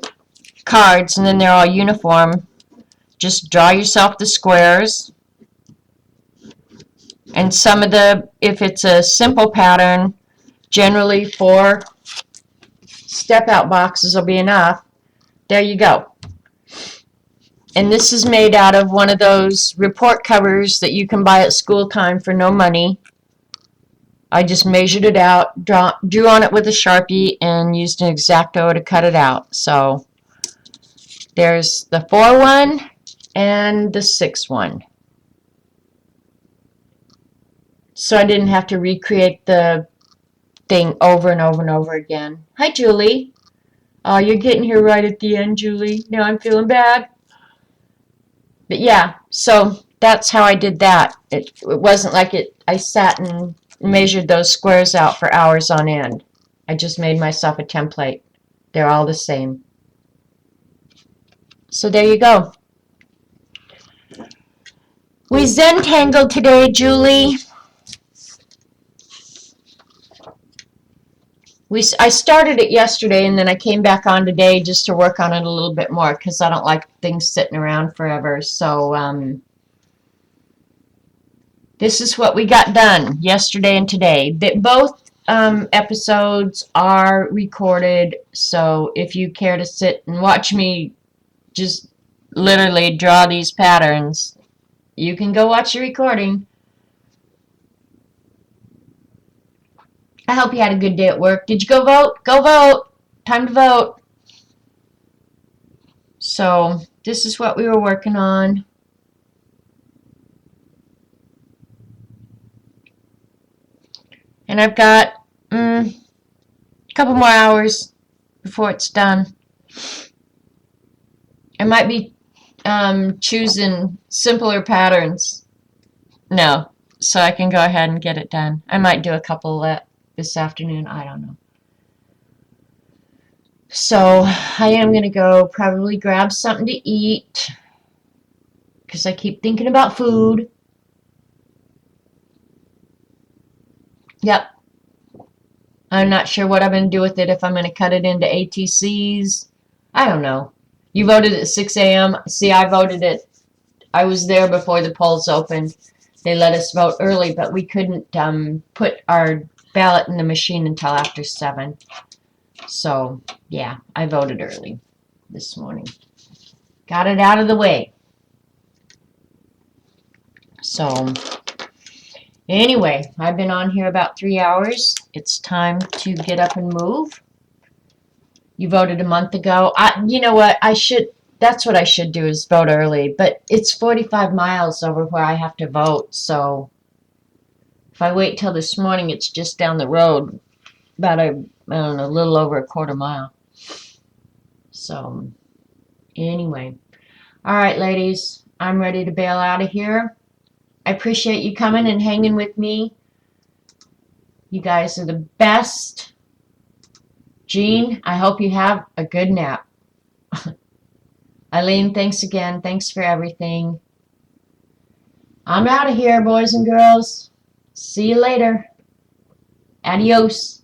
cards, and then they're all uniform. Just draw yourself the squares. And some of the, if it's a simple pattern, generally 4 step out boxes will be enough. There you go. And this is made out of one of those report covers that you can buy at school time for no money. I just measured it out, drew on it with a Sharpie, and used an X-Acto to cut it out. So there's the 4 one and the 6 one. So I didn't have to recreate the thing over and over and over again. Hi, Julie. Oh, you're getting here right at the end, Julie. Now I'm feeling bad. But yeah, so that's how I did that. It wasn't like I sat and measured those squares out for hours on end. I just made myself a template. They're all the same. So there you go. We Zentangled today, Julie. I started it yesterday, and then I came back on today just to work on it a little bit more because I don't like things sitting around forever. So this is what we got done yesterday and today. Both episodes are recorded, so if you care to sit and watch me just literally draw these patterns, you can go watch the recording. I hope you had a good day at work. Did you go vote? Go vote! Time to vote. So this is what we were working on. And I've got a couple more hours before it's done. I might be choosing simpler patterns. No, so I can go ahead and get it done. I might do a couple this afternoon. I don't know. So I am going to go probably grab something to eat because I keep thinking about food. Yep. I'm not sure what I'm going to do with it, if I'm going to cut it into ATCs. I don't know. You voted at 6 a.m. See, I voted at, I was there before the polls opened. They let us vote early, but we couldn't put our ballot in the machine until after 7. So, yeah, I voted early this morning. Got it out of the way. So, anyway, I've been on here about 3 hours. It's time to get up and move. You voted a month ago. You know what? That's what I should do, is vote early. But it's 45 miles over where I have to vote. So if I wait till this morning, it's just down the road, about I don't know, a little over a quarter mile. So anyway. All right, ladies. I'm ready to bail out of here. I appreciate you coming and hanging with me. You guys are the best. Jean, I hope you have a good nap. Eileen, thanks again. Thanks for everything. I'm out of here, boys and girls. See you later. Adios.